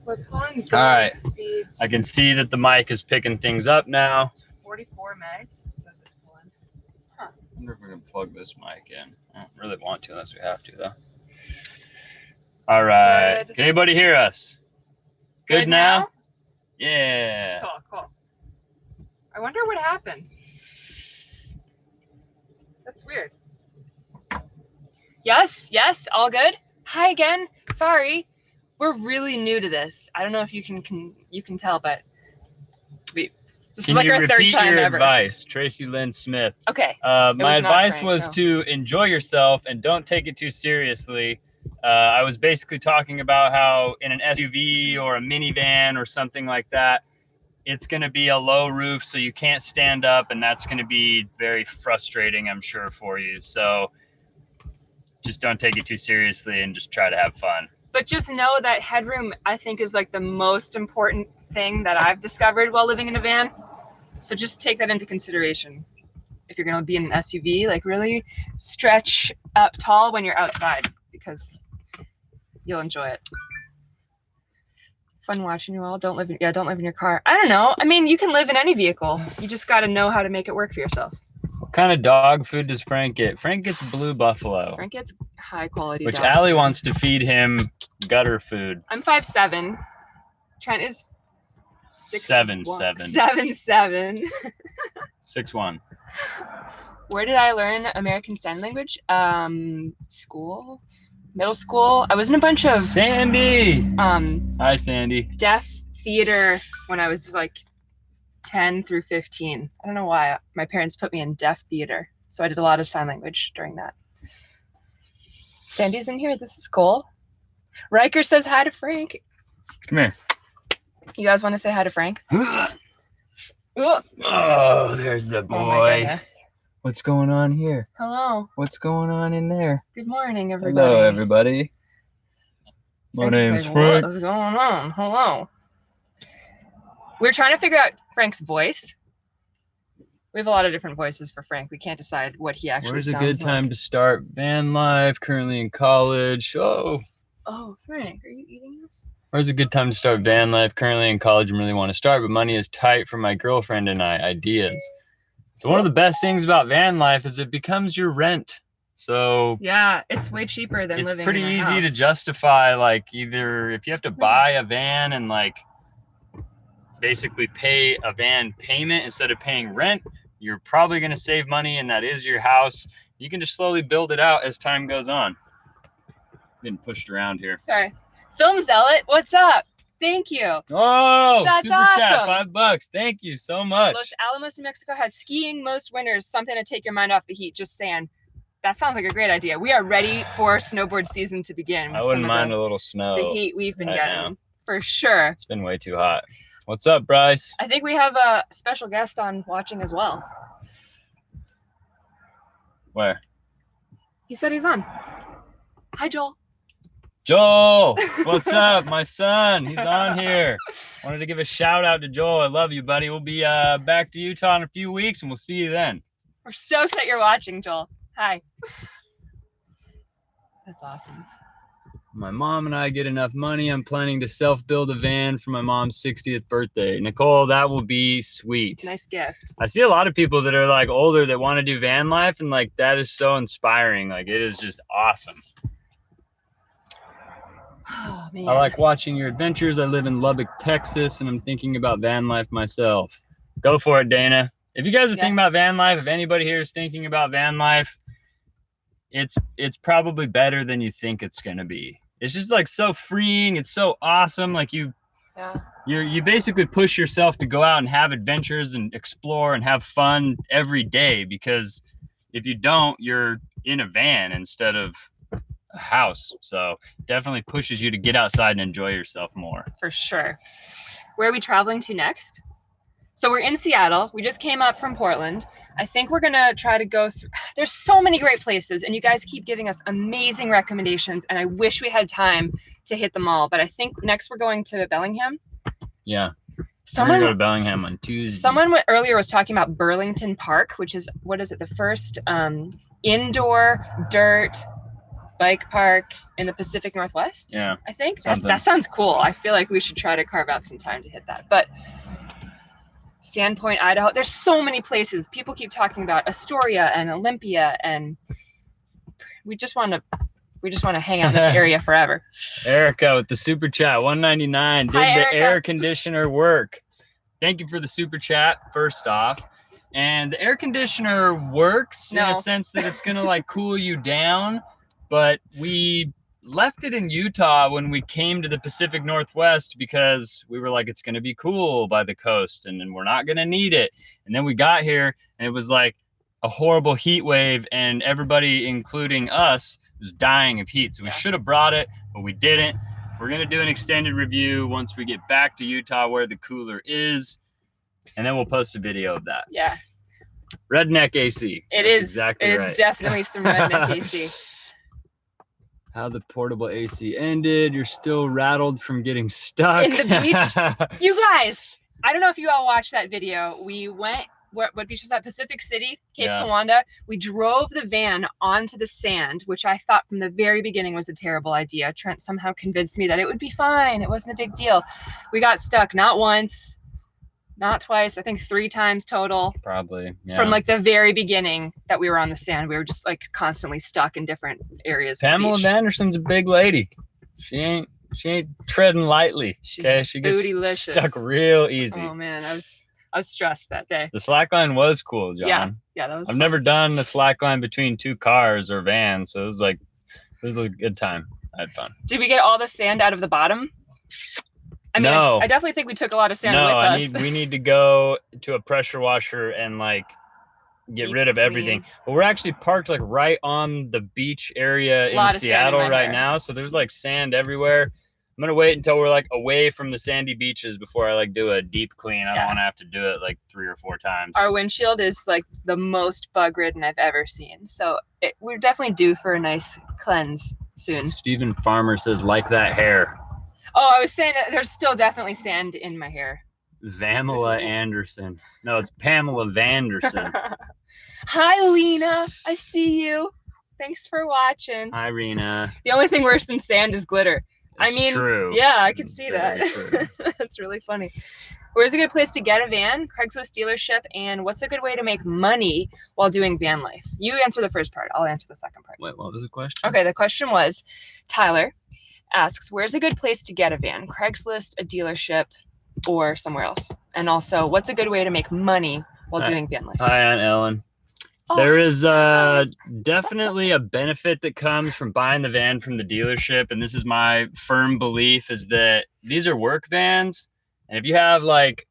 We're pulling All right. speeds. I can see that the mic is picking things up now. 44 megs says it's pulling. I wonder if we can plug this mic in. I don't really want to unless we have to, though. All right. Said, can anybody hear us? Good now? now? Yeah. Cool. I wonder what happened. That's weird. Yes, all good. Hi again. Sorry. We're really new to this. I don't know if you can tell, but this is like our third time ever. Advice, Tracy Lynn Smith. Okay. My advice was to enjoy yourself and don't take it too seriously. I was basically talking about how in an SUV or a minivan or something like that, it's going to be a low roof, so you can't stand up, and that's going to be very frustrating, I'm sure, for you. So just don't take it too seriously and just try to have fun. But just know that headroom, I think, is like the most important thing that I've discovered while living in a van. So just take that into consideration. If you're going to be in an SUV, like really stretch up tall when you're outside because you'll enjoy it. Fun watching you all. Don't live in your car. I don't know. I mean, you can live in any vehicle. You just got to know how to make it work for yourself. What kind of dog food does Frank get? Frank gets Blue Buffalo. Frank gets high quality Which dog Allie food. wants to feed him gutter food. I'm 5'7". Trent is 7'7". 7'7". 6'1". Where did I learn American Sign Language? School, middle school. I was in a bunch of Sandy. Hi, Sandy. Deaf theater when I was like 10 through 15. I don't know why my parents put me in deaf theater, so I did a lot of sign language during that. Sandy's in here. This is cool. Riker says hi to Frank. Come here. You guys want to say hi to Frank? Oh, there's the boy. Oh my goodness. What's going on here? Hello. What's going on in there? Good morning, everybody. Hello, everybody. My name's Frank. What's going on? Hello. We're trying to figure out Frank's voice. We have a lot of different voices for Frank. We can't decide what he actually sounds like. Where's a good time to start van life? Currently in college. Oh, Frank, are you eating this? Where's a good time to start van life? Currently in college and really want to start, but money is tight for my girlfriend and I. Ideas. So one of the best things about van life is it becomes your rent. So yeah, it's way cheaper than living in a house. It's pretty easy to justify, like, either if you have to buy a van and like basically pay a van payment instead of paying rent, you're probably going to save money, and that is your house. You can just slowly build it out as time goes on. Getting pushed around here. Sorry. Film Zealot, what's up? Thank you. Oh, that's super awesome. Chat, $5. Thank you so much. Los Alamos, New Mexico has skiing most winters, something to take your mind off the heat. Just saying. That sounds like a great idea. We are ready for snowboard season to begin. I wouldn't mind a little snow. The heat we've been getting, for sure. It's been way too hot. What's up, Bryce? I think we have a special guest on watching as well. Where? He said he's on. Hi, Joel. Joel, what's up? My son, he's on here. Wanted to give a shout out to Joel. I love you, buddy. We'll be back to Utah in a few weeks, and we'll see you then. We're stoked that you're watching, Joel. Hi. That's awesome. My mom and I get enough money. I'm planning to self-build a van for my mom's 60th birthday. Nicole, that will be sweet. Nice gift. I see a lot of people that are like older that want to do van life, and like that is so inspiring. Like it is just awesome. Oh, man. I like watching your adventures. I live in Lubbock, Texas, and I'm thinking about van life myself. Go for it, Dana. If you guys are thinking about van life, if anybody here is thinking about van life, it's probably better than you think it's gonna be. It's just like so freeing. It's so awesome. Like you basically push yourself to go out and have adventures and explore and have fun every day, because if you don't, you're in a van instead of a house. So definitely pushes you to get outside and enjoy yourself more. For sure. Where are we traveling to next? So we're in Seattle. We just came up from Portland. I think we're gonna try to go through, there's so many great places, and you guys keep giving us amazing recommendations, and I wish we had time to hit them all, but I think next we're going to Bellingham. Yeah. Someone go to Bellingham on Tuesday. Someone earlier was talking about Burlington Park, which is, what is it? The first indoor dirt bike park in the Pacific Northwest. Yeah. I think Something. that sounds cool. I feel like we should try to carve out some time to hit that. But Sandpoint, Idaho, there's so many places. People keep talking about Astoria and Olympia, and we just want to hang out in this area forever. Erica with the super chat, 199. Did Hi, the Erica. air conditioner work? Thank you for the super chat, first off. And the air conditioner works in a sense that it's gonna like cool you down, but we left it in Utah when we came to the Pacific Northwest because we were like, it's gonna be cool by the coast and then we're not gonna need it. And then we got here and it was like a horrible heat wave and everybody, including us, was dying of heat. So we should have brought it, but we didn't. We're gonna do an extended review once we get back to Utah where the cooler is. And then we'll post a video of that. Yeah. Redneck AC. It That's is. exactly it is right. definitely some redneck AC. How the portable AC ended. You're still rattled from getting stuck. In the beach. You guys, I don't know if you all watched that video. We went, what beach was that? Pacific City, Cape Kawanda. We drove the van onto the sand, which I thought from the very beginning was a terrible idea. Trent somehow convinced me that it would be fine. It wasn't a big deal. We got stuck not once, not twice, I think 3 times total. Probably. Yeah. From like the very beginning that we were on the sand, we were just like constantly stuck in different areas. Pamela Vanderson's a big lady. She ain't treading lightly. She's she gets bootylicious. stuck real easy. Oh man, I was stressed that day. The slackline was cool, John. Yeah, that was I've fun. never done the slackline between 2 cars or vans, so it was a good time. I had fun. Did we get all the sand out of the bottom? I mean, no. I definitely think we took a lot of sand with us. We need to go to a pressure washer and like get Deep rid of everything. clean. But we're actually parked like right on the beach area in Seattle right now, so there's like sand everywhere. I'm gonna wait until we're like away from the sandy beaches before I like do a deep clean. I don't want to have to do it like 3 or 4 times. Our windshield is like the most bug ridden I've ever seen, so we're definitely due for a nice cleanse soon. Stephen Farmer says, like that hair. Oh, I was saying that there's still definitely sand in my hair. Pamela Anderson. No, it's Pamela Vanderson. Hi, Lena. I see you. Thanks for watching. Hi, Rena. The only thing worse than sand is glitter. It's true. Yeah, I could see Very that. That's really funny. Where's a good place to get a van? Craigslist dealership. And what's a good way to make money while doing van life? You answer the first part. I'll answer the second part. Wait, what was the question? Okay, the question was, Tyler asks, where's a good place to get a van? Craigslist, a dealership, or somewhere else? And also, what's a good way to make money while doing van life? Hi, Aunt Ellen. Oh, there is definitely a benefit that comes from buying the van from the dealership. And this is my firm belief, is that these are work vans. And if you have like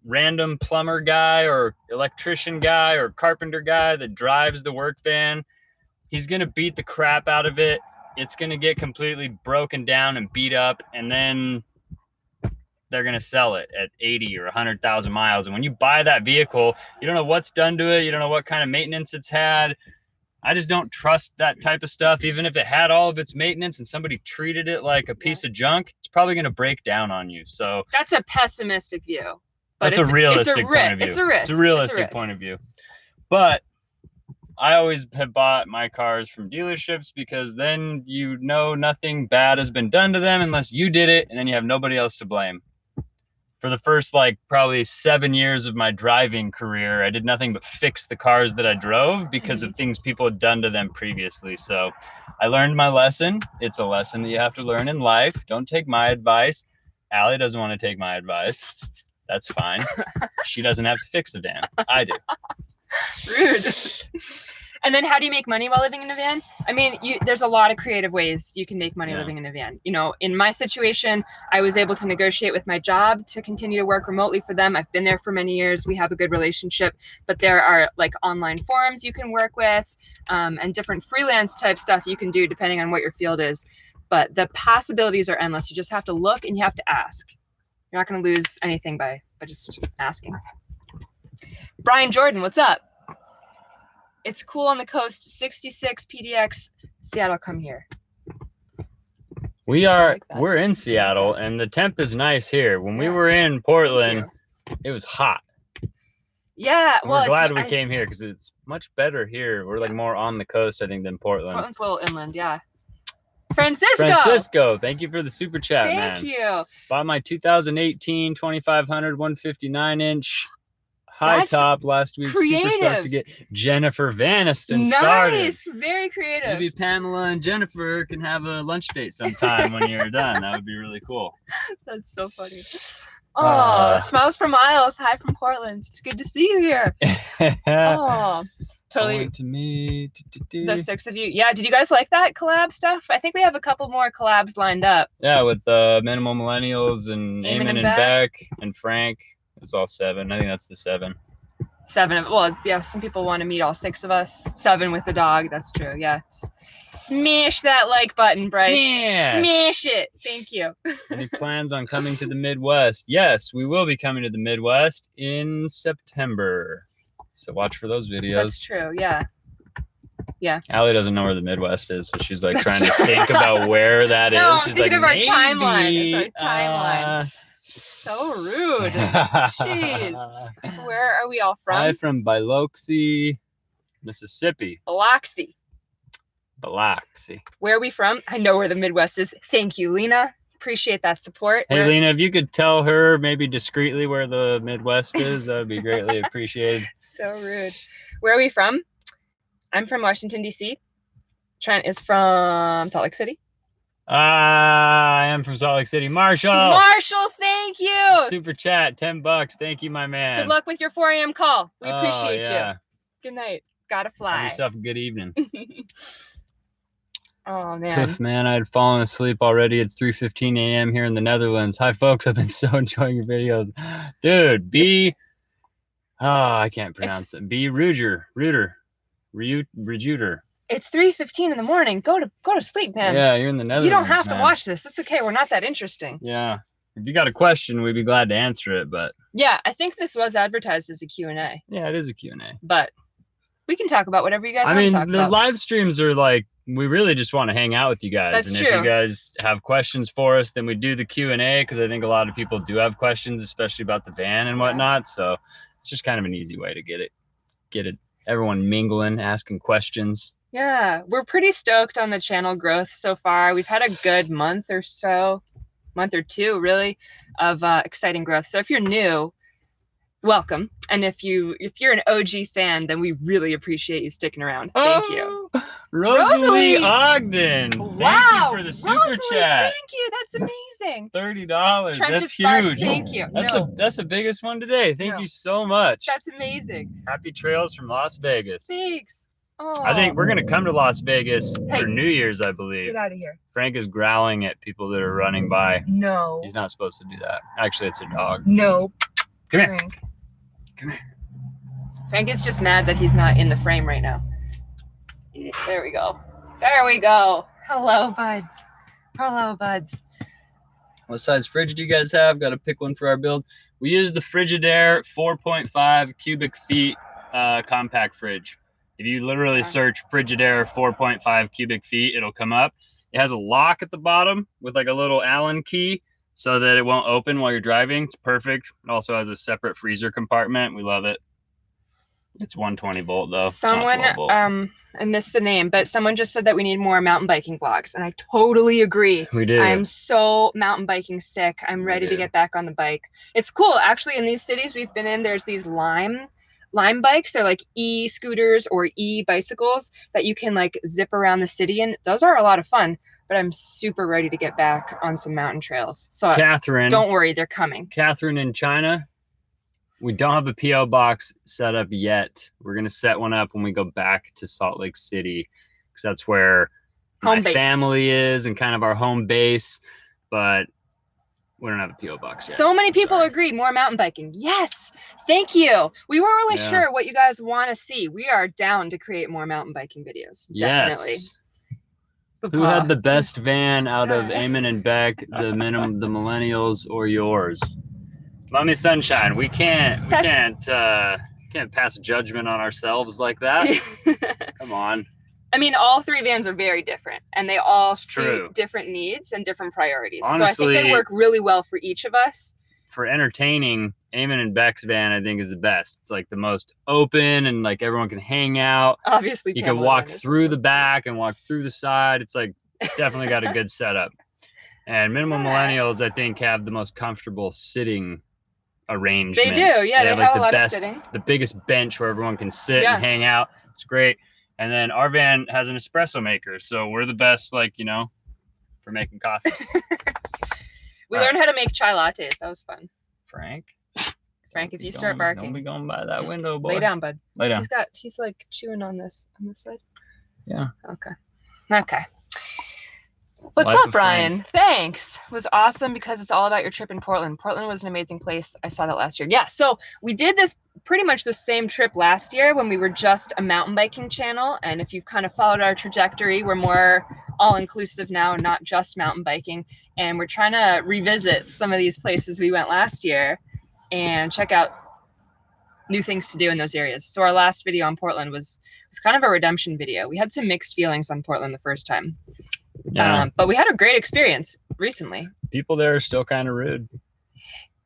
random plumber guy or electrician guy or carpenter guy that drives the work van, he's going to beat the crap out of it. It's going to get completely broken down and beat up, and then they're going to sell it at 80 or 100,000 miles. And when you buy that vehicle, you don't know what's done to it. You don't know what kind of maintenance it's had. I just don't trust that type of stuff. Even if it had all of its maintenance and somebody treated it like a piece of junk, it's probably going to break down on you. So that's a pessimistic view. But that's a realistic point of view. It's a risk. It's a realistic point of view. But I always have bought my cars from dealerships because then you know nothing bad has been done to them unless you did it, and then you have nobody else to blame. For the first like probably 7 years of my driving career, I did nothing but fix the cars that I drove because of things people had done to them previously. So I learned my lesson. It's a lesson that you have to learn in life. Don't take my advice. Allie doesn't want to take my advice. That's fine. She doesn't have to fix the van. I do. Rude. And then how do you make money while living in a van? I mean, there's a lot of creative ways you can make money living in a van. You know, in my situation, I was able to negotiate with my job to continue to work remotely for them. I've been there for many years. We have a good relationship, but there are like online forums you can work with, and different freelance type stuff you can do depending on what your field is. But the possibilities are endless. You just have to look and you have to ask. You're not going to lose anything by just asking. Brian Jordan, what's up? It's cool on the coast. 66 PDX, Seattle, come here. We're in Seattle, and the temp is nice here. When we were in Portland, it was hot. Yeah, And well, we're glad we came here because it's much better here. We're like more on the coast, I think, than Portland. Portland's a little inland, yeah. Francisco. Francisco, thank you for the super chat, man. Thank you. Bought my 2018 2500 159-inch high That's top last week. Super stoked creative. to get Jennifer Vaniston started. Nice, very creative. Maybe Pamela and Jennifer can have a lunch date sometime when you're done. That would be really cool. That's so funny. Oh, smiles for miles. Hi from Portland. It's good to see you here. Oh, totally. To me. The 6 of you. Yeah, did you guys like that collab stuff? I think we have a couple more collabs lined up. Yeah, with Minimal Millennials and Eamon and Beck and Frank. It was all 7. I think that's the 7. 7 of, well, yeah, some people want to meet all 6 of us. 7 with the dog. That's true. Yeah. Smash that like button, Bryce. Smash it. Thank you. Any plans on coming to the Midwest? Yes, we will be coming to the Midwest in September. So watch for those videos. That's true. Yeah. Yeah. Allie doesn't know where the Midwest is, so she's like trying to think about where that is. No, She's I'm thinking like, of our timeline. It's our timeline. So rude. Jeez. Where are we all from? I'm from Biloxi, Mississippi. Biloxi. Biloxi. Where are we from? I know where the Midwest is. Thank you, Lena. Appreciate that support. Hey, Lena, if you could tell her maybe discreetly where the Midwest is, that would be greatly appreciated. So rude. Where are we from? I'm from Washington, D.C. Trent is from Salt Lake City. I am from Salt Lake City. Marshall, thank you. Super chat, $10. Thank you, my man. Good luck with your 4 a.m. call. We appreciate you. Good night. Gotta fly. Have yourself a good evening. Oh, man. Man, I had fallen asleep already. It's 3:15 a.m. here in the Netherlands. Hi, folks. I've been so enjoying your videos. Dude, I can't pronounce it. B. Ruger. It's 3:15 in the morning. Go to sleep, man. Yeah, you're in the Netherlands. You don't have to watch this. It's okay. We're not that interesting. Yeah. If you got a question, we'd be glad to answer it, but. Yeah, I think this was advertised as a Q&A. Yeah, it is a Q&A. But we can talk about whatever you guys want to talk about. The live streams are like, we really just want to hang out with you guys. That's true. If you guys have questions for us, then we do the Q&A because I think a lot of people do have questions, especially about the van and whatnot. So it's just kind of an easy way to get it. Everyone mingling, asking questions. Yeah, we're pretty stoked on the channel growth so far. We've had a good month or 2 really, of exciting growth. So if you're new, welcome. And if you're an OG fan, then we really appreciate you sticking around. Thank you. Rosalie Ogden. Wow. Thank you for the super Rosalie, chat. Thank you. That's amazing. $30. Trent That's just barked, huge. thank you. That's the biggest one today. Thank you so much. That's amazing. Happy trails from Las Vegas. Thanks. Oh. I think we're going to come to Las Vegas for New Year's, I believe. Get out of here. Frank is growling at people that are running by. No. He's not supposed to do that. Actually, it's a dog. No. Come here. Frank. Come here. Frank is just mad that he's not in the frame right now. There we go. There we go. Hello, buds. Hello, buds. What size fridge do you guys have? Got to pick one for our build. We use the Frigidaire 4.5 cubic feet compact fridge. If you literally search Frigidaire 4.5 cubic feet, it'll come up. It has a lock at the bottom with like a little Allen key so that it won't open while you're driving. It's perfect. It also has a separate freezer compartment. We love it. It's 120 volt though. Someone, I missed the name, but someone just said that we need more mountain biking vlogs, and I totally agree. We do. I'm so mountain biking sick. I'm ready to get back on the bike. It's cool. Actually, in these cities we've been in, there's these Lime bikes. They're like e-scooters or e-bicycles that you can like zip around the city in. Those are a lot of fun, but I'm super ready to get back on some mountain trails. So Catherine, don't worry, they're coming. Catherine in China. We don't have a P.O. box set up yet. We're going to set one up when we go back to Salt Lake City because that's where my family is and kind of our home base, but we don't have a P.O. box yet. So many people agree, more mountain biking. Yes, thank you. We weren't really sure what you guys want to see. We are down to create more mountain biking videos. Definitely. Yes. Who had the best van out of Eamon and Beck, the millennials, or yours? Mommy Sunshine, we can't pass judgment on ourselves like that. Come on. I mean, all 3 vans are very different, and they all suit different needs and different priorities. Honestly, so I think they work really well for each of us. for entertaining, Eamon and Beck's van, I think, is the best. It's like the most open and like everyone can hang out. Obviously, You can Pamela walk Anderson. through the back and walk through the side. It's like, it's definitely got a good setup. And Minimal Millennials, I think, have the most comfortable sitting arrangement. They do, yeah. They have like a lot the of best, sitting. the biggest bench where everyone can sit Yeah. and hang out. It's great. And then our van has an espresso maker, so we're the best, like, you know, for making coffee. We learned how to make chai lattes. That was fun. Frank, if you start barking, don't be going by that window, boy. lay down, bud. Lay down. He's like chewing on this side. Yeah. Okay. What's Life up, of Brian? Thanks. It was awesome because it's all about your trip in Portland. Portland was an amazing place. I saw that last year. Yeah, so we did this pretty much the same trip last year when we were just a mountain biking channel. And if you've kind of followed our trajectory, we're more all-inclusive now, not just mountain biking. And we're trying to revisit some of these places we went last year and check out new things to do in those areas. So our last video on Portland was kind of a redemption video. We had some mixed feelings on Portland the first time. Yeah. But we had a great experience recently. People there are still kind of rude.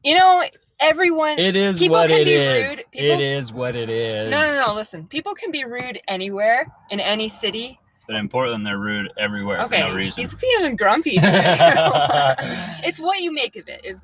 You know, everyone. It is people what can it be is. rude. People, it is what it is. No. Listen, people can be rude anywhere in any city. But in Portland, they're rude everywhere for no reason. He's being grumpy today. It's what you make of it. It's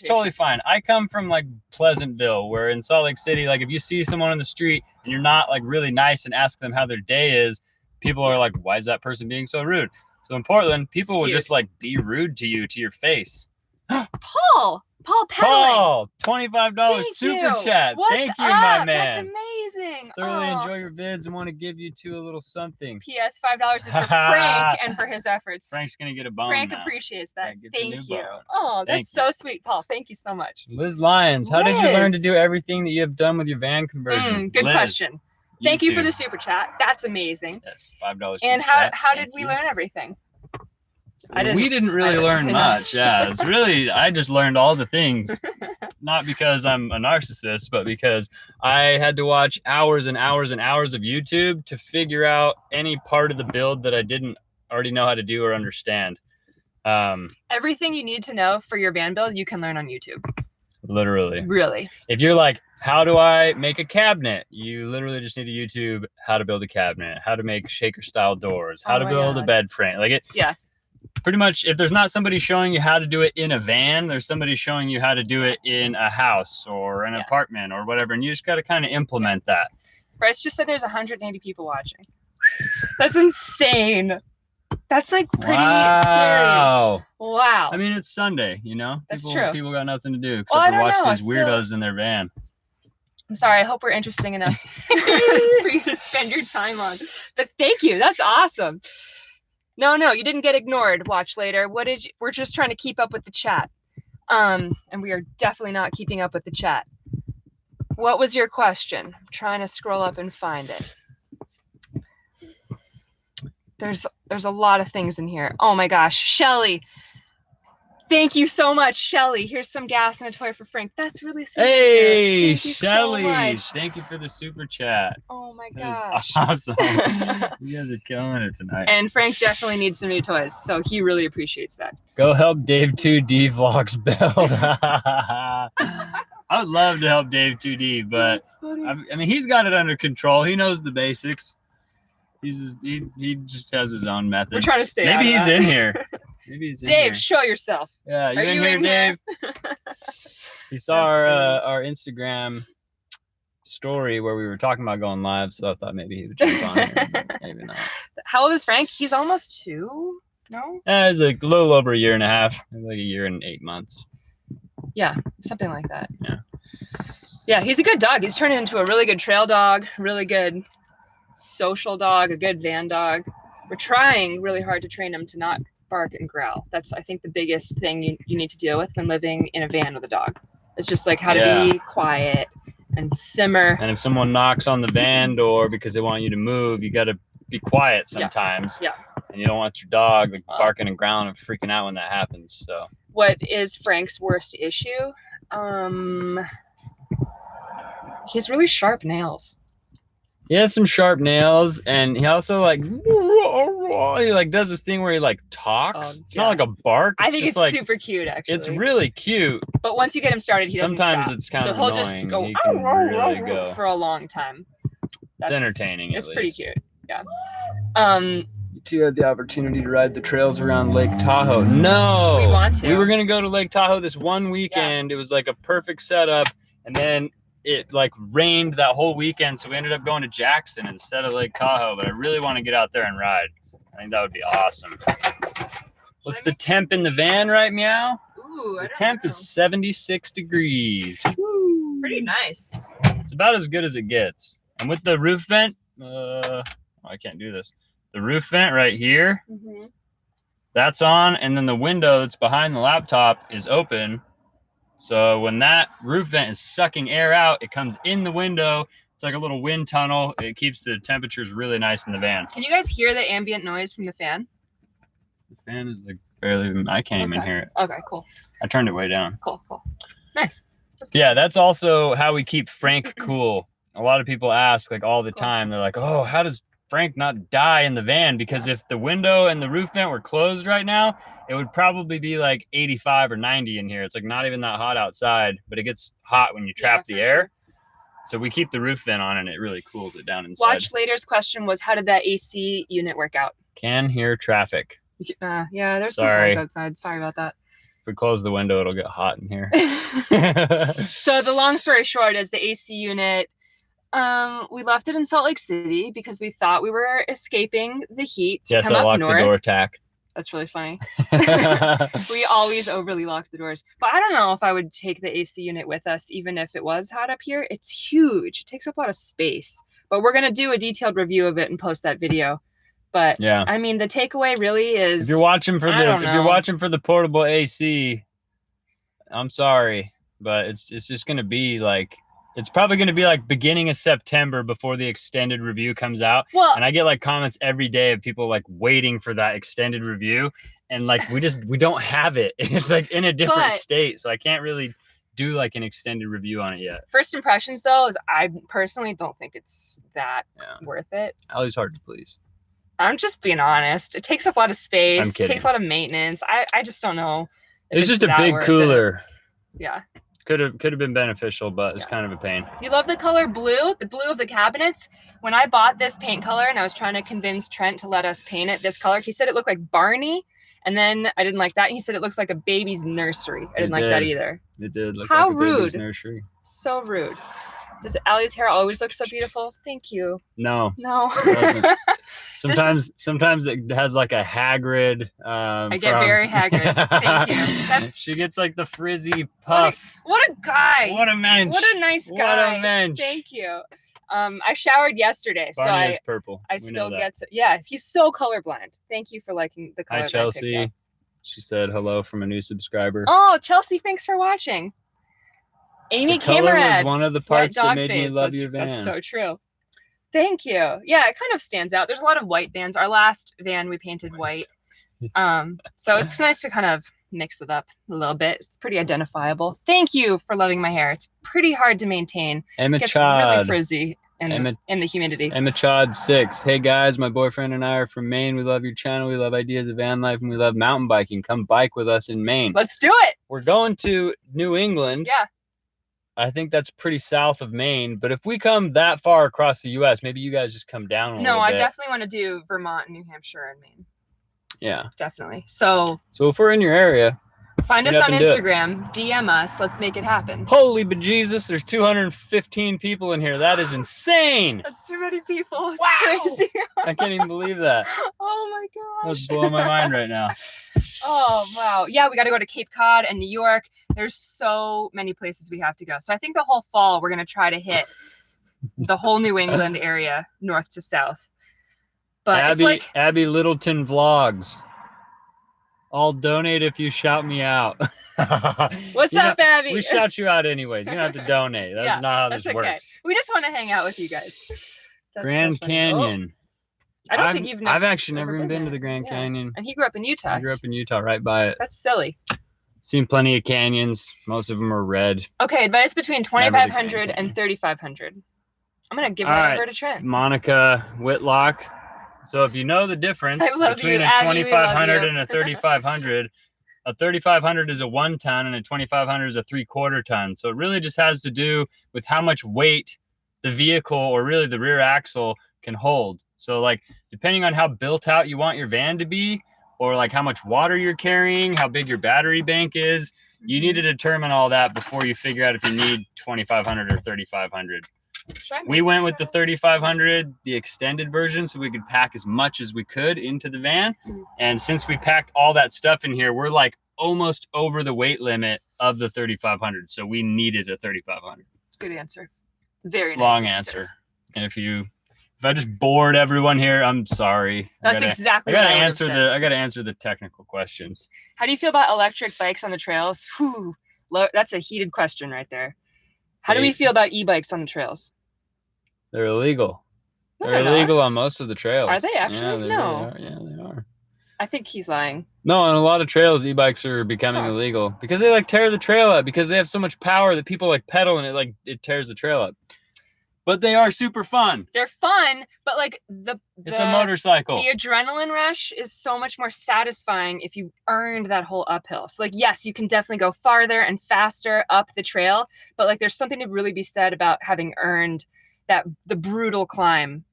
totally fine. I come from like Pleasantville, where in Salt Lake City, like if you see someone on the street and you're not like really nice and ask them how their day is, people are like, why is that person being so rude? So in Portland, people will just like be rude to you to your face. Paul Peddling. $25 super chat. Thank you, my man. That's amazing. Thoroughly enjoy your vids and want to give you two a little something. P.S. $5 is for Frank and for his efforts. Frank's gonna get a bone. Frank now. appreciates that. Thank you. Bone. Oh, that's so sweet, Paul. Thank you so much. Liz Lyons, how did you learn to do everything that you have done with your van conversion? Good question. Thank you for the super chat. That's amazing. Yes, $5. And how did we learn everything? We didn't really learn much. Yeah, it's really, I just learned all the things. Not because I'm a narcissist, but because I had to watch hours and hours and hours of YouTube to figure out any part of the build that I didn't already know how to do or understand. Everything you need to know for your van build, you can learn on YouTube. Literally. Really. If you're like, how do I make a cabinet? You literally just need to YouTube how to build a cabinet, how to make shaker style doors, how to build a bed frame. Yeah. Pretty much, if there's not somebody showing you how to do it in a van, there's somebody showing you how to do it in a house or an apartment or whatever. And you just got to kind of implement that. Bryce just said there's 180 people watching. That's insane. That's like pretty scary. Wow. I mean, it's Sunday, you know? That's true. People got nothing to do except for watch these weirdos in their van. I'm sorry. I hope we're interesting enough for you to spend your time on. But thank you. That's awesome. No, you didn't get ignored. Watch later. We're just trying to keep up with the chat. And we are definitely not keeping up with the chat. What was your question? I'm trying to scroll up and find it. There's a lot of things in here. Oh my gosh, Shelly. Thank you so much, Shelly. Here's some gas and a toy for Frank. That's really sweet. Hey, Shelly. Thank you for the super chat. Oh my gosh. Awesome. You guys are killing it tonight. And Frank definitely needs some new toys, so he really appreciates that. Go help Dave 2D vlogs build. I would love to help Dave 2D, but I mean, he's got it under control. He knows the basics. He just has his own methods. We're trying to stay Maybe out of he's that. in here. Maybe he's in Dave, here. show yourself. Yeah, you in here, Dave? He saw our Instagram story where we were talking about going live, so I thought maybe he would jump on here. But maybe not. How old is Frank? He's almost 2. No? He's like a little over a year and a half, like a year and 8 months. Yeah, something like that. Yeah. Yeah, he's a good dog. He's turning into a really good trail dog, really good social dog, a good van dog. We're trying really hard to train him to not bark and growl. That's, I think, the biggest thing you need to deal with when living in a van with a dog. It's just like how to be quiet and simmer. And if someone knocks on the van door because they want you to move, you got to be quiet sometimes. Yeah. And you don't want your dog like, barking and growling and freaking out when that happens. So. What is Frank's worst issue? He has really sharp nails. He has some sharp nails, and he also like he like does this thing where he like talks. Oh, It's yeah. not like a bark. I think just it's like, super cute, actually. it's really cute. But once you get him started, he doesn't Sometimes stop. it's kind so of he'll annoying. just go, He can really go for a long time. It's entertaining. It's at pretty least. cute. Yeah. You two had the opportunity to ride the trails around Lake Tahoe. No, we want to. We were gonna go to Lake Tahoe this one weekend. It was like a perfect setup, and then it like rained that whole weekend, so we ended up going to Jackson instead of Lake Tahoe. But I really want to get out there and ride. I think that would be awesome. What's the temp in the van, right, Meow? Ooh, the temp is 76 degrees. It's pretty nice. It's about as good as it gets. And with the roof vent, I can't do this. The roof vent right here, that's on, and then the window that's behind the laptop is open. So when that roof vent is sucking air out, it comes in the window. It's like a little wind tunnel. It keeps the temperatures really nice in the van. Can you guys hear the ambient noise from the fan? The fan is like barely even, I can't even hear it. Okay, cool. I turned it way down. Cool. Nice. Yeah, that's also how we keep Frank cool. A lot of people ask like all the time. They're like, oh, how does Frank not die in the van? Because if the window and the roof vent were closed right now, it would probably be like 85 or 90 in here. It's like not even that hot outside, but it gets hot when you trap the air. Sure. So we keep the roof vent on and it really cools it down inside. Watch Later's question was, how did that AC unit work out? Can hear traffic. Yeah, there's some cars outside. Sorry about that. If we close the window, it'll get hot in here. So the long story short is the AC unit, we left it in Salt Lake City because we thought we were escaping the heat to come up north. The door attack. That's really funny. We always overly lock the doors. But I don't know if I would take the AC unit with us, even if it was hot up here. It's huge. It takes up a lot of space. But we're going to do a detailed review of it and post that video. But yeah, I mean, the takeaway really is, if you're watching for the portable AC, I'm sorry, but it's just going to be like, it's probably going to be like beginning of September before the extended review comes out. Well, and I get like comments every day of people like waiting for that extended review. And like, we don't have it. It's like in a different state. So I can't really do like an extended review on it yet. First impressions though, is I personally don't think it's that worth it. Allie's hard to please. I'm just being honest. It takes up a lot of space. It takes a lot of maintenance. I just don't know. It's just a big cooler. Yeah. Could have been beneficial, but it's kind of a pain. You love the color blue, the blue of the cabinets. When I bought this paint color and I was trying to convince Trent to let us paint it this color, he said it looked like Barney. And then I didn't like that. He said it looks like a baby's nursery. I didn't like that either. It did look like a baby's nursery. So rude. Does Allie's hair always look so beautiful? Thank you. No. It doesn't. Sometimes it has like a Hagrid. I get very Hagrid. Thank you. She gets like the frizzy puff. What a guy. What a mensch. What a nice guy. What a mensch. Thank you. I showered yesterday, Barney is purple. I still get to. Yeah, he's so colorblind. Thank you for liking the colorblind. Hi, Chelsea. TikTok. She said hello from a new subscriber. Oh, Chelsea, thanks for watching. Amy Cameron was one of the parts that made me love your van. That's so true. Thank you. Yeah, it kind of stands out. There's a lot of white vans. Our last van we painted white. So it's nice to kind of mix it up a little bit. It's pretty identifiable. Thank you for loving my hair. It's pretty hard to maintain. It gets really frizzy in the humidity. Emma Chod 6. Hey guys, my boyfriend and I are from Maine. We love your channel. We love ideas of van life and we love mountain biking. Come bike with us in Maine. Let's do it. We're going to New England. Yeah. I think that's pretty south of Maine, but if we come that far across the U.S., maybe you guys just come down a little bit. No, I definitely want to do Vermont, New Hampshire, and Maine. Yeah. Definitely. So if we're in your area, find us on Instagram, DM us, let's make it happen. Holy bejesus, there's 215 people in here. That is insane. That's too many people. It's crazy. I can't even believe that. Oh my gosh. That's blowing my mind right now. Oh, wow. Yeah, we got to go to Cape Cod and New York. There's so many places we have to go. So I think the whole fall, we're going to try to hit the whole New England area, north to south. But Abby Littleton Vlogs. I'll donate if you shout me out. What's up, Abby? We shout you out anyways. You don't have to donate. That's not how this works. We just want to hang out with you guys. Grand Canyon. I don't think you've never. I've actually never even been to the Grand Canyon. And he grew up in Utah. I grew up in Utah, right by it. That's silly. Seen plenty of canyons. Most of them are red. Okay, advice between 2,500 and 3,500. I'm gonna give it over to Trent. Monica Whitlock So if you know the difference I love between you, a Abby, we love 2500 you. and a 3500, a 3500 is a 1 ton and a 2500 is a 3/4 ton. So it really just has to do with how much weight the vehicle, or really the rear axle, can hold. So like, depending on how built out you want your van to be, or like how much water you're carrying, how big your battery bank is, you need to determine all that before you figure out if you need 2500 or 3500. We went with the 3500, the extended version, so we could pack as much as we could into the van. And since we packed all that stuff in here, we're like almost over the weight limit of the 3500. So we needed a 3500. Good answer. Very nice long answer. And if I just bored everyone here, I'm sorry. That's exactly what I would have said. I gotta answer the technical questions. How do you feel about electric bikes on the trails? Whew, that's a heated question right there. How do we feel about e-bikes on the trails? They're illegal. No, they're illegal on most of the trails. Are they actually? Yeah, No. Yeah, they are. I think he's lying. No, on a lot of trails, e-bikes are becoming illegal because they like tear the trail up, because they have so much power that people like pedal and it tears the trail up. But they are super fun. They're fun, but like it's a motorcycle. The adrenaline rush is so much more satisfying if you earned that whole uphill. So like, yes, you can definitely go farther and faster up the trail, but like there's something to really be said about having earned the brutal climb,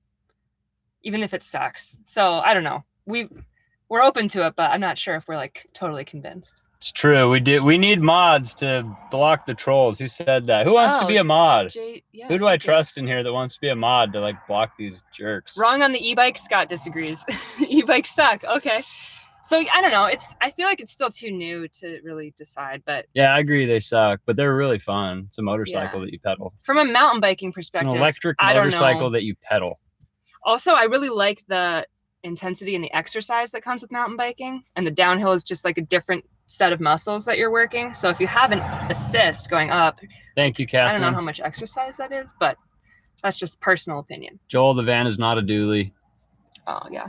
even if it sucks. So I don't know. We're open to it, but I'm not sure if we're like totally convinced. It's true. We need mods to block the trolls. Who said that? Who wants to be a mod? Who do I trust in here that wants to be a mod to like block these jerks? Wrong on the e-bike. Scott disagrees. E-bikes suck. Okay. So I don't know. I feel like it's still too new to really decide, but yeah, I agree they suck, but they're really fun. It's a motorcycle that you pedal. From a mountain biking perspective, it's an electric motorcycle that you pedal. Also, I really like the intensity and the exercise that comes with mountain biking, and the downhill is just like a different set of muscles that you're working. So if you have an assist going up, thank you, Catherine. I don't know how much exercise that is, but that's just personal opinion. Joel, the van is not a dually. Oh yeah.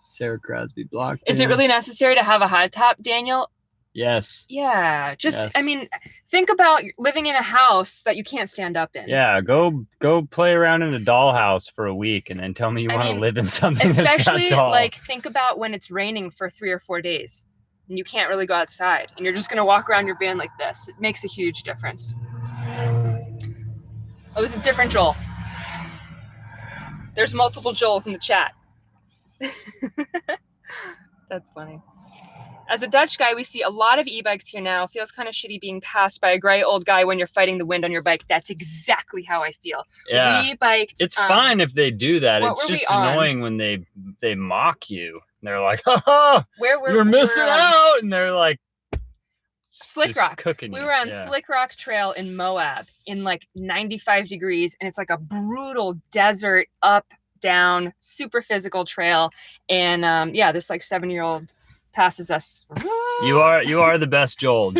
Sarah Crosby blocked. Is it really necessary to have a high top, Daniel? Yes. Yeah. I mean, think about living in a house that you can't stand up in. Yeah. Go play around in a dollhouse for a week and then tell me you want to live in something that's not tall. Especially like, think about when it's raining for 3 or 4 days and you can't really go outside and you're just going to walk around your van like this. It makes a huge difference. Oh, it was a different Joel. There's multiple Joels in the chat. That's funny. As a Dutch guy, we see a lot of e-bikes here now. Feels kind of shitty being passed by a gray old guy when you're fighting the wind on your bike. That's exactly how I feel. Yeah. We biked. It's fine if they do that. It's just annoying when they mock you. They're like, oh, you're missing out. And they're like, Slick Rock. Cooking we were on Slick Rock Trail in Moab in like 95 degrees. And it's like a brutal desert up, down, super physical trail. And this like 7-year-old passes us. You are the best Joel.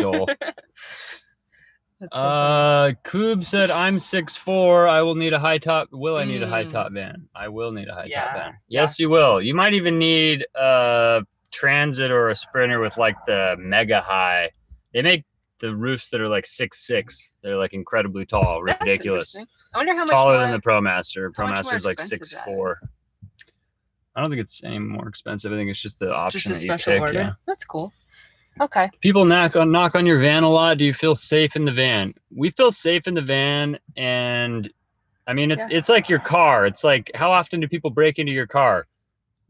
Koob said, I'm 6'4". I will need a high top. Will I need a high top van? I will need a high top van. Yes, you will. You might even need a Transit or a Sprinter with like the mega high. They make the roofs that are like 6'6". They're like incredibly tall, ridiculous. I wonder how much taller than the ProMaster. ProMaster is like 6'4". I don't think it's any more expensive. I think it's just the option. Just a special order. Yeah. That's cool. Okay. People knock on your van a lot. Do you feel safe in the van? We feel safe in the van, and I mean it's like your car. It's like, how often do people break into your car?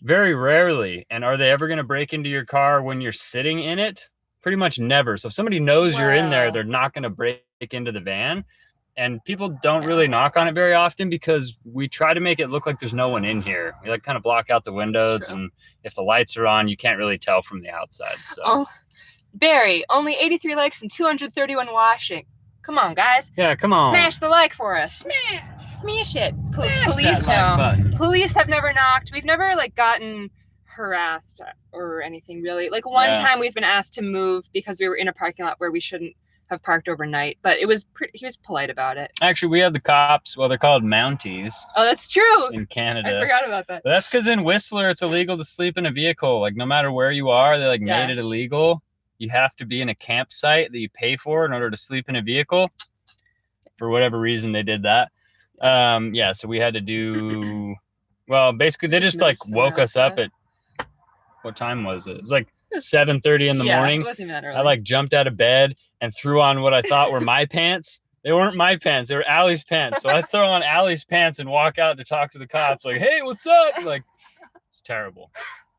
Very rarely. And are they ever going to break into your car when you're sitting in it? Pretty much never. So if somebody knows you're in there, they're not going to break into the van. And people don't really knock on it very often because we try to make it look like there's no one in here. We like kind of block out the windows, and if the lights are on, you can't really tell from the outside. So, Barry, only 83 likes and 231 watching. Come on, guys. Yeah, come on. Smash the like for us. Smash it. Police no. Police have never knocked. We've never like gotten harassed or anything really. Like one time we've been asked to move because we were in a parking lot where we shouldn't have parked overnight, but he was polite about it. Actually, we have the cops. Well, they're called Mounties. Oh, that's true. In Canada. I forgot about that. But that's because in Whistler, it's illegal to sleep in a vehicle. Like no matter where you are, they like made it illegal. You have to be in a campsite that you pay for in order to sleep in a vehicle. For whatever reason, they did that. So we had to do Well, basically, they just like moved woke us up America. at, what time was it? It was like 7:30 in the morning. It wasn't even that early. I like jumped out of bed and threw on what I thought were my pants. They weren't my pants. They were Allie's pants. So I throw on Allie's pants and walk out to talk to the cops. Like, hey, what's up? Like, it's terrible.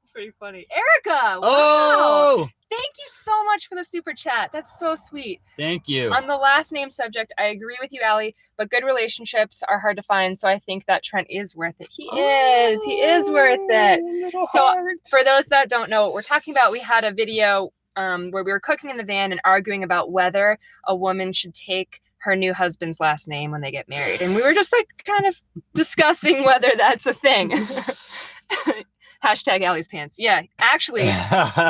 It's pretty funny. Erica, wow. Oh, Thank you so much for the super chat. That's so sweet. thank you. On the last name subject, I agree with you, Allie, but good relationships are hard to find. So I think that Trent is worth it. He is worth it. So for those that don't know what we're talking about, we had a video where we were cooking in the van and arguing about whether a woman should take her new husband's last name when they get married. And we were just like kind of discussing whether that's a thing. Hashtag Allie's pants. Yeah, actually,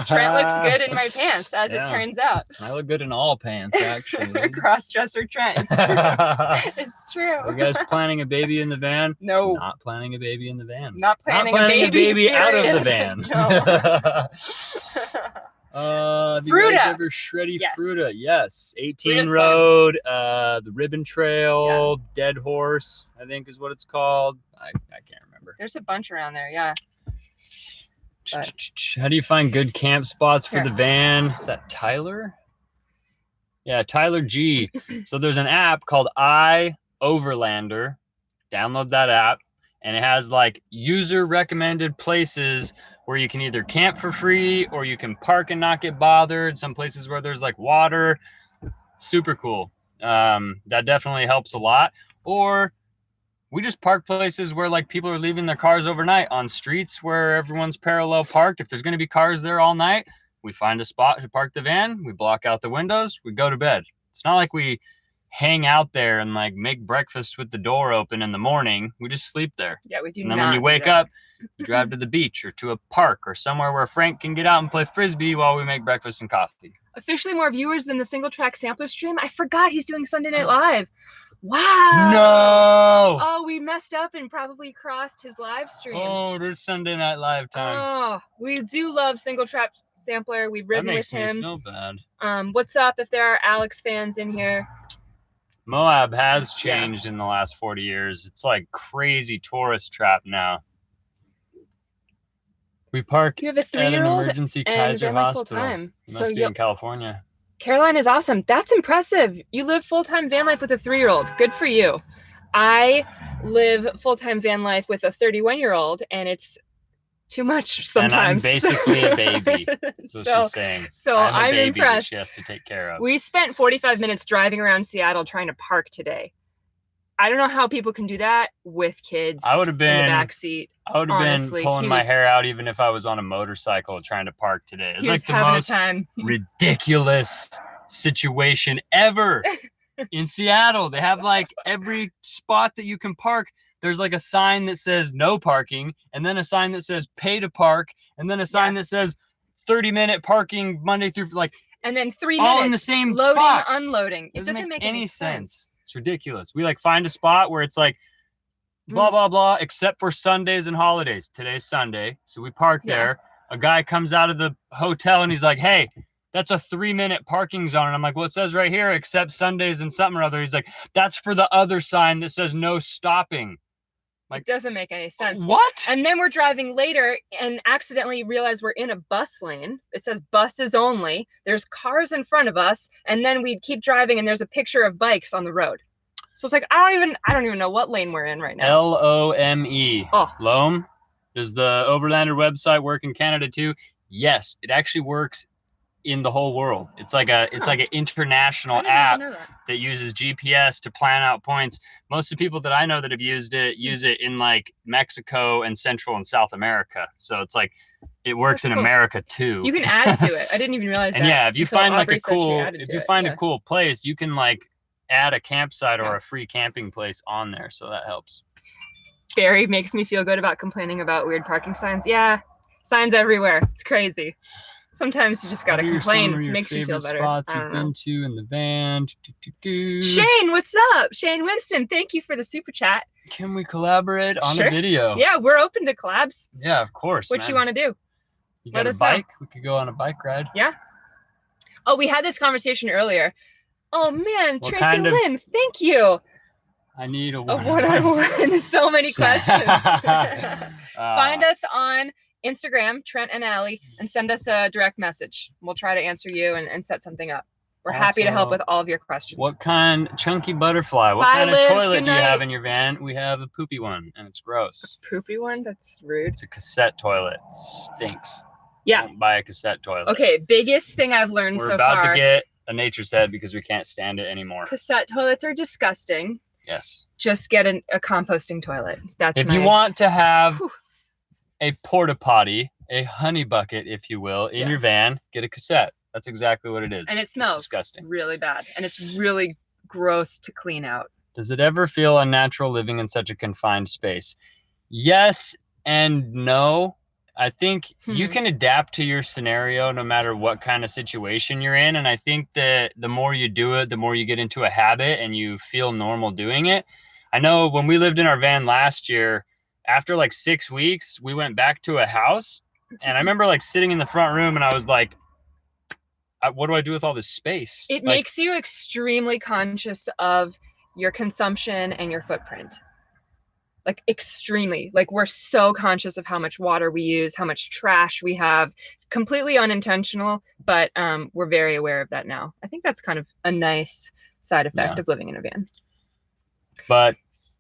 Trent looks good in my pants, as it turns out. I look good in all pants, actually. Cross-dresser Trent. It's true. It's true. Are you guys planning a baby in the van? No. Not planning a baby in the van. Not planning a baby out of the period. van. Have you guys ever shreddy Yes. Fruta? Yes. 18 Fruta's Road, the Ribbon Trail, Dead Horse, I think is what it's called. I can't remember. There's a bunch around there, yeah. But how do you find good camp spots for the van? Is that Tyler? Yeah, Tyler G. So there's an app called iOverlander. Download that app, and it has like user recommended places where you can either camp for free or you can park and not get bothered. Some places where there's like water. Super cool. That definitely helps a lot. Or we just park places where like people are leaving their cars overnight on streets where everyone's parallel parked. If there's going to be cars there all night, we find a spot to park the van. We block out the windows. We go to bed. It's not like we hang out there and like make breakfast with the door open in the morning. We just sleep there. Yeah, we do. And then when you wake up, you drive to the beach or to a park or somewhere where Frank can get out and play frisbee while we make breakfast and coffee. Officially more viewers than the single track sampler stream. I forgot he's doing Sunday Night Live. Wow. No. Oh, we messed up and probably crossed his live stream. Oh, there's Sunday Night Live time. Oh, we do love single track sampler. We've ridden with him. That makes me feel bad. What's up if there are Alex fans in here? Moab has changed in the last 40 years. It's like crazy tourist trap now. We park you have a at an emergency Kaiser hospital. Full-time. You must be in California. Caroline is awesome. That's impressive. You live full-time van life with a 3-year-old. Good for you. I live full-time van life with a 31-year-old, and it's too much sometimes. And I'm basically a baby. That's what she's saying. So I'm impressed. That she has to take care of. We spent 45 minutes driving around Seattle trying to park today. I don't know how people can do that with kids I would have been in the backseat. I would have been pulling my hair out even if I was on a motorcycle trying to park today. It's like the most ridiculous situation ever in Seattle. They have like every spot that you can park. There's like a sign that says no parking, and then a sign that says pay to park, and then a sign that says 30-minute parking Monday through and then 3 all minutes in the same loading, spot. Unloading. It doesn't make any sense. It's ridiculous. We like find a spot where it's like blah blah blah, except for Sundays and holidays. Today's Sunday, so we park there. A guy comes out of the hotel and he's like, "Hey, that's a 3-minute parking zone." And I'm like, "Well, it says right here, except Sundays and something or other." He's like, "That's for the other sign that says no stopping." Like, it doesn't make any sense. What? And then we're driving later and accidentally realize we're in a bus lane. It says buses only. There's cars in front of us. And then we keep driving and there's a picture of bikes on the road. So it's like, I don't even know what lane we're in right now. LOME. Oh. Loam. Does the Overlander website work in Canada too? Yes, it actually works in the whole world. It's like an international app that uses GPS to plan out points. Most of the people that I know that have used it use it in like Mexico and Central and South America. So it's like it works in America too. You can add to it. I didn't even realize that. And yeah, if you find like a cool place, you can like add a campsite or a free camping place on there. So that helps. Barry makes me feel good about complaining about weird parking signs. Yeah, signs everywhere. It's crazy. Sometimes you just gotta complain. Makes you feel better. Spots you've been to in the van. Shane, what's up? Shane Winston, thank you for the super chat. Can we collaborate on a video? Yeah, we're open to collabs. Yeah, of course. What you want to do? You got a bike? We could go on a bike ride. Yeah. Oh, we had this conversation earlier. Oh man, Tracy Lynn, thank you. I need a A one-on-one. one-on-one. So many questions. Find Uh, us on Instagram, Trent and Allie, and send us a direct message. We'll try to answer you and set something up. We're happy to help Also, with all of your questions. What kind, chunky butterfly, what Bye, kind Liz. of toilet Good do you have night. in your van? We have a poopy one, and it's gross. Poopy one? That's rude. It's a cassette toilet. It stinks. Yeah. Don't buy a cassette toilet. Okay, biggest thing I've learned We're so about far. to get a nature's head because we can't stand it anymore. Cassette toilets are disgusting. Yes. Just get a composting toilet. That's If you want to have a porta potty, a honey bucket, if you will, in your van, get a cassette. That's exactly what it is. And it smells disgusting. really bad. And it's really gross to clean out. Does it ever feel unnatural living in such a confined space? Yes and no. I think you can adapt to your scenario no matter what kind of situation you're in. And I think that the more you do it, the more you get into a habit and you feel normal doing it. I know when we lived in our van last year, after like 6 weeks, we went back to a house. And I remember like sitting in the front room and I was like, what do I do with all this space? It makes you extremely conscious of your consumption and your footprint. Like extremely. Like we're so conscious of how much water we use, how much trash we have. Completely unintentional, but we're very aware of that now. I think that's kind of a nice side effect of living in a van. But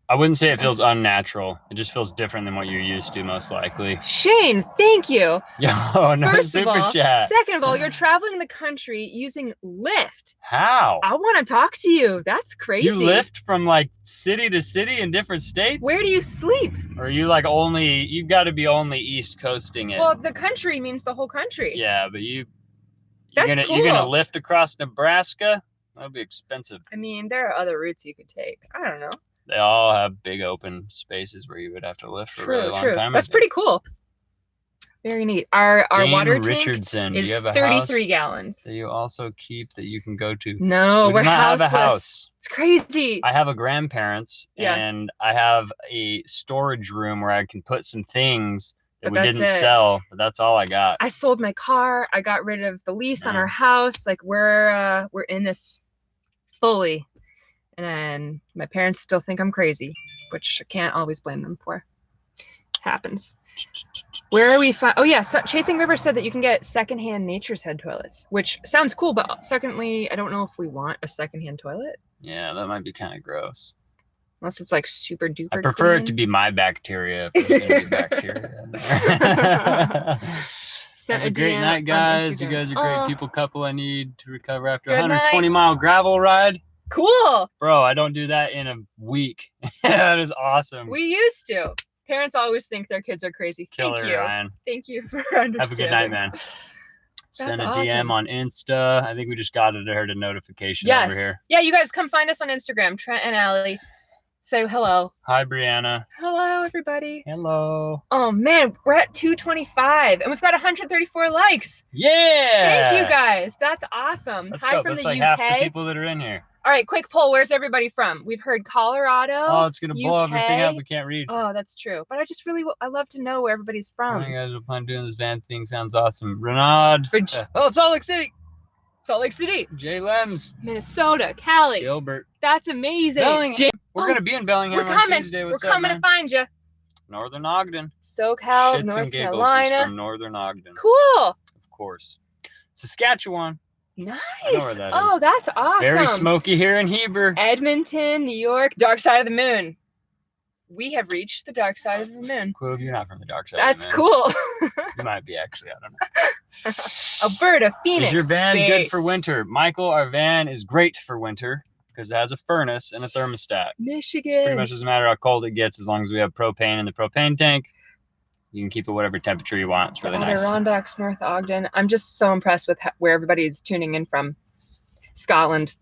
I wouldn't say it feels unnatural. It just feels different than what you're used to, most likely. Shane, thank you. Yo, no First super of all, chat. Second of all, you're traveling the country using Lyft. How? I want to talk to you. That's crazy. You Lyft from like city to city in different states? Where do you sleep? Or are you like you've got to be only East Coasting it? Well, the country means the whole country. Yeah, but you're That's gonna Lyft across Nebraska? That'll be expensive. I mean, there are other routes you could take. I don't know. They all have big open spaces where you would have to lift for a really long time. That's pretty cool. Very neat. Our water Richardson, tank is do you have a 33 house gallons. that you also keep that you can go to? No, we're do not houseless. have a house. It's crazy. I have a grandparents and I have a storage room where I can put some things that we didn't sell, but that's all I got. I sold my car. I got rid of the lease on our house. Like we're in this fully. And my parents still think I'm crazy, which I can't always blame them for. Happens. Where are we? Oh yeah, Chasing River said that you can get secondhand Nature's Head toilets, which sounds cool. But secondly, I don't know if we want a secondhand toilet. Yeah, that might be kind of gross. Unless it's like super duper. I prefer it to be my bacteria if there's gonna be bacteria in there. Have a great night, guys. You guys are great people couple I need to recover after a 120-mile gravel ride. Cool. Bro, I don't do that in a week. That is awesome. We used to. Parents always think their kids are crazy. Killer, Thank you. Ryan. Thank you for understanding. Have a good night, man. Send a DM on Insta. I think we just got a notification over here. Yeah, you guys come find us on Instagram, Trent and Allie. Say hello. Hi, Brianna. Hello, everybody. Hello. Oh, man, we're at 225, and we've got 134 likes. Yeah. Thank you, guys. That's awesome. Hi from the UK. Half the people that are in here. All right, quick poll. Where's everybody from? We've heard Colorado. Oh, it's going to blow everything up. We can't read. Oh, that's true. But I love to know where everybody's from. You guys are planning doing this van thing. Sounds awesome. Renaud. Salt Lake City. Salt Lake City. Jay Lems. Minnesota. Cali. Gilbert. That's amazing. Bellingham. We're going to be in Bellingham on Tuesday. We're coming to find you. Northern Ogden. SoCal, North Carolina. Is from Northern Ogden. Cool. Of course. Saskatchewan. Nice. I know where that is. Oh, that's awesome. Very smoky here in Heber. Edmonton, New York. Dark side of the moon. We have reached the dark side of the moon. Cool, you're not from the dark side of the moon. That's cool. You might be, actually. I don't know. Alberta, Phoenix. Is your van good for winter? Michael, our van is great for winter because it has a furnace and a thermostat. Michigan. It pretty much doesn't matter how cold it gets as long as we have propane in the propane tank. You can keep it whatever temperature you want. It's really nice. Adirondacks, North Ogden. I'm just so impressed with where everybody's tuning in from. Scotland,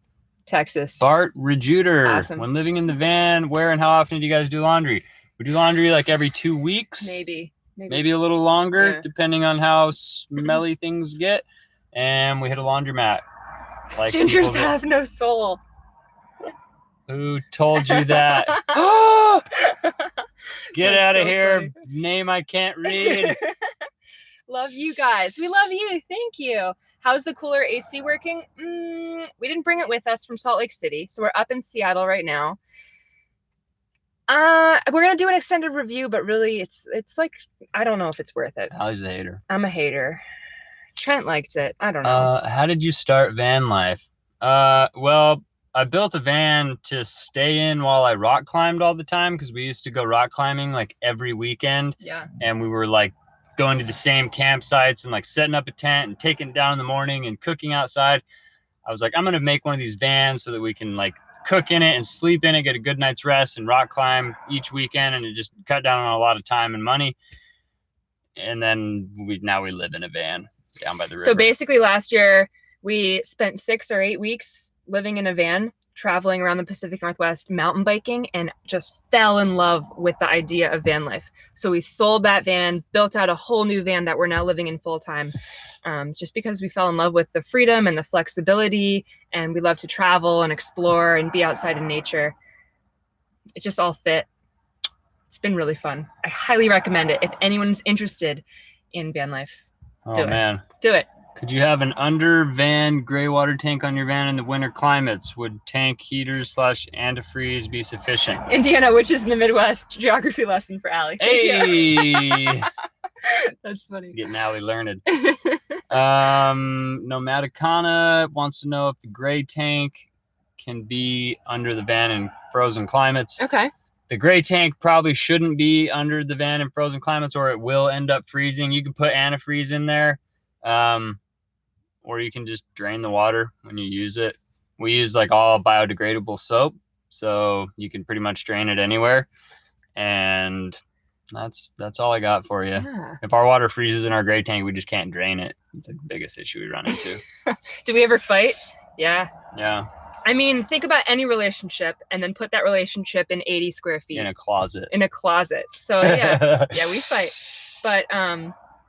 Texas. Bart Rejuder. Awesome. When living in the van, where and how often do you guys do laundry? We do laundry like every 2 weeks. Maybe a little longer, depending on how smelly things get. And we hit a laundromat. Like gingers have no soul. Who told you that? Get out of here. Funny. Name I can't read. Love you guys. We love you. Thank you. How's the cooler AC working? We didn't bring it with us from Salt Lake City. So we're up in Seattle right now. We're gonna do an extended review, but really, it's like I don't know if it's worth it. Allie's a hater. I'm a hater. Trent likes it. I don't know. How did you start van life? Well, I built a van to stay in while I rock climbed all the time because we used to go rock climbing like every weekend. Yeah. And we were like going to the same campsites and like setting up a tent and taking it down in the morning and cooking outside. I was like, I'm gonna make one of these vans so that we can like cook in it and sleep in it, get a good night's rest and rock climb each weekend, and it just cut down on a lot of time and money. And then now we live in a van down by the river. So basically last year we spent 6 or 8 weeks living in a van, traveling around the Pacific Northwest, mountain biking, and just fell in love with the idea of van life. So we sold that van, built out a whole new van that we're now living in full time, just because we fell in love with the freedom and the flexibility, and we love to travel and explore and be outside in nature. It just all fit. It's been really fun. I highly recommend it if anyone's interested in van life. Oh man, do it. Could you have an under van gray water tank on your van in the winter climates? Would tank heaters / antifreeze be sufficient? Indiana, which is in the Midwest, geography lesson for Allie. Hey, that's funny. Getting Allie learned. Nomadicana wants to know if the gray tank can be under the van in frozen climates. Okay. The gray tank probably shouldn't be under the van in frozen climates, or it will end up freezing. You can put antifreeze in there, or you can just drain the water when you use it. We use like all biodegradable soap, so you can pretty much drain it anywhere. And that's all I got for you. Yeah. If our water freezes in our gray tank, we just can't drain it. It's like the biggest issue we run into. Do we ever fight? Yeah. Yeah. I mean, think about any relationship and then put that relationship in 80 square feet. In a closet. In a closet. So yeah, yeah, we fight. But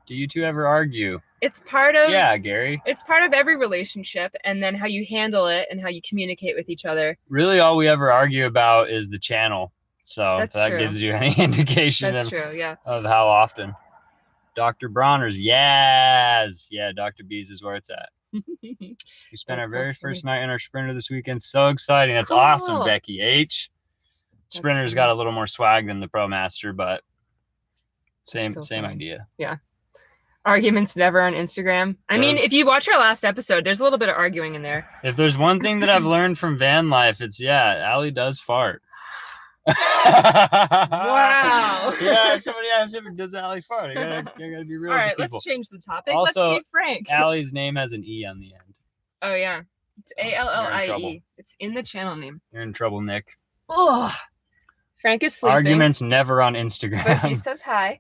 do you two ever argue? It's part of Gary. It's part of every relationship, and then how you handle it and how you communicate with each other. Really, all we ever argue about is the channel. So if that gives you any indication of how often. Dr. Bronner's, yes. Yeah, Dr. B's is where it's at. We spent our very first night in our Sprinter this weekend. So exciting. That's awesome, Becky H. Sprinter's got a little more swag than the ProMaster, but same idea. Yeah. Arguments never on Instagram. I mean, if you watch our last episode, there's a little bit of arguing in there. If there's one thing that I've learned from van life, it's Allie does fart. Wow. Yeah, somebody asked if does Allie fart. I gotta be real. All right, let's change the topic. Also, let's see Frank. Allie's name has an E on the end. Oh yeah, it's Allie. It's in the channel name. You're in trouble, Nick. Oh, Frank is sleeping. Arguments never on Instagram. But he says hi.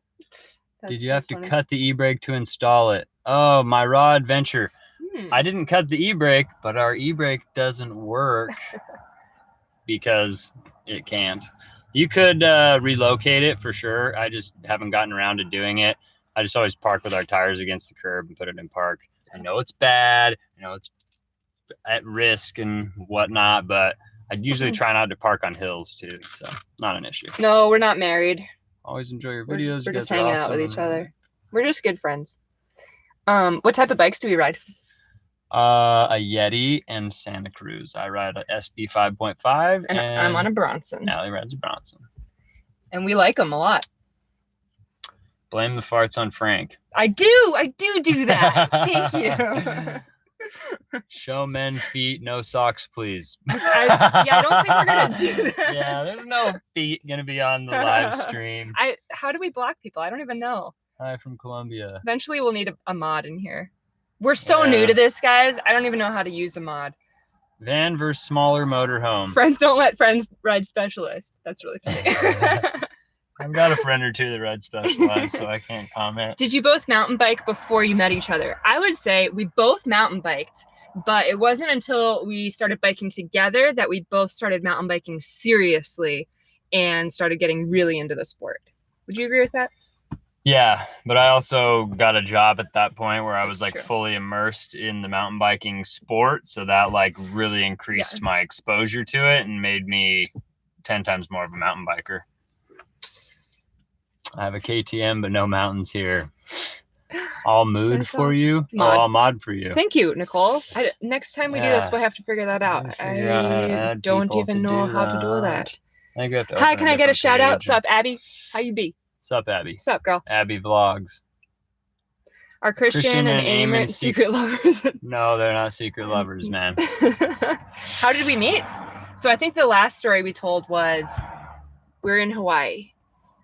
Did you have to cut the e-brake to install it? Oh, my raw adventure. I didn't cut the e-brake, but our e-brake doesn't work because it can't. You could relocate it for sure. I just haven't gotten around to doing it. I just always park with our tires against the curb and put it in park. I know it's bad. I know it's at risk and whatnot, but I usually try not to park on hills too, so not an issue. No, we're not married. Always enjoy your videos. We're just hanging out with each other. We're just good friends. What type of bikes do we ride? A Yeti and Santa Cruz. I ride a SB 5.5 and I'm on a Bronson. Allie rides a Bronson. And we like them a lot. Blame the farts on Frank. I do that. Thank you. Show men feet, no socks, please. I don't think we're gonna do that. Yeah, there's no feet gonna be on the live stream. How do we block people? I don't even know. Hi from Colombia. Eventually we'll need a mod in here. We're so new to this, guys. I don't even know how to use a mod. Van versus smaller motorhome. Friends don't let friends ride Specialized. That's really funny. I've got a friend or two that ride Specialized, so I can't comment. Did you both mountain bike before you met each other? I would say we both mountain biked, but it wasn't until we started biking together that we both started mountain biking seriously and started getting really into the sport. Would you agree with that? Yeah, but I also got a job at that point where I was like fully immersed in the mountain biking sport. So that like really increased my exposure to it and made me 10 times more of a mountain biker. I have a KTM, but no mountains here. All mood for you? All mod for you. Thank you, Nicole. Next time we do this, we'll have to figure that out. I don't even know how to do that. I think we have to Hi, open can I get a different shout out? page. Sup, Abby? How you be? Sup, Abby? Sup, girl? Abby Vlogs. Are Christian and Eamon secret lovers? No, they're not secret lovers, man. How did we meet? So I think the last story we told was we're in Hawaii.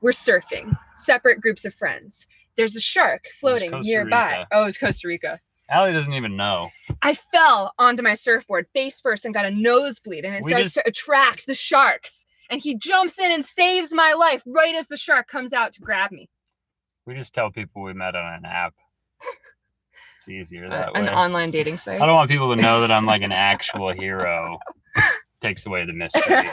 We're surfing, separate groups of friends. There's a shark floating Costa nearby. Rica. Oh, it was Costa Rica. Allie doesn't even know. I fell onto my surfboard face first and got a nosebleed, and it starts to attract the sharks. And he jumps in and saves my life right as the shark comes out to grab me. We just tell people we met on an app. It's easier that way. An online dating site. I don't want people to know that I'm like an actual hero. Takes away the mystery.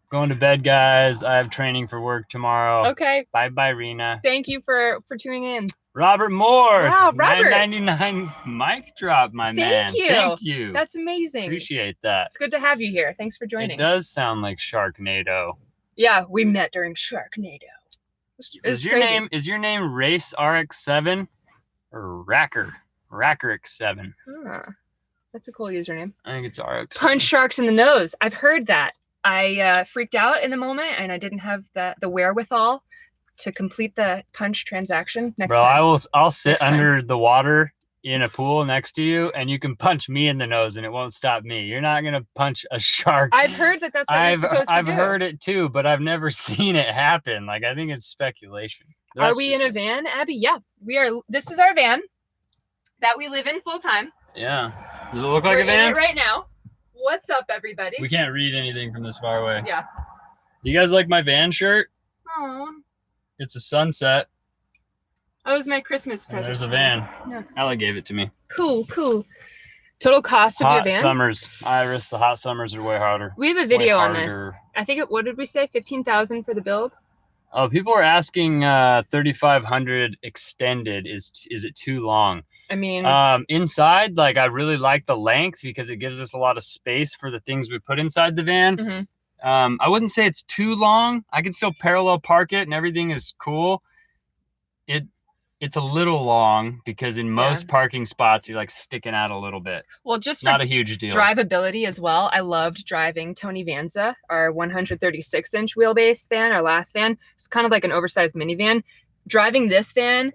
Going to bed, guys. I have training for work tomorrow. Okay. Bye, Rena. Thank you for tuning in. Robert Moore. Wow, Robert. $9.99 mic drop, my man. Thank you. Thank you. That's amazing. Appreciate that. It's good to have you here. Thanks for joining. It does sound like Sharknado. Yeah, we met during Sharknado. Is your name Race RX7 or Racker X7? That's a cool username. I think it's RX. Punch sharks in the nose. I've heard that. I freaked out in the moment, and I didn't have the wherewithal to complete the punch transaction next time. I'll sit under the water in a pool next to you, and you can punch me in the nose, and it won't stop me. You're not gonna punch a shark. I've heard that that's what you're supposed to do. I've heard it too, but I've never seen it happen. Like, I think it's speculation. Are we in a van, Abby? Yeah, we are. This is our van that we live in full time. Yeah. Does it look like a van? In it right now. What's up, everybody? We can't read anything from this far away. Yeah. You guys like my van shirt? Aw. It's a sunset. Oh, it was my Christmas present. There's a van. Yeah. Allie gave it to me. Cool. Total cost of your van? Hot summers. Iris, the hot summers are way harder. We have a video on this. I think what did we say? 15,000 for the build? Oh, people are asking 3,500 extended. Is it too long? I mean, inside, like, I really like the length because it gives us a lot of space for the things we put inside the van. Mm-hmm. I wouldn't say it's too long. I can still parallel park it and everything is cool. It's a little long because in most parking spots you're like sticking out a little bit. Well, just not a huge deal. Drivability as well. I loved driving Tony Vanza, our 136-inch wheelbase van, our last van. It's kind of like an oversized minivan. Driving this van,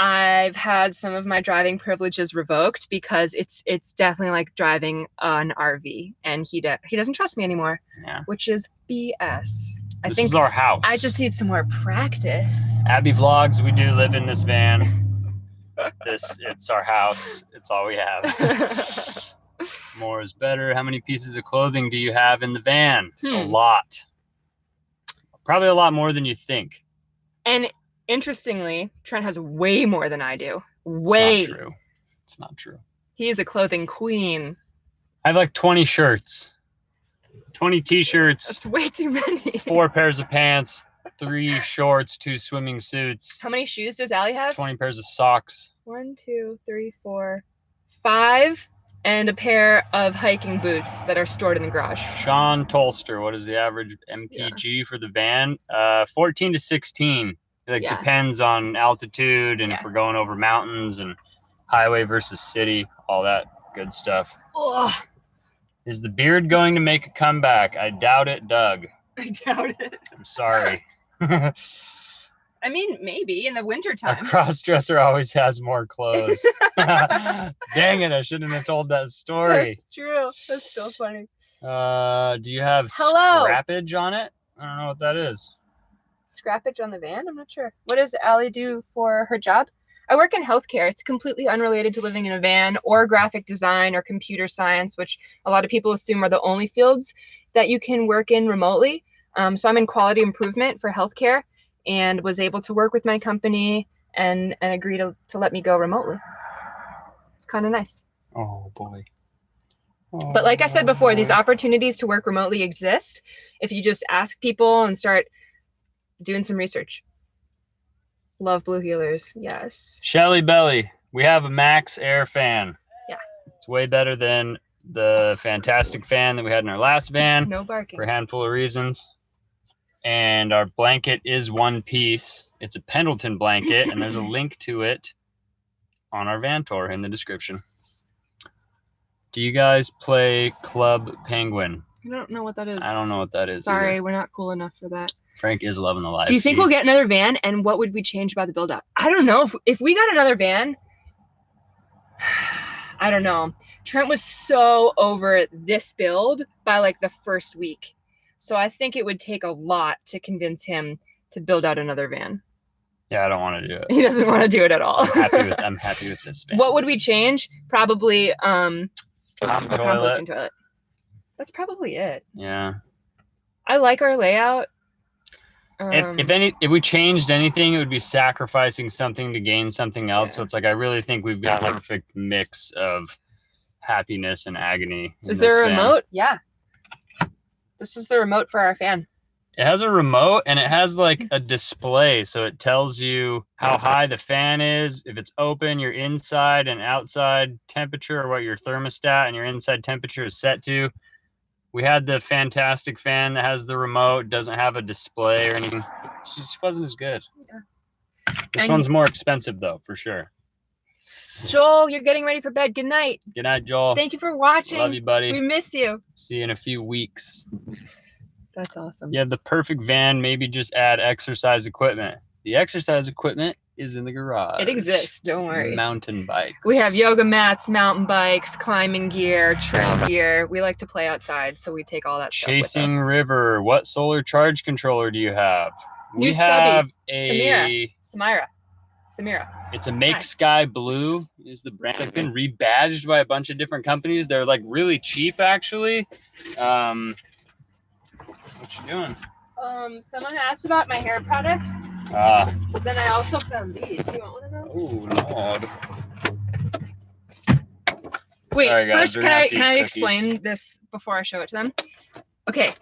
I've had some of my driving privileges revoked because it's definitely like driving an RV, and he doesn't trust me anymore. Yeah. Which is BS. This is our house. I just need some more practice. Abby Vlogs, we do live in this van. It's our house. It's all we have. More is better. How many pieces of clothing do you have in the van? A lot. Probably a lot more than you think. And interestingly, Trent has way more than I do. It's not true. He is a clothing queen. I have like 20 shirts, 20 t-shirts. That's way too many. 4 pairs of pants, 3 shorts, 2 swimming suits. How many shoes does Allie have? 20 pairs of socks. 1, 2, 3, 4, 5, and a pair of hiking boots that are stored in the garage. Sean Tolster, what is the average MPG for the van? 14 to 16. It depends on altitude and if we're going over mountains and highway versus city, all that good stuff. Ugh. Is the beard going to make a comeback? I doubt it, Doug. I doubt it. I'm sorry. I mean, maybe in the wintertime. A cross-dresser always has more clothes. Dang it, I shouldn't have told that story. That's true. That's so funny. Do you have scrappage on it? I don't know what that is. Scrappage on the van? I'm not sure. What does Allie do for her job? I work in healthcare. It's completely unrelated to living in a van or graphic design or computer science, which a lot of people assume are the only fields that you can work in remotely. So I'm in quality improvement for healthcare and was able to work with my company and agree to let me go remotely. It's kind of nice. Oh, boy. Oh. But like I said before, these opportunities to work remotely exist if you just ask people and start doing some research. Love blue healers. Yes. Shelly Belly, we have a Max Air fan. Yeah. It's way better than the fantastic fan that we had in our last van. No barking. For a handful of reasons. And our blanket is one piece. It's a Pendleton blanket, and there's a link to it on our van tour in the description. Do you guys play Club Penguin? I don't know what that is. I don't know what that is. Sorry, either. we're not cool enough for that. Frank is loving the life. Do you think we'll get another van? And what would we change about the build up? I don't know. If we got another van, I don't know. Trent was so over this build by like the first week. So I think it would take a lot to convince him to build out another van. Yeah, I don't want to do it. He doesn't want to do it at all. I'm happy with this van. What would we change? Probably a composting toilet. toilet. That's probably it. Yeah. I like our layout. If we changed anything, it would be sacrificing something to gain something else. Yeah. So it's like I really think we've got a perfect mix of happiness and agony. Is there a remote? Yeah. This is the remote for our fan. It has a remote and it has like a display. So it tells you how high the fan is, if it's open, your inside and outside temperature, or what your thermostat and your inside temperature is set to. We had the fantastic fan that has the remote, doesn't have a display or anything. It just wasn't as good. Yeah. This one's more expensive though, for sure. Joel, you're getting ready for bed. Good night. Good night, Joel. Thank you for watching. Love you, buddy. We miss you. See you in a few weeks. That's awesome. You have the perfect van, maybe just add exercise equipment. The exercise equipment is in the garage. It exists, don't worry. Mountain bikes. We have yoga mats, mountain bikes, climbing gear, trail gear. We like to play outside, so we take all that stuff with Chasing us. River. What solar charge controller do you have? New We have subby. Samira. It's a Make Sky Blue is the brand. It's like been rebadged by a bunch of different companies. They're like really cheap actually. What you doing? Someone asked about my hair products. But then I also found these. Do you want one of those? Oh Lord. Wait, Sorry, guys, first can I explain this before I show it to them? Okay.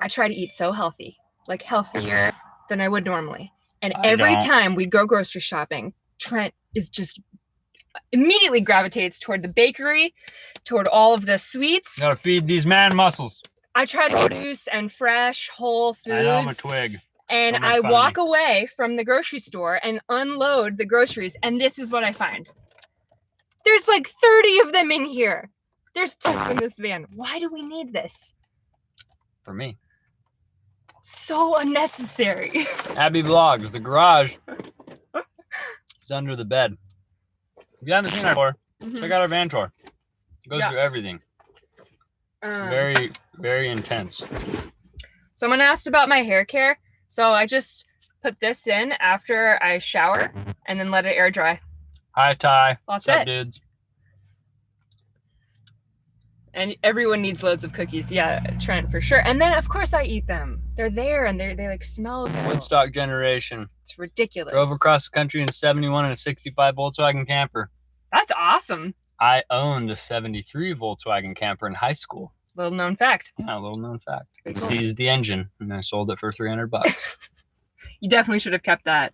I try to eat so healthy, like healthier than I would normally. And every time we go grocery shopping, Trent is just immediately gravitates toward the bakery, toward all of the sweets. Gotta feed these man muscles. I try to produce and fresh, whole foods. I know I'm a twig. And I walk away from the grocery store and unload the groceries, and this is what I find. There's like 30 of them in here. There's tons in this van. Why do we need this? For me. So unnecessary. Abby Vlogs, the garage is under the bed. If you haven't seen our tour, check out our van tour. It goes through everything. Very, very intense. Someone asked about my hair care. So I just put this in after I shower and then let it air dry. Hi, Ty. That's What's up, it. dudes? And everyone needs loads of cookies. Yeah, Trent, for sure. And then, of course, I eat them. They're there and they like smell. Woodstock generation. It's ridiculous. Drove across the country in a 71 and a 65 Volkswagen camper. That's awesome. I owned a 73 Volkswagen camper in high school. Little known fact. Yeah, a little known fact. I Cool. seized the engine and I sold it for $300. You definitely should have kept that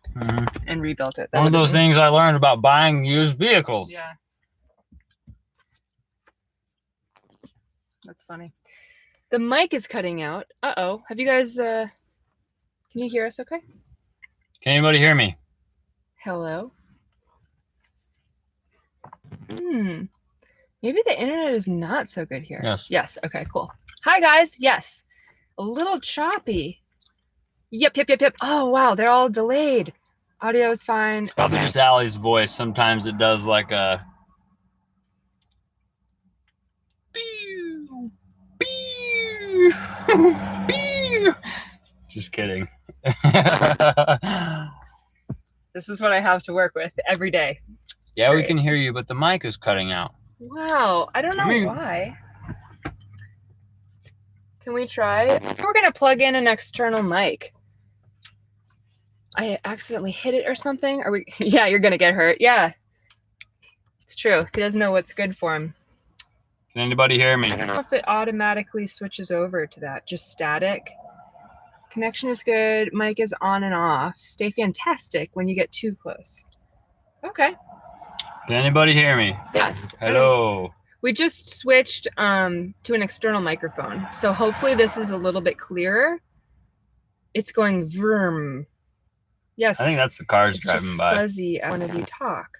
and rebuilt it. That One of those things I learned about buying used vehicles. Yeah. That's funny. The mic is cutting out. Uh-oh. Have you guys, can you hear us okay? Can anybody hear me? Hello? Maybe the internet is not so good here. Yes. Yes. Okay, cool. Hi, guys. Yes. A little choppy. Yep. Oh, wow. They're all delayed. Audio is fine. Probably just Allie's voice. Sometimes it does like a... Just kidding. This is what I have to work with every day. Yeah, we can hear you, but the mic is cutting out. Wow. I don't know why. Can we try? We're going to plug in an external mic. I accidentally hit it or something. Are we? Yeah, you're going to get hurt. Yeah. It's true. He doesn't know what's good for him. Can anybody hear me? I don't know if it automatically switches over to that. Just static. Connection is good. Mic is on and off. Stay fantastic when you get too close. Okay. Can anybody hear me? Yes. Hello. We just switched to an external microphone. So hopefully this is a little bit clearer. It's going vroom. Yes. I think that's the cars it's driving just by. Fuzzy. I want to talk.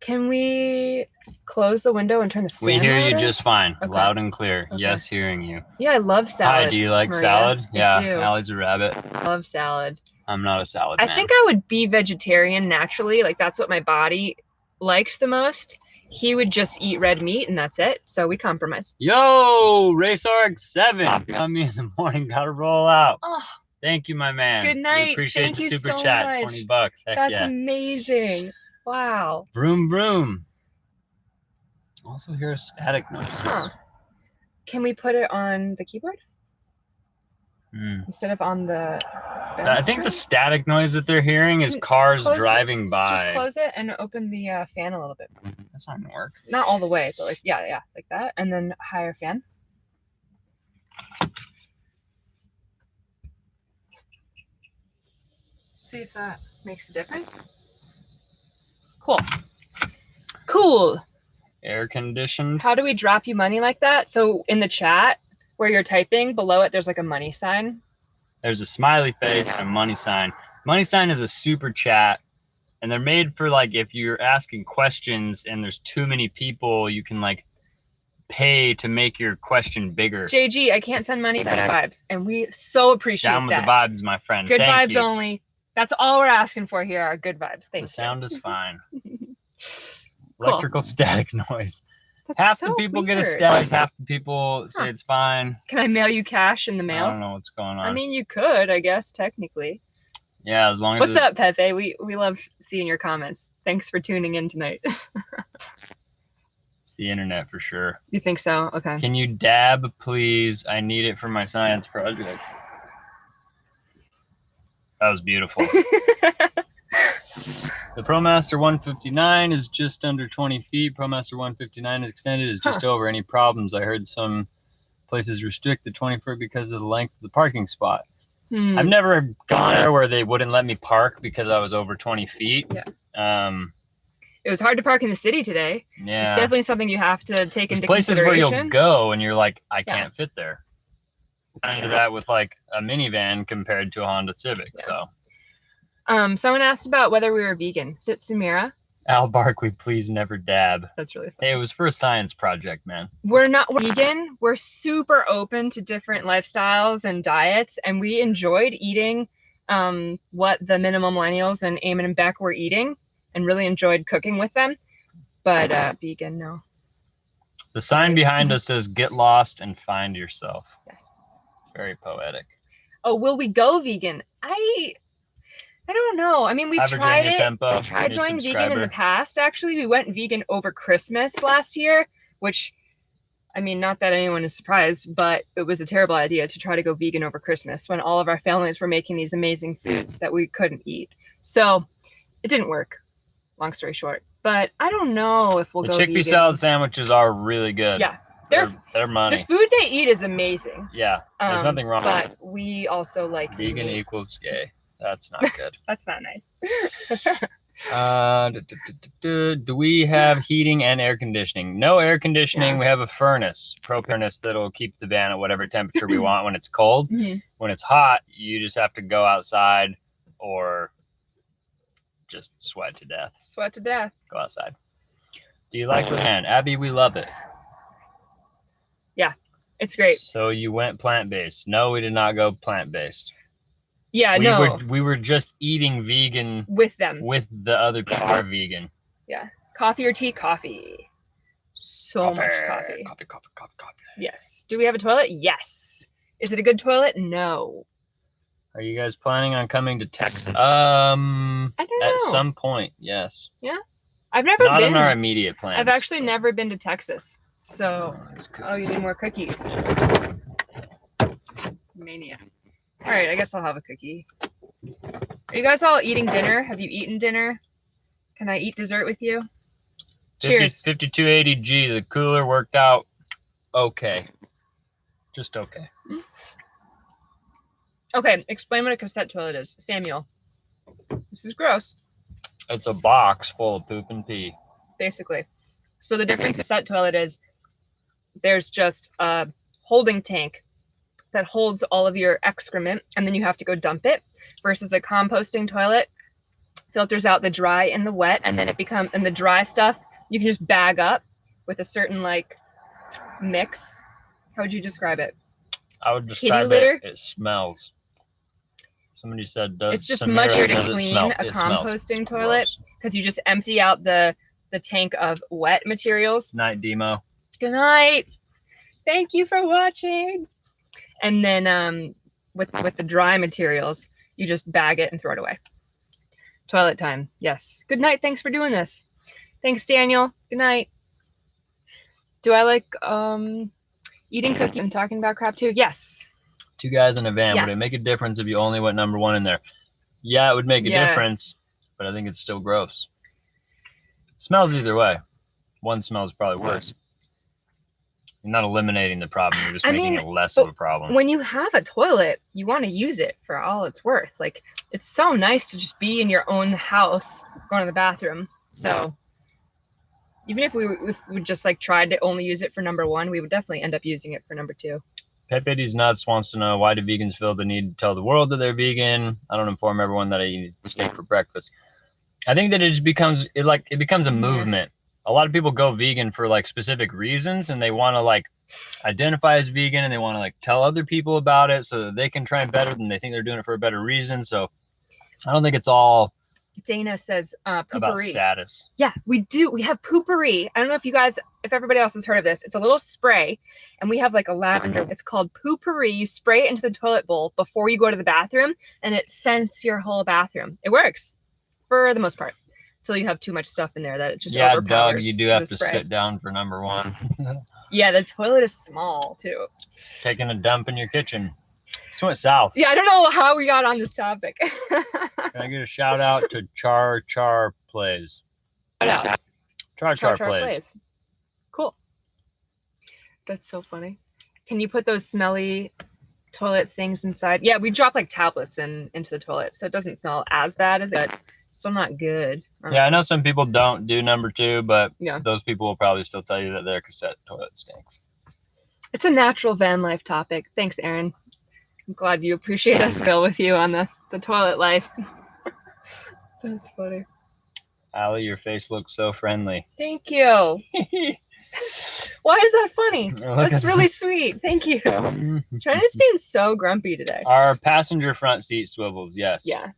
Can we close the window and turn the fan We hear you louder? just fine, Okay. loud and clear. Okay. Yes, hearing you. Yeah, I love salad. Hi, do you like Maria. salad? I Yeah, do. Allie's a rabbit. I love salad. I'm not a salad man. I think I would be vegetarian naturally. Like that's what my body likes the most. He would just eat red meat and that's it. So we compromise. Yo, RaceRx7 on me in the morning. Gotta roll out. Oh, Thank you, my man. good night. We appreciate Thank the you super so chat. much. $20. Heck That's yeah. amazing. Wow. Vroom vroom. Also hear a static noise. Huh. Can we put it on the keyboard instead of on the I think the static noise that they're hearing is cars driving by. Just close it and open the fan a little bit. That's not gonna work. Not all the way, but like yeah, like that, and then higher fan. See if that makes a difference. Cool. Air conditioned. How do we drop you money like that? So in the chat where you're typing, below it there's like a money sign. There's a smiley face and a money sign. Money sign is a super chat, and they're made for like if you're asking questions and there's too many people, you can like pay to make your question bigger. JG, I can't send money, send vibes, and we so appreciate Down with that. the vibes, my friend. Good Thank vibes you. only. That's all we're asking for here are good vibes. Thank you. The sound is fine. Cool. Electrical static noise. That's Half so the people get a weird. static, half the people say it's fine. Can I mail you cash in the mail? I don't know what's going on. I mean, you could, I guess, technically. Yeah, as long as What's up, Pepe? We love seeing your comments. Thanks for tuning in tonight. It's the internet for sure. You think so? Okay. Can you dab, please? I need it for my science project. That was beautiful. The ProMaster 159 is just under 20 feet. ProMaster 159 extended is just over. Any problems? I heard some places restrict the 20 foot because of the length of the parking spot. I've never gone there where they wouldn't let me park because I was over 20 feet. Yeah. It was hard to park in the city today. Yeah. It's definitely something you have to take There's into places where consideration. you'll go and you're like, I can't fit there. I do that with like a minivan compared to a Honda Civic. Yeah. So Someone asked about whether we were vegan. Is it Samira? Al Barkley, please never dab. That's really Hey, it was for a science project, man. We're not vegan. We're super open to different lifestyles and diets, and we enjoyed eating what the Minimal Millennials and Eamon and Beck were eating, and really enjoyed cooking with them. But vegan, no. The sign behind us says, "Get lost and find yourself." Yes. Very poetic. Oh, will we go vegan? I don't know. I mean, we've tried it. Tempo, We tried going vegan in the past. Actually, we went vegan over Christmas last year, which, I mean, not that anyone is surprised, but it was a terrible idea to try to go vegan over Christmas when all of our families were making these amazing foods that we couldn't eat. So it didn't work, long story short. But I don't know if we'll go vegan. The chickpea salad sandwiches are really good. Yeah. They're money. The food they eat is amazing. Yeah, there's nothing wrong with it. But we also like Vegan meat. equals gay. That's not good. That's not nice. Do we have heating and air conditioning? No air conditioning. Yeah. We have a furnace, furnace that'll keep the van at whatever temperature we want when it's cold. Mhm. When it's hot, you just have to go outside or just sweat to death. Sweat to death. Go outside. Do you like Leanne? Abby, we love it. Yeah, it's great. So you went plant-based. No, we did not go plant-based. Yeah, We were just eating vegan with them. with the other people who are vegan. Yeah. Coffee or tea? Coffee. So much coffee. Coffee. Yes. Do we have a toilet? Yes. Is it a good toilet? No. Are you guys planning on coming to Texas? I don't know. At some point, yes. I've never Not been. in our immediate plans. I've actually never been to Texas. So, oh, you need more cookies. Mania. All right, I guess I'll have a cookie. Are you guys all eating dinner? Have you eaten dinner? Can I eat dessert with you? Cheers. 5280G, the cooler worked out okay. Just okay. Okay, explain what a cassette toilet is. Samuel. This is gross. It's a box full of poop and pee. Basically. So the difference with cassette toilet is there's just a holding tank that holds all of your excrement, and then you have to go dump it, versus a composting toilet filters out the dry and the wet, and then and the dry stuff you can just bag up with a certain like mix. How would you describe it? I would Kitty describe litter? it smells. Somebody said, "Does It's just Samira, much to does it clean smell?" a It smells. composting It's toilet gross. because you just empty out the tank of wet materials. Night, Demo. Good night. Thank you for watching. And then with the dry materials, you just bag it and throw it away. Toilet time. Yes. Good night. Thanks for doing this. Thanks, Daniel. Good night. Do I like eating cookies and talking about crap too? Yes. 2 guys in a van. Would it Yes. make a difference if you only went number 1 in there? Yeah, it would make a Yeah. difference, but I think it's still gross. Smells either way. One smells probably worse. You're not eliminating the problem. You're just making it less of a problem. When you have a toilet, you want to use it for all it's worth. Like, it's so nice to just be in your own house, going to the bathroom. So even if we just like tried to only use it for number 1, we would definitely end up using it for number 2. Peppity's Nuts wants to know, why do vegans feel the need to tell the world that they're vegan? I don't inform everyone that I eat steak for breakfast. I think that it just becomes a movement. A lot of people go vegan for like specific reasons, and they want to like identify as vegan, and they want to like tell other people about it so that they can try better, than they think they're doing it for a better reason. So I don't think it's all Dana says about poopery. status. Yeah, we do. We have poopery. I don't know if everybody else has heard of this. It's a little spray, and we have like a lavender. It's called poopery. You spray it into the toilet bowl before you go to the bathroom, and it scents your whole bathroom. It works for the most part, until you have too much stuff in there that it just overpowers. Doug, you do have the to spray. sit down for number 1. Yeah, the toilet is small too. Taking a dump in your kitchen. This went south. Yeah, I don't know how we got on this topic. Can I get a shout out to Char Plays? Char Plays. Cool. That's so funny. Can you put those smelly toilet things inside? Yeah, we drop like tablets into the toilet, so it doesn't smell as bad as it. Still not good. Yeah, I know some people don't do number 2, but Yeah. those people will probably still tell you that their cassette toilet stinks. It's a natural van life topic. Thanks, Aaron. I'm glad you appreciate us go with you on the toilet life. That's funny. Allie, your face looks so friendly. Thank you. Why is that funny? Look That's at really sweet. Thank you. China's being so grumpy today. Our passenger front seat swivels, yes. Yeah.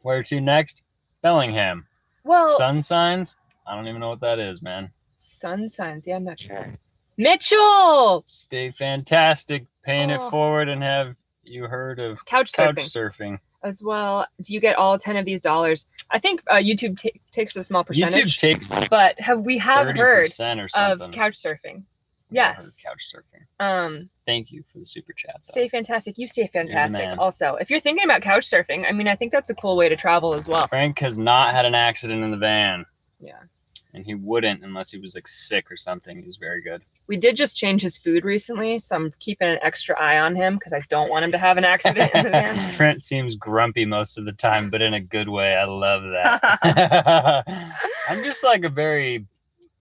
Where to next? Bellingham. Well, Sun signs? I don't even know what that is, man. sun signs. Yeah, I'm not sure. Mitchell! Stay fantastic. Paying Oh. it forward. And have you heard of Couch couch surfing surfing? as well. Do you get all 10 of these dollars? I think YouTube takes a small percentage. YouTube takes like But we have heard 30% or of something. couch surfing. I've never heard of Yes. couch surfing. Um, Thank you for the super chat. Though. Stay fantastic. You stay fantastic. man. Also, if you're thinking about couch surfing, I mean, I think that's a cool way to travel as well. Frank has not had an accident in the van, Yeah. and he wouldn't unless he was like sick or something. He's very good. We did just change his food recently, so I'm keeping an extra eye on him because I don't want him to have an accident in the van. Trent seems grumpy most of the time, but in a good way. I love that. I'm just like a very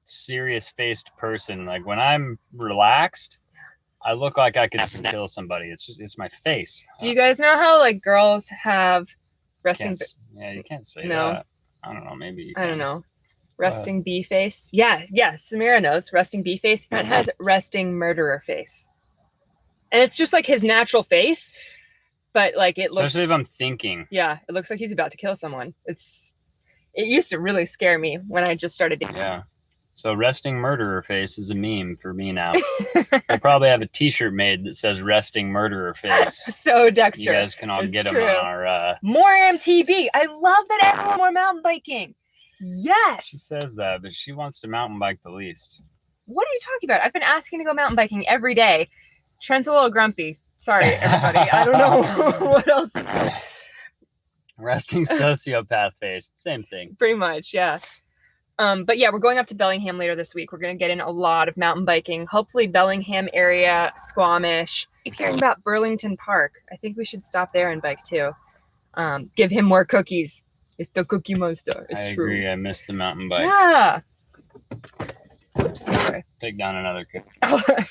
serious-faced person. Like when I'm relaxed, I look like I could kill somebody. It's my face. Do you guys know how like girls have resting? Yeah, you can't say No. that. I don't know. Maybe you I don't can. know. Resting bee face. Yeah, Samira knows resting bee face. It has resting murderer face, and it's just like his natural face, but like it looks. Especially if I'm thinking. Yeah, it looks like he's about to kill someone. It used to really scare me when I just started. Yeah. So resting murderer face is a meme for me now. We'll probably have a T-shirt made that says resting murderer face. So Dexter. You guys can all It's get them true. on our. More MTB. I love that everyone more mountain biking. She Yes. says that, but she wants to mountain bike the least. What are you talking about? I've been asking to go mountain biking every day. Trent's a little grumpy. Sorry, everybody. I don't know what else is going. Resting sociopath face, same thing. Pretty much, yeah. But yeah, we're going up to Bellingham later this week. We're going to get in a lot of mountain biking. Hopefully Bellingham area, Squamish. I keep hearing about Burlington Park. I think we should stop there and bike too. Give him more cookies. It's the Cookie Monster. It's I true. agree. I missed the mountain bike. Yeah. Oops, sorry. Take down another cookie.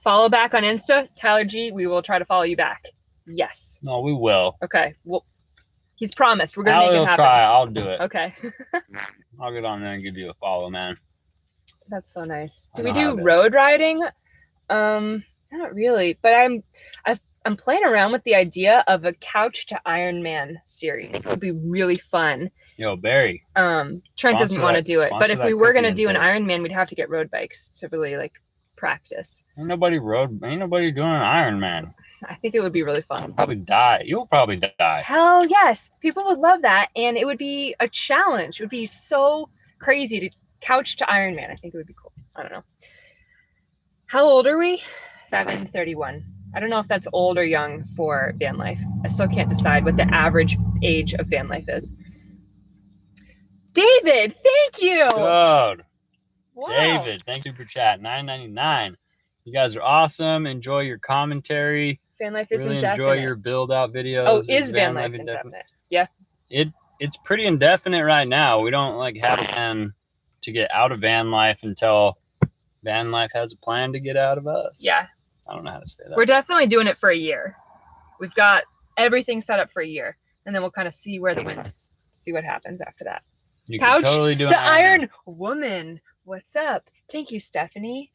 Follow back on Insta, Tyler G. We will try to follow you back. Yes. No, we will. Okay. Well, he's promised. We're gonna Allie make it will happen. try. I'll do it. Okay. I'll get on there and give you a follow, man. That's so nice. I Do we know how do it is. road riding? Not really, but I'm playing around with the idea of a Couch to Ironman series. It would be really fun. Yo, Barry. Trent Sponsor doesn't want to that- do it, but sponsor if we that were gonna cookie do an intake. Ironman, we'd have to get road bikes to really like practice. Ain't nobody doing an Iron Man. I think it would be really fun. Probably die. You'll probably die. Hell yes, people would love that, and it would be a challenge. It would be so crazy to Couch to Ironman. I think it would be cool. I don't know. How old are we? 7:31. I don't know if that's old or young for van life. I still can't decide what the average age of van life is. David, thank you. Good. Wow. David, thanks super chat. $9.99. You guys are awesome. Enjoy your commentary. Van life is Really indefinite. enjoy your build out videos. Oh, is van life indefinite? Yeah. It's pretty indefinite right now. We don't like have a plan to get out of van life until van life has a plan to get out of us. Yeah. I don't know how to say that. We're definitely doing it for a year. We've got everything set up for a year, and then we'll kind of see where the wind is, see what happens after that. You can Couch totally do to an Iron Woman. What's up? Thank you, Stephanie.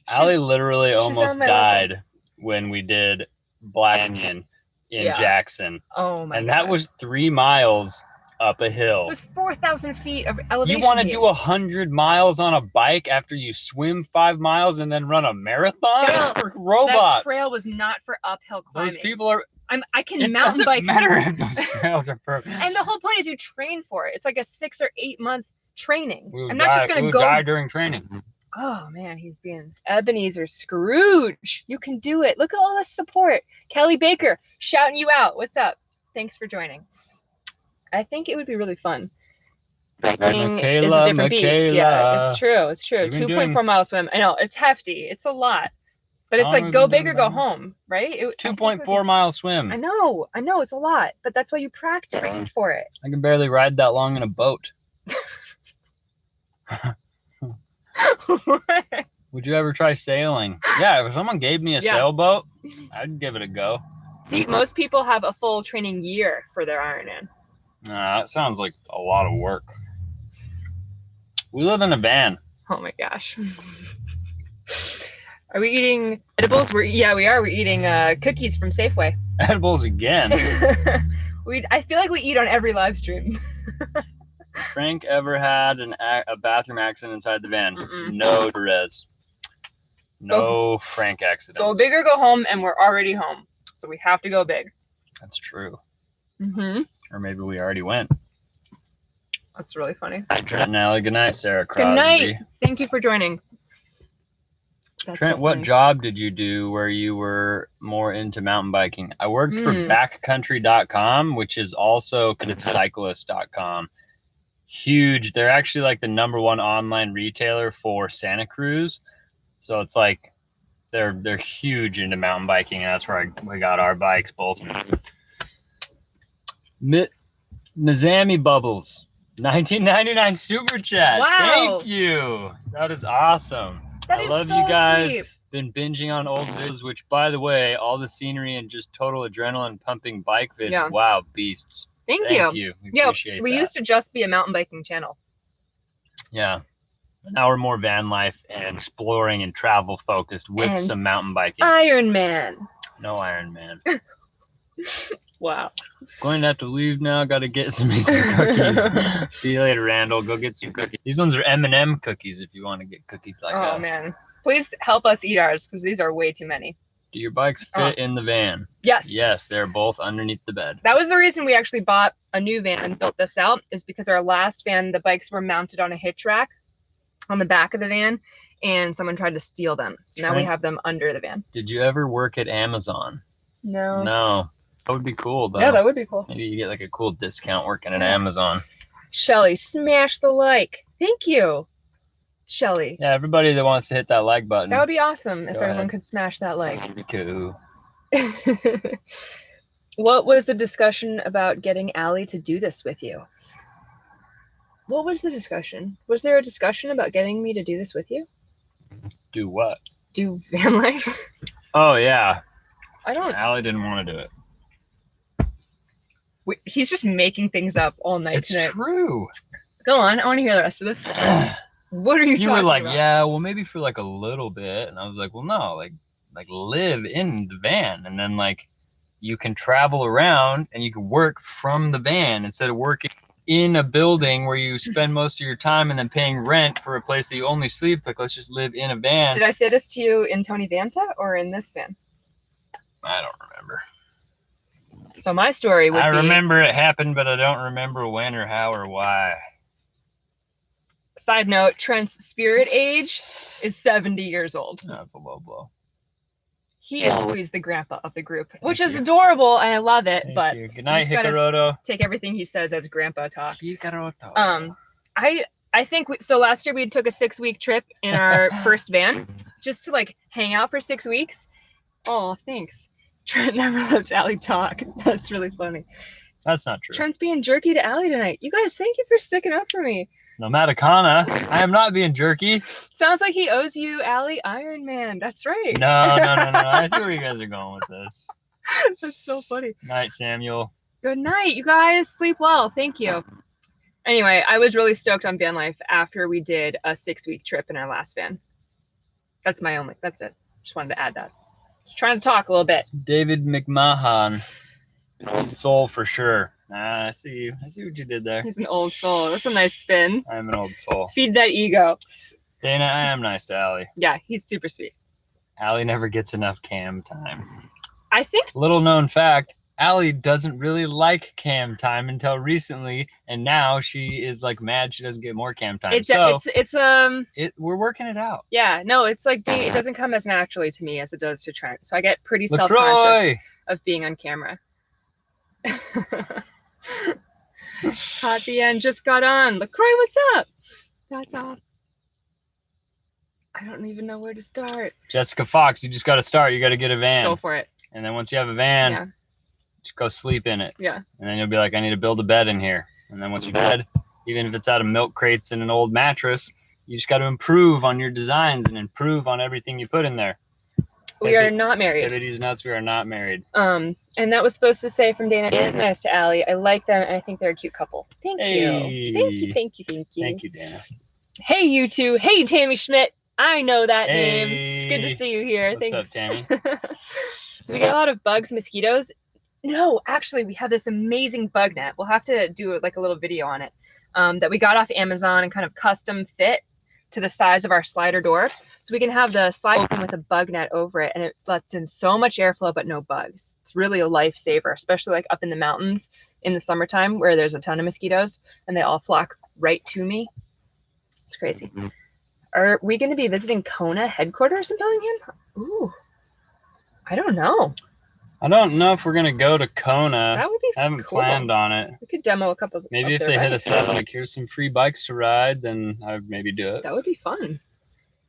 Allie literally almost on my died when we did Black Canyon in Yeah. Jackson. Oh my And God. that was 3 miles up a It hill. was 4,000 feet of elevation. You want to gain. do 100 miles on a bike after you swim 5 miles and then run a marathon? Girl, It's for robots. That trail was not for uphill climbing. Those people are. I can It mountain doesn't bike. matter if those trails are perfect. And the whole point is you train for it. It's like a 6 or 8 month training. We would I'm not just we gonna would go. die during training. Oh man, he's being Ebenezer Scrooge. You can do it. Look at all this support. Kelly Baker shouting you out. What's up? Thanks for joining. I think it would be really fun. Biking is a different beast. Yeah, it's true. It's true. You've been 2.4 mile swim. I know it's hefty. It's a lot, but it's How long like have go you been big doing or go biking? home, right? I think it would 2.4 mile swim. be- I know. It's a lot, but that's why you practice for it. I can barely ride that long in a boat. Would you ever try sailing? Yeah, if someone gave me a Yeah. sailboat, I'd give it a go. See, most people have a full training year for their Ironman. That sounds like a lot of work. We live in a van. Oh my gosh. Are we eating edibles? We are. We're eating cookies from Safeway. Edibles again. I feel like we eat on every live stream. Frank ever had a bathroom accident inside the van? Mm-mm. No, Perez. No Frank accidents. Go big or go home, and we're already home. So we have to go big. That's true. Mm-hmm. Or maybe we already went. That's really funny. Trent and Allie, good night, Sarah Crosby. Good night. Thank you for joining. That's Trent, so what funny. job did you do where you were more into mountain biking? I worked for backcountry.com, which is also cyclist.com. Huge. They're actually like the #1 online retailer for Santa Cruz. So it's like they're huge into mountain biking, and that's where we got our bikes, both. Nizami Bubbles, 1999 super chat. Wow. Thank you. That is awesome. That I is love so you guys. sweet. Been binging on old videos, which, by the way, all the scenery and just total adrenaline pumping bike vids. Yeah. Wow, beasts. Thank you. We Yeah, appreciate we that. used to just be a mountain biking channel. Yeah. Now we're more van life and exploring and travel focused with And some mountain biking. Iron Man. No Iron Man. Wow. Going to have to leave now. Got to get some cookies. See you later, Randall. Go get some cookies. These ones are M&M cookies if you want to get cookies like us. Oh man. Please help us eat ours because these are way too many. Do your bikes fit in the van? Yes. Yes, they're both underneath the bed. That was the reason we actually bought a new van and built this out, is because our last van, the bikes were mounted on a hitch rack on the back of the van, and someone tried to steal them. So now we Trent, have them under the van. Did you ever work at Amazon? No. No. That would be cool, though. Yeah, that would be cool. Maybe you get like a cool discount working at Yeah. Amazon. Shelly, smash the like. Thank you, Shelly. Yeah, everybody that wants to hit that like button. That would be awesome if Go everyone ahead. could smash that like. That'd be cool. What was the discussion about getting Allie to do this with you? What was the discussion? Was there a discussion about getting me to do this with you? Do what? Do van life? Oh, yeah. I don't. Allie didn't want to do it. He's just making things up all night It's tonight. true. Go on. I want to hear the rest of this. What are you You talking were like, about? yeah, well, maybe for like a little bit. And I was like, well, no, like live in the van. And then like you can travel around and you can work from the van instead of working in a building where you spend most of your time and then paying rent for a place that you only sleep. Like, let's just live in a van. Did I say this to you in Tony Vanta or in this van? I don't remember. So my story would be... I remember it happened, but I don't remember when or how or why. Side note, Trent's spirit age is 70 years old. That's a low blow. He is always the grandpa of the group, which is adorable, and I love it. Thank but you. Good night, just gotta Hikaroto. take everything he says as grandpa talk. Hikaroto. I think so. Last year we took a 6-week trip in our first van, just to like hang out for 6 weeks. Oh, thanks. Trent never lets Allie talk. That's really funny. That's not true. Trent's being jerky to Allie tonight. You guys, thank you for sticking up for me. No matter Kona, I am not being jerky. Sounds like he owes you, Allie, Iron Man. That's right. No. I see where you guys are going with this. That's so funny. Night, Samuel. Good night, you guys. Sleep well. Thank you. Anyway, I was really stoked on van life after we did a 6-week trip in our last van. That's it. Just wanted to add that. Just trying to talk a little bit. David McMahon. He's soul for sure. I see you. I see what you did there. He's an old soul. That's a nice spin. I'm an old soul. Feed that ego. Dana, I am nice to Allie. Yeah, he's super sweet. Allie never gets enough cam time. I think... Little known fact, Allie doesn't really like cam time until recently, and now she is like mad she doesn't get more cam time. We're working it out. Yeah, no, it's like it doesn't come as naturally to me as it does to Trent. So I get pretty self-conscious of being on camera. Caught the end, just got on. LaCroix, what's up? That's awesome. I don't even know where to start. Jessica Fox, you just got to start. You got to get a van. Go for it. And then once you have a van, just go sleep in it. Yeah. And then you'll be like, I need to build a bed in here. And then once you're dead, even if it's out of milk crates and an old mattress, you just got to improve on your designs and improve on everything you put in there. We are not married. Everybody's nuts. We are not married. And that was supposed to say from Dana, is nice to Allie. I like them, and I think they're a cute couple. Thank you. Thank you, Dana. Hey, you two. Hey, Tammy Schmidt. I know that name. It's good to see you here. What's Thanks. up, Tammy? Do we get a lot of bugs, mosquitoes? No, actually, we have this amazing bug net. We'll have to do like a little video on it that we got off Amazon and kind of custom fit to the size of our slider door. So we can have the slide open with a bug net over it, and it lets in so much airflow, but no bugs. It's really a lifesaver, especially like up in the mountains in the summertime where there's a ton of mosquitoes and they all flock right to me. It's crazy. Are we going to be visiting Kona headquarters in Bellingham? Ooh, I don't know. I don't know if we're going to go to Kona. That would be I haven't cool. Planned on it. We could demo a couple. Maybe if they hit us up like, here's some free bikes to ride, then I would maybe do it. That would be fun.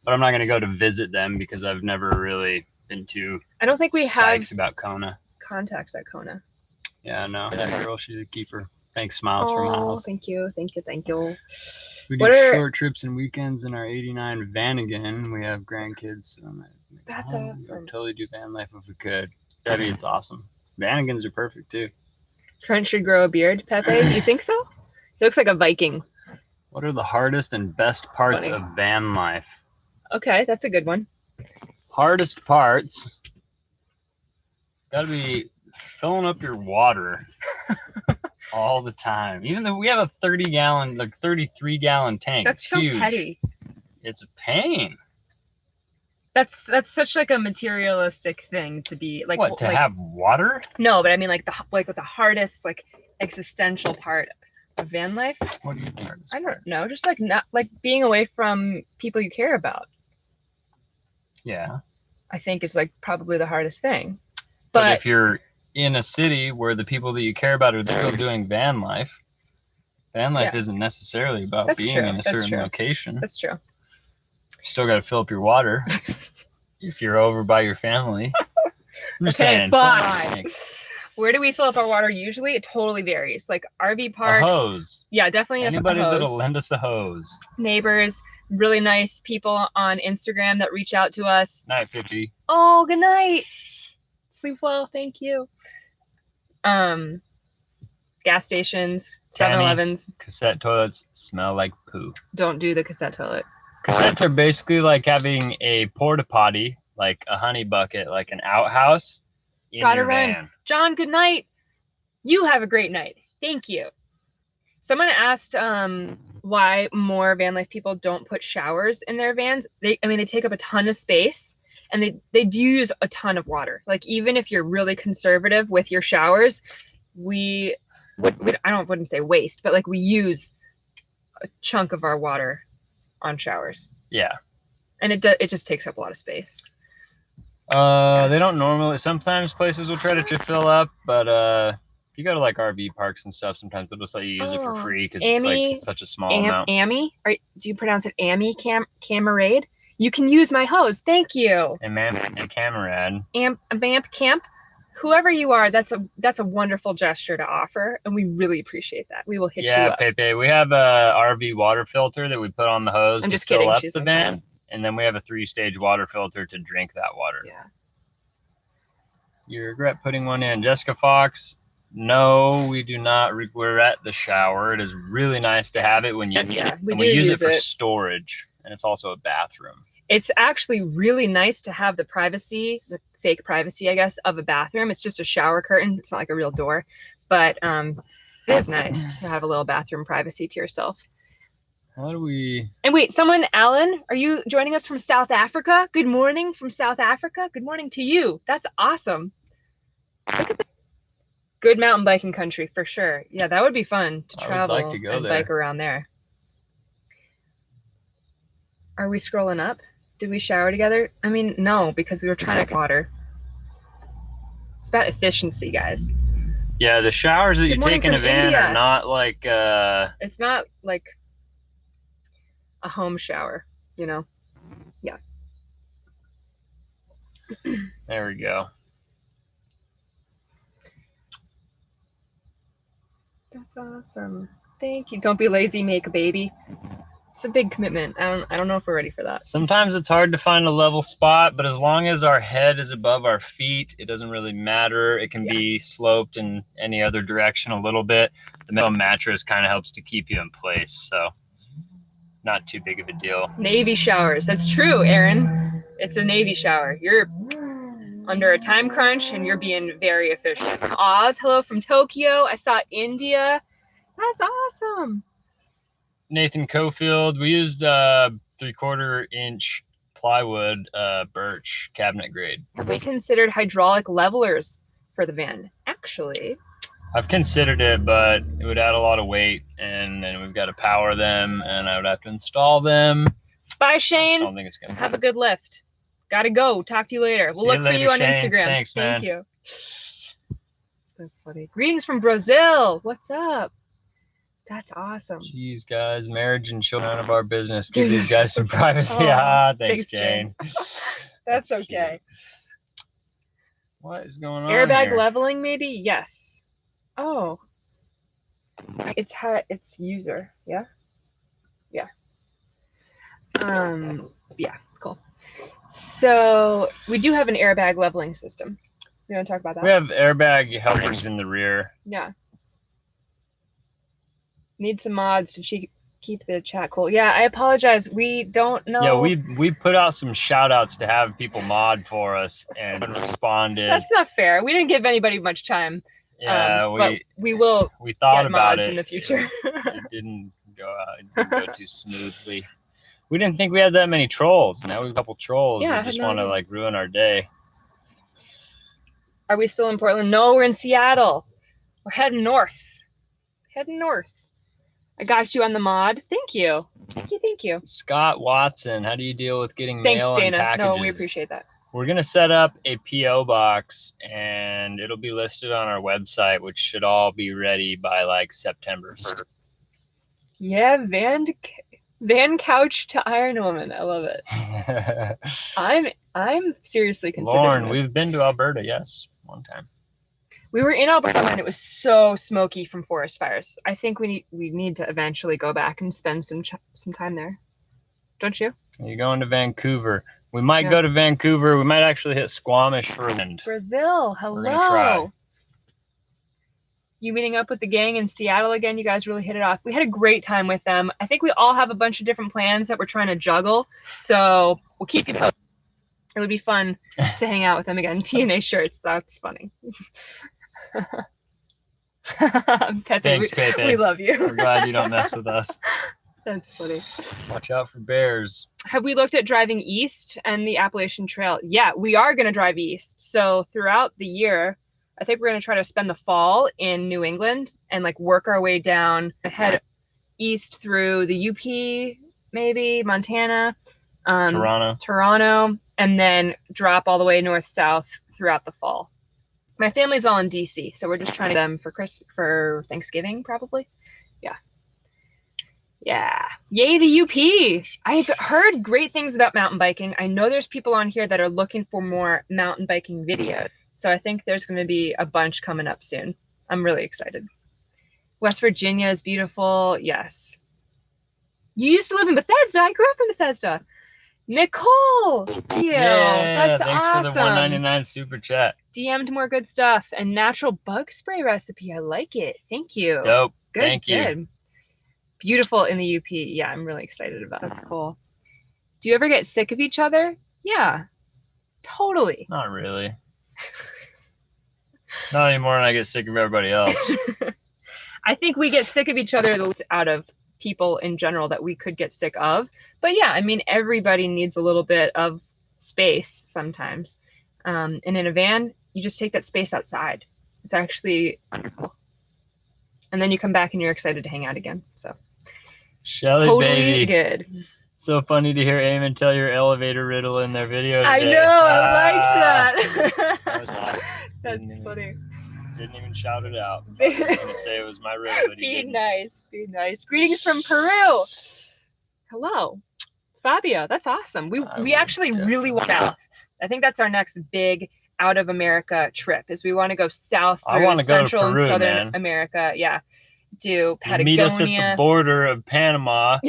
But I'm not going to go to visit them because I've never really been too I don't think we have about Kona. Contacts at Kona. Yeah, no. That girl, she's a keeper. Thanks, Smiles for Miles. Thank you. We do short trips and weekends in our 89 van again. We have grandkids. So that's awesome. I'd totally do van life if we could. Debbie, it's awesome. Vanagons are perfect too. Trent should grow a beard, Pepe. You think so? He looks like a Viking. What are the hardest and best parts of van life? Okay, that's a good one. Hardest parts gotta be filling up your water all the time. Even though we have a 30-gallon, like 33-gallon tank. That's so huge. petty. It's a pain. That's such like a materialistic thing to be like. What, to have water? No, but I mean like the hardest like existential part of van life. What do you think? I don't know. Just like not like being away from people you care about. Yeah. I think is like probably the hardest thing. But if you're in a city where the people that you care about are still doing van life isn't necessarily about being in a certain location. That's true. You still got to fill up your water if you're over by your family. I'm just saying. Fine. Where do we fill up our water usually? It totally varies. Like RV parks. A hose. Yeah, definitely. Anybody that'll lend us a hose. Neighbors, really nice people on Instagram that reach out to us. Night 50. Oh, good night. Sleep well. Thank you. gas stations, Tanny. 7-Elevens. Cassette toilets smell like poo. Don't do the cassette toilet. Cassettes are basically like having a porta potty, like a honey bucket, like an outhouse in Gotta your run. van. John, good night. You have a great night. Thank you. Someone asked why more van life people don't put showers in their vans. They take up a ton of space, and they do use a ton of water. Like, even if you're really conservative with your showers, I wouldn't say waste, but like we use a chunk of our water on showers. Yeah. And it just takes up a lot of space. They don't normally. Sometimes places will try to fill up, but if you go to like RV parks and stuff, sometimes they'll just let you use it for free because it's like such a small amount. Amy, do you pronounce it Amy Camarade? You can use my hose. Thank you. And Camarade. Amp Camp. Whoever you are, that's a wonderful gesture to offer, and we really appreciate that. We will hit you up. Yeah, Pepe. We have a RV water filter that we put on the hose to fill up the van, and then we have a 3-stage water filter to drink that water. Yeah. You regret putting one in. Jessica Fox, no, we do not regret the shower. It is really nice to have it when you need it. We use it for storage, and it's also a bathroom. It's actually really nice to have the privacy, the fake privacy, I guess, of a bathroom. It's just a shower curtain. It's not like a real door, but it is nice to have a little bathroom privacy to yourself. How do we... And wait, Alan, are you joining us from South Africa? Good morning from South Africa. Good morning to you. That's awesome. Look at that. Good mountain biking country for sure. Yeah, that would be fun to travel and bike around there. Are we scrolling up? Did we shower together? I mean, no, because we were trying to water. It's about efficiency, guys. Yeah, the showers that you take in a van are not like... It's not like a home shower, you know? Yeah. There we go. That's awesome. Thank you. Don't be lazy, make a baby. It's a big commitment. I don't know if we're ready for that. Sometimes it's hard to find a level spot, but as long as our head is above our feet, it doesn't really matter. It can be sloped in any other direction a little bit. The metal mattress kind of helps to keep you in place, so not too big of a deal. Navy showers. That's true, Aaron. It's a Navy shower. You're under a time crunch and you're being very efficient. Oz, hello from Tokyo. I saw India. That's awesome. Nathan Cofield, we used 3/4 inch plywood, birch, cabinet grade. Have we considered hydraulic levelers for the van? Actually, I've considered it, but it would add a lot of weight, and then we've got to power them, and I would have to install them. Bye, Shane. I don't think it's gonna have a good lift. Gotta go. Talk to you later. We'll look for you on Instagram. Thanks, man. Thank you. That's funny. Greetings from Brazil. What's up? That's awesome. Jeez, guys, marriage and children, none of our business. Give these guys some privacy. Thanks, Jane. That's okay. What is going on Airbag here? leveling, maybe? Yes. Oh. It's user. Yeah. Yeah. Yeah. Cool. So we do have an airbag leveling system. You want to talk about that? We have airbag helpers in the rear. Yeah. Need some mods to keep the chat cool. Yeah, I apologize. We don't know. Yeah, we put out some shout outs to have people mod for us and responded. That's not fair. We didn't give anybody much time. Yeah, but we will. We thought about mods it in the future. It didn't go out. It didn't go too smoothly. We didn't think we had that many trolls. Now we have a couple trolls that just want to like ruin our day. Are we still in Portland? No, we're in Seattle. We're heading north. I got you on the mod. Thank you. Thank you. Scott Watson, how do you deal with getting mail and Dana. packages? No, we appreciate that. We're going to set up a P.O. box, and it'll be listed on our website, which should all be ready by like September. Yeah, van couch to Iron Woman. I love it. I'm seriously considering Lauren, this. we've been to Alberta, yes, one time. We were in Alberta and it was so smoky from forest fires. I think we need to eventually go back and spend some time there. Don't you? You're going to Vancouver. We might go to Vancouver. We might actually hit Squamish for a wind. Brazil, hello. We're gonna try. you meeting up with the gang in Seattle again. You guys really hit it off. We had a great time with them. I think we all have a bunch of different plans that we're trying to juggle. So we'll keep you posted. It would be fun to hang out with them again. TNA shirts. That's funny. Pepe, Thanks, Pepe. we love you. We're glad you don't mess with us. That's funny. Watch out for bears. Have we looked at driving east and the Appalachian Trail? Yeah, we are going to drive east. So throughout the year, I think we're going to try to spend the fall in New England and like work our way down, head east through the UP, maybe Montana, Toronto, and then drop all the way north-south throughout the fall. My family's all in DC, so we're just trying to them for Thanksgiving, probably. Yeah. Yay, the UP. I've heard great things about mountain biking. I know there's people on here that are looking for more mountain biking videos. So I think there's going to be a bunch coming up soon. I'm really excited. West Virginia is beautiful. Yes. You used to live in Bethesda. I grew up in Bethesda. Nicole. Yeah, That's thanks awesome. for the $1.99 super chat. DM'd more good stuff. And natural bug spray recipe. I like it. Thank you. Dope. Good, Thank you. Good. Beautiful in the UP. Yeah, I'm really excited about it. That's cool. Do you ever get sick of each other? Yeah, totally. Not really. Not anymore when I get sick of everybody else. I think we get sick of each other out of people in general that we could get sick of. But yeah, I mean, everybody needs a little bit of space sometimes. And in a van, you just take that space outside. It's actually wonderful. And then you come back and you're excited to hang out again. So Shelly, totally baby. good. So funny to hear Eamon tell your elevator riddle in their video today. I know, I liked that. That was awesome. That's funny. Didn't even shout it out. I was going to say it was my riddle, but he didn't. Be nice. Greetings from Peru. Hello, Fabio. That's awesome. We actually really want south. I think that's our next big out of America trip. Is we want to go south through Central and Southern America. Yeah, do Patagonia. Meet us at the border of Panama.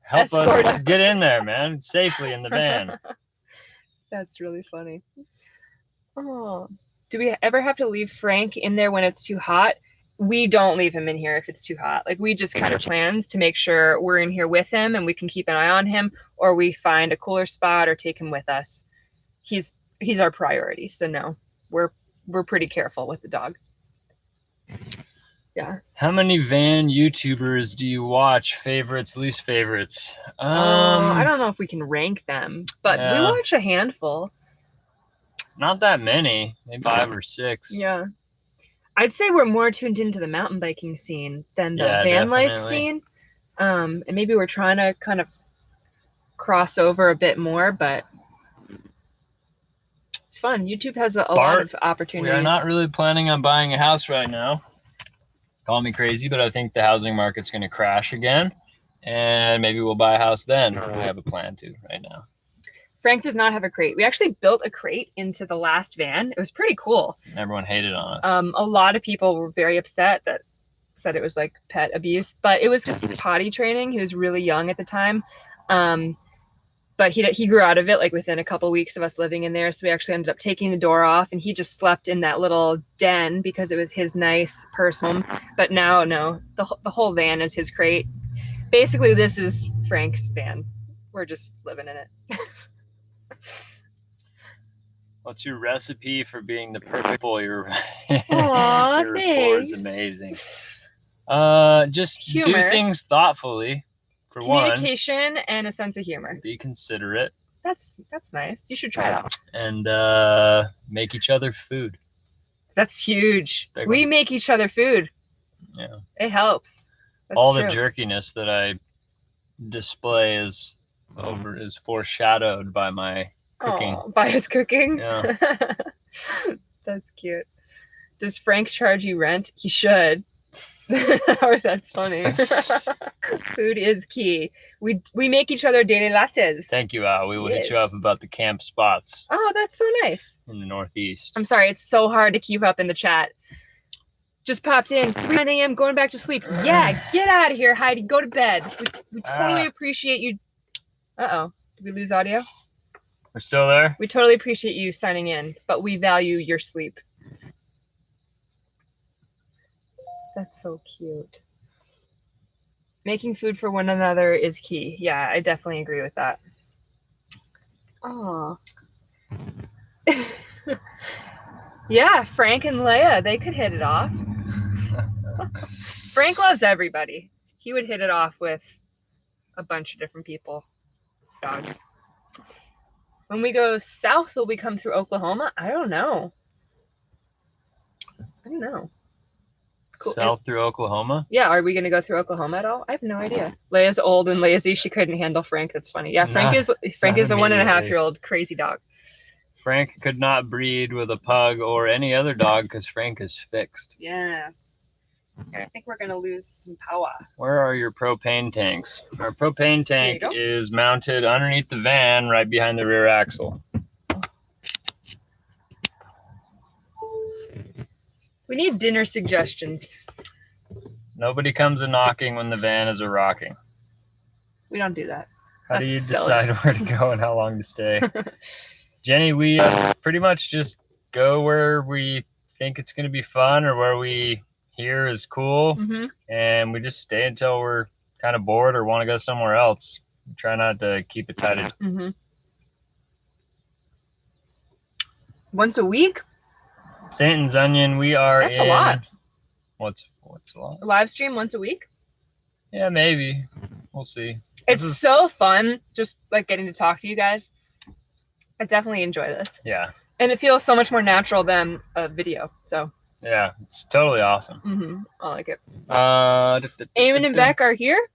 Help us get in there, man, safely in the van. That's really funny. Oh, do we ever have to leave Frank in there when it's too hot? We don't leave him in here if it's too hot. Like, we just kind of plans to make sure we're in here with him and we can keep an eye on him, or we find a cooler spot or take him with us. He's our priority. So no, we're pretty careful with the dog. Yeah. How many van YouTubers do you watch? Favorites, least favorites? I don't know if we can rank them, but we watch a handful. Not that many, maybe 5 or 6. Yeah. I'd say we're more tuned into the mountain biking scene than the van life scene. And maybe we're trying to kind of cross over a bit more, but it's fun. YouTube has a lot of opportunities. We are not really planning on buying a house right now. Call me crazy, but I think the housing market's going to crash again, and maybe we'll buy a house then. We have a plan to right now. Frank does not have a crate. We actually built a crate into the last van. It was pretty cool. Everyone hated on us. A lot of people were very upset that said it was like pet abuse, but it was just potty training. He was really young at the time. But he grew out of it like within a couple weeks of us living in there. So we actually ended up taking the door off, and he just slept in that little den because it was his nice personal. But now, no, the whole van is his crate. Basically, this is Frank's van. We're just living in it. What's your recipe for being the perfect boy? Your rapport is amazing. Just humor. Do things thoughtfully. For communication one, and a sense of humor. Be considerate. That's nice. You should try it out. And make each other food. That's huge. We make each other food. Yeah. It helps. That's all true. The jerkiness that I display is foreshadowed by my cooking. Oh, by his cooking? Yeah. That's cute. Does Frank charge you rent? He should. That's funny. Food is key. We make each other daily lattes. Thank you, Al. We will hit you up about the camp spots. Oh, that's so nice. In the Northeast. I'm sorry, it's so hard to keep up in the chat. Just popped in, 3 a.m. going back to sleep. Yeah, get out of here, Heidi. Go to bed. We totally appreciate you. Uh-oh. Did we lose audio? We're still there? We totally appreciate you signing in, but we value your sleep. That's so cute. Making food for one another is key. Yeah, I definitely agree with that. Oh. Yeah, Frank and Leia, they could hit it off. Frank loves everybody. He would hit it off with a bunch of different people. Dogs. When we go south, will we come through Oklahoma? I don't know. Cool. South through Oklahoma? Yeah, are we going to go through Oklahoma at all? I have no idea. Leia's old and lazy. She couldn't handle Frank. That's funny. Yeah, Frank is a 1.5-year-old crazy dog. Frank could not breed with a pug or any other dog because Frank is fixed. Yes. I think we're going to lose some power. Where are your propane tanks? Our propane tank is mounted underneath the van right behind the rear axle. We need dinner suggestions. Nobody comes a knocking when the van is a rocking. We don't do that. How do you decide where to go and how long to stay? Jenny, we pretty much just go where we think it's going to be fun or where we hear is cool. Mm-hmm. And we just stay until we're kind of bored or want to go somewhere else. We try not to keep it tight. Mm-hmm. Once a week? Satan's Onion, we are That's a lot. What's a lot? A live stream once a week? Yeah, maybe. We'll see. It's so fun just like getting to talk to you guys. I definitely enjoy this. Yeah. And it feels so much more natural than a video. So yeah, it's totally awesome. Mm-hmm. I like it. Eamon and Beck are here.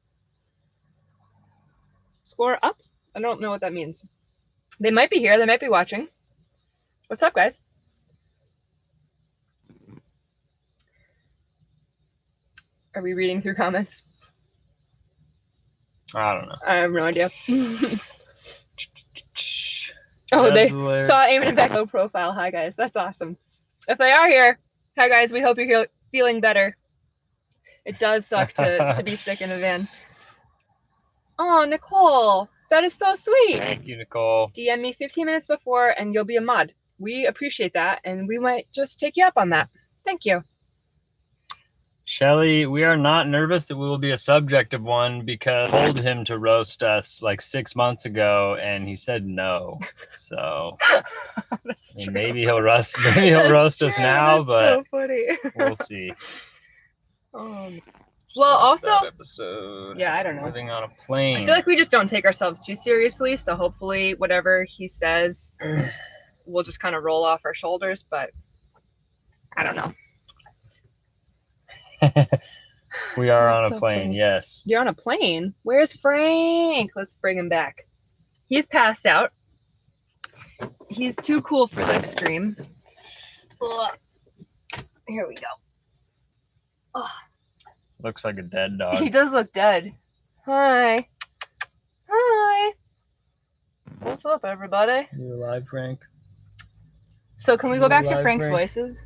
Score up? I don't know what that means. They might be here. They might be watching. What's up, guys? Are we reading through comments? I don't know. I have no idea. Oh, they saw Eamon and Beck low profile. Hi, guys. That's awesome. If they are here, hi, guys. We hope you're feeling better. It does suck to be sick in a van. Oh, Nicole. That is so sweet. Thank you, Nicole. DM me 15 minutes before and you'll be a mod. We appreciate that, and we might just take you up on that. Thank you. Shelly, we are not nervous that we will be a subject of one because I told him to roast us like 6 months ago, and he said no. So maybe he'll roast. Maybe he'll roast us now, but so funny. We'll see. Well, also, episode. Yeah, I don't know. Living on a plane. I feel like we just don't take ourselves too seriously. So hopefully, whatever he says, we'll just kind of roll off our shoulders. But I don't know. We are on a plane, funny. Yes. You're on a plane? Where's Frank? Let's bring him back. He's passed out. He's too cool for this stream. Ugh. Here we go. Ugh. Looks like a dead dog. He does look dead. Hi. Hi. What's up, everybody? You alive, Frank? So can we go back to Frank's voices?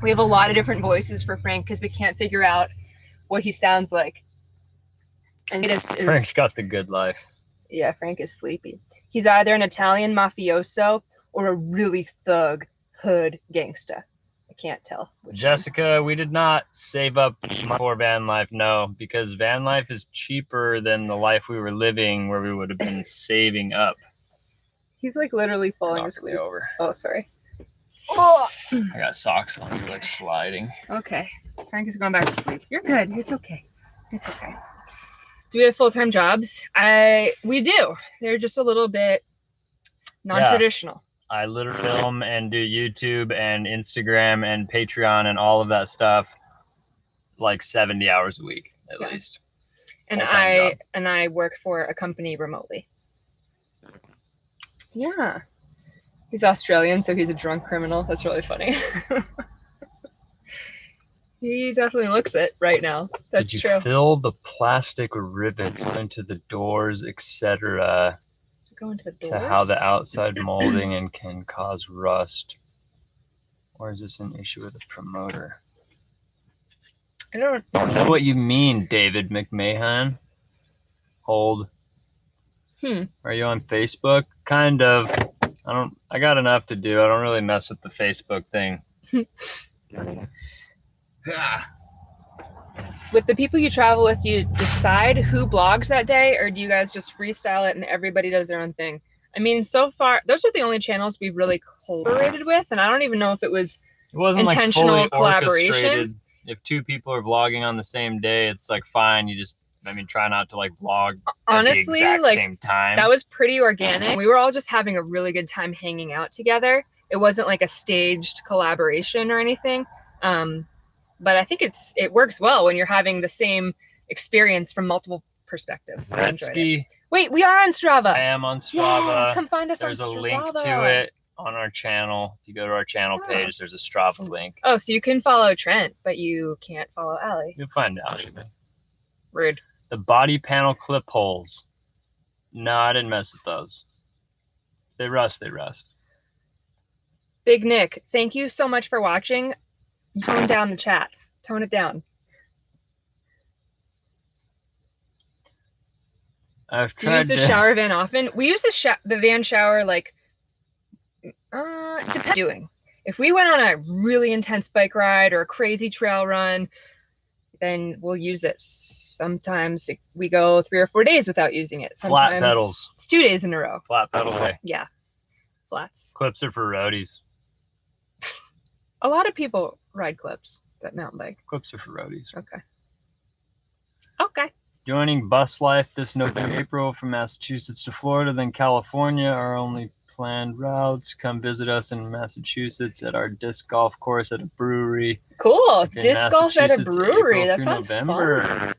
We have a lot of different voices for Frank because we can't figure out what he sounds like. And it is Frank's got the good life. Yeah, Frank is sleepy. He's either an Italian mafioso or a really thug hood gangsta. I can't tell. Jessica, we did not save up for van life, no, because van life is cheaper than the life we were living where we would have been saving up. He's like literally falling asleep. Over. Oh, sorry. Oh! I got socks on, so like sliding. Okay. Frank is going back to sleep. You're good. It's okay. It's okay. Do we have full-time jobs? We do. They're just a little bit non-traditional. Yeah. I literally film and do YouTube and Instagram and Patreon and all of that stuff like 70 hours a week at least. And I work for a company remotely. Yeah. He's Australian, so he's a drunk criminal. That's really funny. He definitely looks it right now. That's true. Did you fill the plastic rivets into the doors, etc.? Go into the doors? To how the outside molding and can cause rust? Or is this an issue with the promoter? I don't know what you mean, David McMahon. Hold. Are you on Facebook? Kind of. I got enough to do. I don't really mess with the Facebook thing. with the people you travel with, you decide who blogs that day, or do you guys just freestyle it and everybody does their own thing? I mean, so far, those are the only channels we've really collaborated with, and I don't even know if it wasn't intentional like fully collaboration. Orchestrated. If two people are vlogging on the same day, it's like fine. You just, I mean, try not to like vlog honestly, at the exact like same time. that was pretty organic. We were all just having a really good time hanging out together. It wasn't like a staged collaboration or anything. But I think it works well when you're having the same experience from multiple perspectives. Wait, we are on Strava. I am on Strava. Yeah, come find us on Strava. There's a link to it on our channel. If you go to our channel page, there's a Strava link. Oh, so you can follow Trent, but you can't follow Allie. You'll find out. Rude. The body panel clip holes. No, I didn't mess with those. They rust, they rust. Big Nick, thank you so much for watching. Tone down the chats. Tone it down. I've tried. Do you use the shower van often? We use the van shower like depends doing. If we went on a really intense bike ride or a crazy trail run, then we'll use it. Sometimes we go 3 or 4 days without using it. Sometimes flat pedals. It's 2 days in a row. Flat pedal day. Yeah. Flats. Clips are for roadies. A lot of people ride clips that mountain bike. Clips are for roadies. Okay. Okay. Joining bus life this November, April from Massachusetts to Florida, then California. Our only planned routes. Come visit us in Massachusetts at our disc golf course at a brewery. Cool. Disc golf at a brewery. That sounds fun.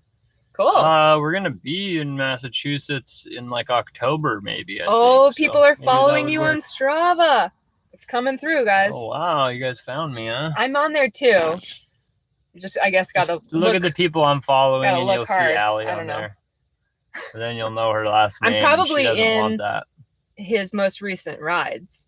Cool. We're gonna be in Massachusetts in like October, maybe. I think. People are following you on Strava. It's coming through, guys. Oh wow, you guys found me, huh? I'm on there too. You just, I guess, gotta look at the people I'm following, and you'll see hard. Allie on there. And then you'll know her last name. I'm probably in that. His most recent rides.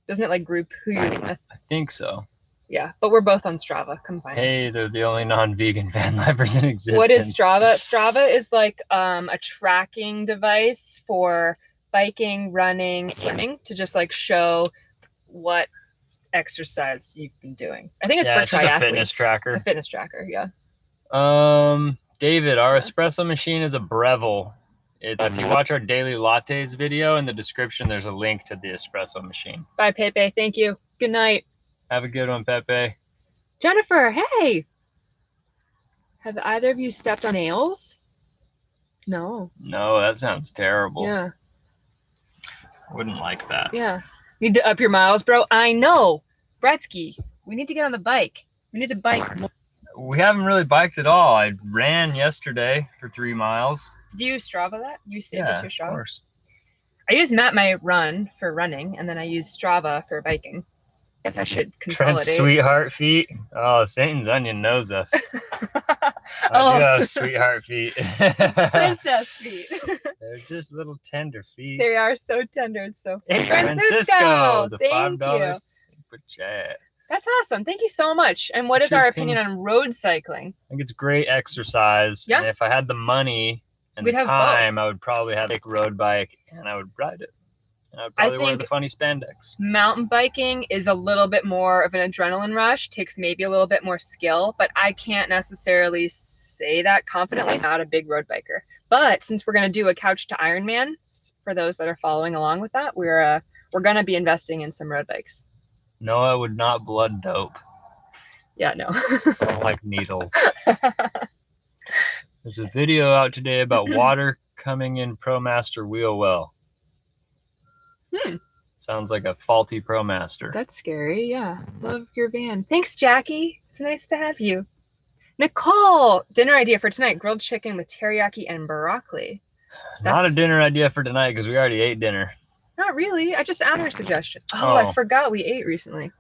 Doesn't it like group who you're with? I think so. Yeah, but we're both on Strava. Come find us. Hey, they're the only non-vegan van lifers in existence. What is Strava? Strava is like a tracking device for biking, running, swimming to just like show what exercise you've been doing. I think it's for triathletes. Just a fitness tracker. It's a fitness tracker, yeah. David, our espresso machine is a Breville. If you watch our daily lattes video, in the description, there's a link to the espresso machine. Bye, Pepe. Thank you. Good night. Have a good one, Pepe. Jennifer, hey. Have either of you stepped on nails? No. No, that sounds terrible. Yeah. I wouldn't like that. Yeah. Need to up your miles, bro. I know. Bretsky, we need to get on the bike. We need to bike more. We haven't really biked at all. I ran yesterday for 3 miles. Did you use Strava that? You saved it to your Strava? Of course. I use Map My Run for running, and then I use Strava for biking. I guess I should consolidate. Trent's sweetheart feet. Oh, Satan's onion knows us. I do have sweetheart feet. Princess feet. They're just little tender feet. They are so tender. It's so Hey, Francisco, the Thank $5 you. chat. That's awesome. Thank you so much. And what is our opinion on road cycling? I think it's great exercise. Yeah. And if I had the money and the time, I would probably have a road bike and I would ride it. And I would probably wear the funny spandex. Mountain biking is a little bit more of an adrenaline rush, takes maybe a little bit more skill, but I can't necessarily say that confidently. I'm not a big road biker. But since we're going to do a couch to Ironman, for those that are following along with that, we're going to be investing in some road bikes. No, I would not blood dope. Yeah, no. I don't like needles. There's a video out today about water coming in ProMaster wheel well. Sounds like a faulty ProMaster. That's scary. Yeah. Love your van. Thanks, Jackie. It's nice to have you. Nicole, dinner idea for tonight: grilled chicken with teriyaki and broccoli. Not a dinner idea for tonight because we already ate dinner. Not really. I just asked her suggestion. Oh, I forgot we ate recently.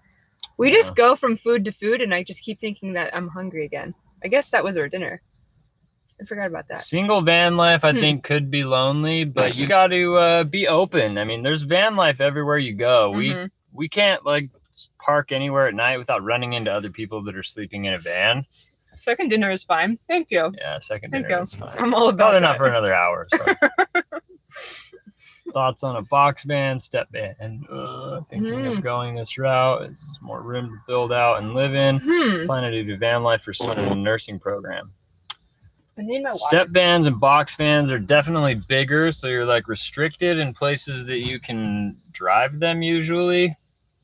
We just go from food to food, and I just keep thinking that I'm hungry again. I guess that was our dinner. I forgot about that. Single van life, I think, could be lonely, but you got to be open. I mean, there's van life everywhere you go. We can't like park anywhere at night without running into other people that are sleeping in a van. Second dinner is fine. Thank you. Yeah, second dinner is fine. I'm all about probably not for another hour. So. Thoughts on a box van, step van, and thinking of going this route. It's more room to build out and live in. Planning to do van life for student nursing program. I need my Step water. vans and box vans are definitely bigger, so you're like restricted in places that you can drive them usually.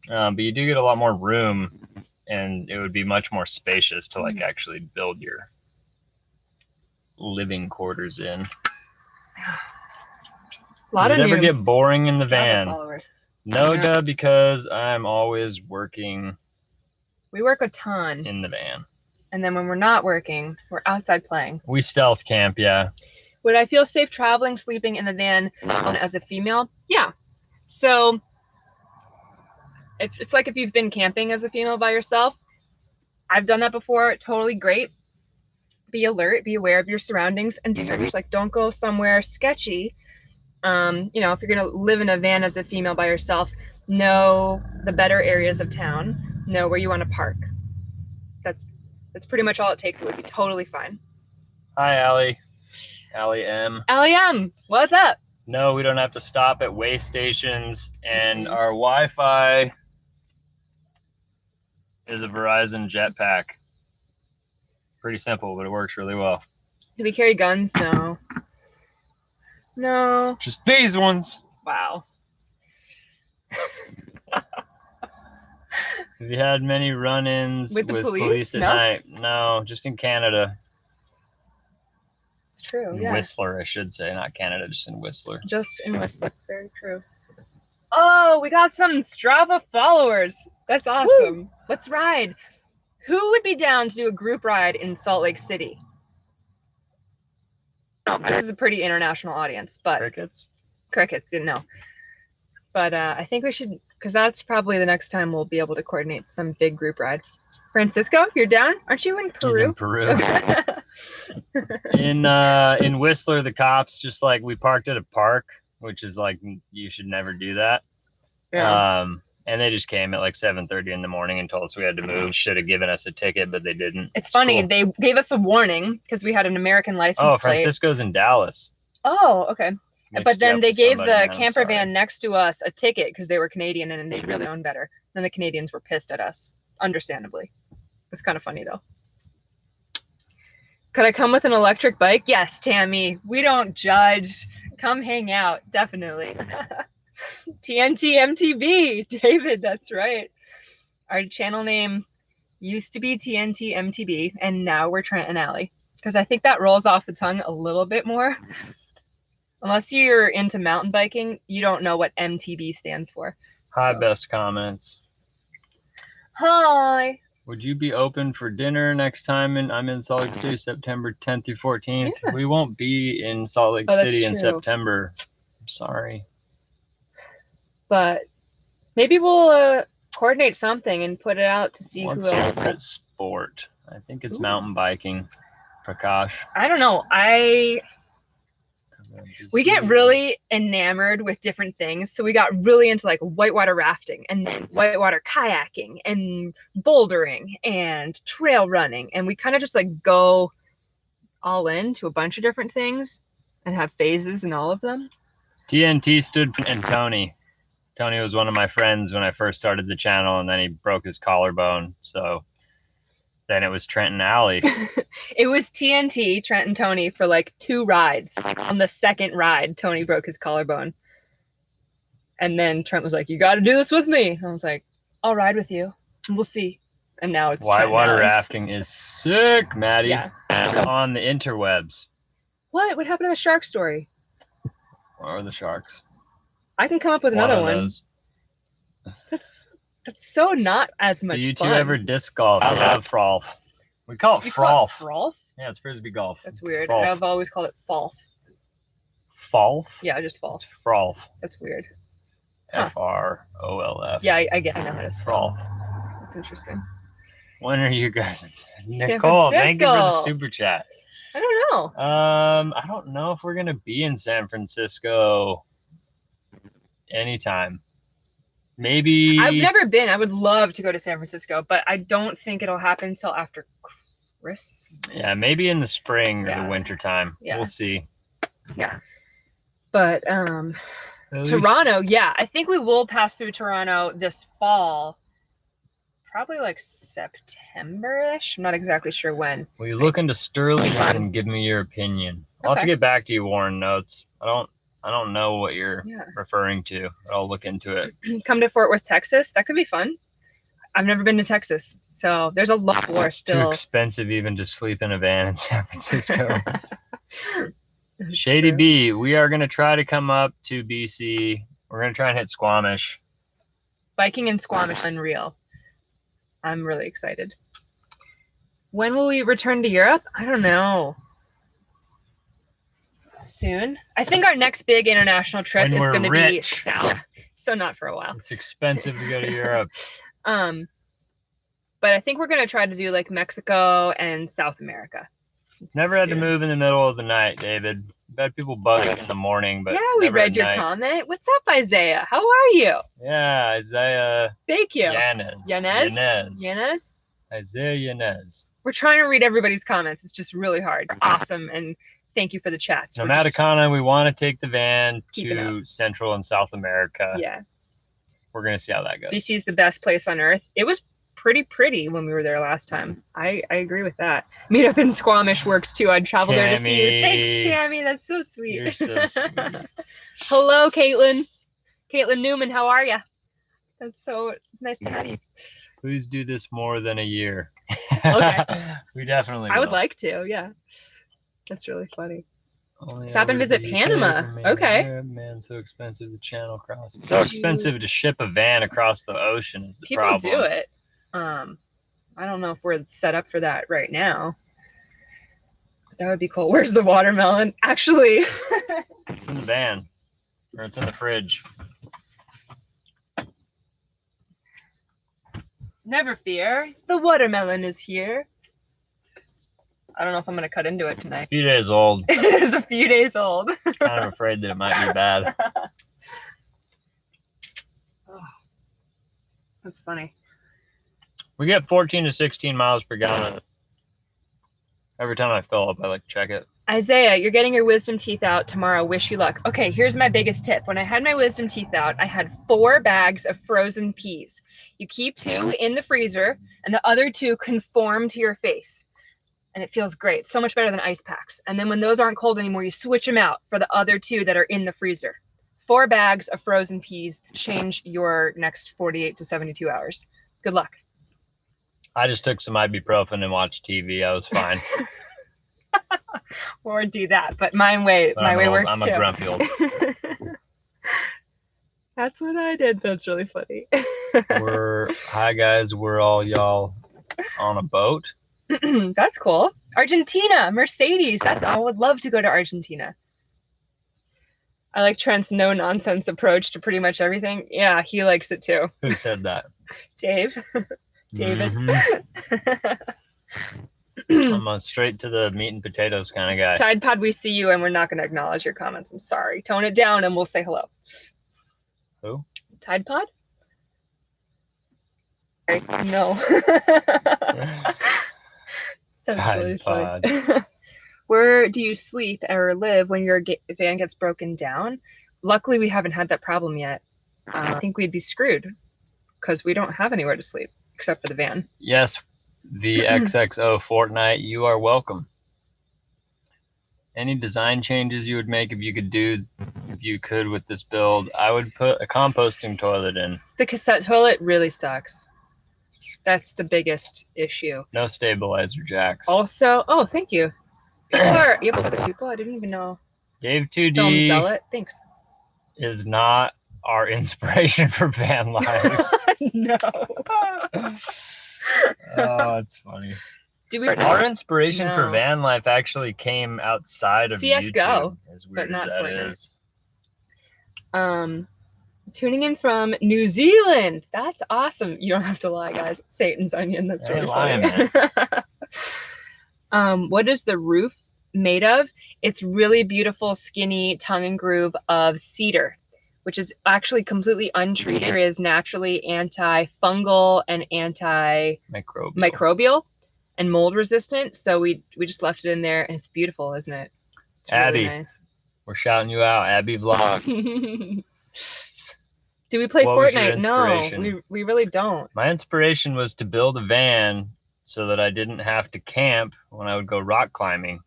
But you do get a lot more room, and it would be much more spacious to like actually build your living quarters in. Does it ever get boring in the van? Followers. No, Yeah. duh, because I'm always working We work a ton. in the van. And then when we're not working, we're outside playing. We stealth camp, yeah. Would I feel safe traveling, sleeping in the van as a female? Yeah. So it's like if you've been camping as a female by yourself. I've done that before. Totally great. Be alert, be aware of your surroundings, and search. Like, don't go somewhere sketchy. You know, if you're gonna live in a van as a female by yourself, know the better areas of town, know where you want to park. That's pretty much all it takes. It would be totally fine. Hi, Allie. Allie M. Allie M, what's up? No, we don't have to stop at way stations, and our Wi-Fi is a Verizon Jetpack. Pretty simple, but it works really well. Do we carry guns? No. No. Just these ones. Wow. Have you had many run-ins with the police at night? No, just in Canada. It's true, in yeah. Whistler, I should say, not Canada, just in Whistler. Just in Whistler, that's very true. Oh, we got some Strava followers. That's awesome. Woo! Let's ride. Who would be down to do a group ride in Salt Lake City? Oh, this is a pretty international audience, but crickets didn't know. But I think we should, because that's probably the next time we'll be able to coordinate some big group ride. Francisco, you're down? Aren't you in Peru? He's in Peru. In Whistler, the cops just like, we parked at a park, which is like, you should never do that. Yeah. And they just came at like 7:30 in the morning and told us we had to move. Should have given us a ticket, but they didn't. It's funny. Cool. They gave us a warning because we had an American license plate. Oh, Francisco's in Dallas. Oh, okay. But then they gave the camper van next to us a ticket because they were Canadian and they really known better. Then the Canadians were pissed at us, understandably. It's kind of funny though. Could I come with an electric bike? Yes, Tammy. We don't judge. Come hang out, definitely. TNT MTB, David, that's right. Our channel name used to be TNT MTB, and now we're Trent and Allie, because I think that rolls off the tongue a little bit more. Unless you're into mountain biking, you don't know what MTB stands for. Hi, so. Best comments. Hi. Would you be open for dinner next time? I'm in Salt Lake City, September 10th through 14th. Yeah. We won't be in Salt Lake City in September. I'm sorry. But maybe we'll coordinate something and put it out to see who else. What's your favorite sport? I think it's mountain biking. Prakash. I don't know. We get really enamored with different things. So we got really into like whitewater rafting and then whitewater kayaking and bouldering and trail running. And we kind of just like go all into a bunch of different things and have phases in all of them. TNT stood for and Tony. Tony was one of my friends when I first started the channel, and then he broke his collarbone. So then it was Trent and Allie. It was TNT, Trent and Tony, for like 2 rides. On the second ride, Tony broke his collarbone. And then Trent was like, you got to do this with me. And I was like, I'll ride with you. We'll see. And now it's whitewater rafting is sick, Maddie. Yeah. On the interwebs. What? What happened to the shark story? Where are the sharks? I can come up with another one. That's so not as much fun. Do you two ever disc golf? I love frolf. We call it frolf. Frolf? Yeah, it's frisbee golf. That's weird. I've always called it falf. Falf? Yeah, just falf. It's frolf. That's weird. FROLF. Yeah, I get. I know how to spell. Frolf. That's interesting. When are you guys in Nicole? Thank you for the super chat. I don't know. I don't know if we're gonna be in San Francisco anytime. Maybe. I've never been. I would love to go to San Francisco, but I don't think it'll happen until after Christmas. Yeah, maybe in the spring or the winter time. Yeah. We'll see. Yeah. But Toronto, yeah. I think we will pass through Toronto this fall. probably like September-ish. I'm not exactly sure when. Will you look into Sterling and give me your opinion? I'll have to Okay. get back to you, Warren Notes. I don't know what you're Yeah. referring to, but I'll look into it. Come to Fort Worth, Texas. That could be fun. I've never been to Texas, so there's a lot more still. Too expensive even to sleep in a van in San Francisco. That's Shady true. B, we are going to try to come up to BC. We're going to try and hit Squamish. Biking in Squamish, unreal. I'm really excited. When will we return to Europe? I don't know. Soon. I think our next big international trip When is we're going to be rich. south. So not for a while. It's expensive to go to Europe. But I think we're going to try to do like Mexico and South America. Never had to soon. move in the middle of the night, David. I've had people bug us in the morning, but yeah, we never read at your night. comment. What's up, Isaiah? How are you? Yeah, Isaiah Thank you. Yanez. Yanez? Isaiah Yanez. We're trying to read everybody's comments. It's just really hard. Awesome. And thank you for the chats. No, Kona, we want to take the van keeping to Central and South America. Yeah. We're going to see how that goes. BC is the best place on earth. It was pretty when we were there last time. I agree with that. Meet up in Squamish works too. I'd travel there to see you. Thanks, Tammy. That's so sweet. You're so sweet. Hello, Caitlin. Caitlin Newman, how are you? That's so nice to have you. Please do this more than a year. Okay. We definitely I would will. like to, yeah. That's really funny. Only Stop and over visit the Panama. UK, Okay. Man, so expensive the channel cross. It's so expensive to ship a van across the ocean is the People problem. do it. I don't know if we're set up for that right now. But that would be cool. Where's the watermelon? Actually. It's in the van. Or it's in the fridge. Never fear. The watermelon is here. I don't know if I'm going to cut into it A tonight. few days old. It is a few days old. Kind of afraid that it might be bad. Oh, that's funny. We get 14 to 16 miles per gallon. Every time I fill up, I like to check it. Isaiah, you're getting your wisdom teeth out tomorrow. Wish you luck. Okay, here's my biggest tip. When I had my wisdom teeth out, I had 4 bags of frozen peas. You keep 2 in the freezer, and the other 2 conform to your face. And it feels great. So much better than ice packs. And then when those aren't cold anymore, you switch them out for the other 2 that are in the freezer. 4 bags of frozen peas change your next 48 to 72 hours. Good luck. I just took some ibuprofen and watched TV. I was fine. Or do that, but my way works I'm too. a grumpy old. That's what I did. That's really funny. Hi guys, we're all y'all on a boat. That's cool. Argentina, Mercedes. I would love to go to Argentina. I like Trent's no nonsense approach to pretty much everything. Yeah, he likes it too. Who said that? Dave. David. I'm a straight to the meat and potatoes kind of guy. Tide Pod, we see you and we're not going to acknowledge your comments. I'm sorry. Tone it down and we'll say hello. Who? Tide Pod? No. That's Tide really Pod. funny. Where do you sleep or live when your van gets broken down? Luckily, we haven't had that problem yet. I think we'd be screwed because we don't have anywhere to sleep except for the van. Yes, the XXO Fortnite, you are welcome. Any design changes you would make if you could with this build? I would put a composting toilet in. The cassette toilet really sucks. That's the biggest issue. No stabilizer jacks. Also, oh, thank you. You have other people? I didn't even know. Dave Film 2D zealot. Thanks. is not our inspiration for van life. No. Oh, it's funny. Our inspiration for No. van life actually came outside of CS:GO, YouTube, as weird but not as that Fortnite. is. Tuning in from New Zealand. That's awesome. You don't have to lie, guys. Satan's onion. That's I ain't really lying, funny. What is the roof made of? It's really beautiful, skinny tongue and groove of cedar, which is actually completely untreated. Cedar is naturally antifungal and antimicrobial and mold resistant. So we just left it in there, and it's beautiful, isn't it? It's Abby, really nice. we're shouting you out, Abby Vlog. Do we play What was your Fortnite? No, inspiration? we really don't. My inspiration was to build a van so that I didn't have to camp when I would go rock climbing.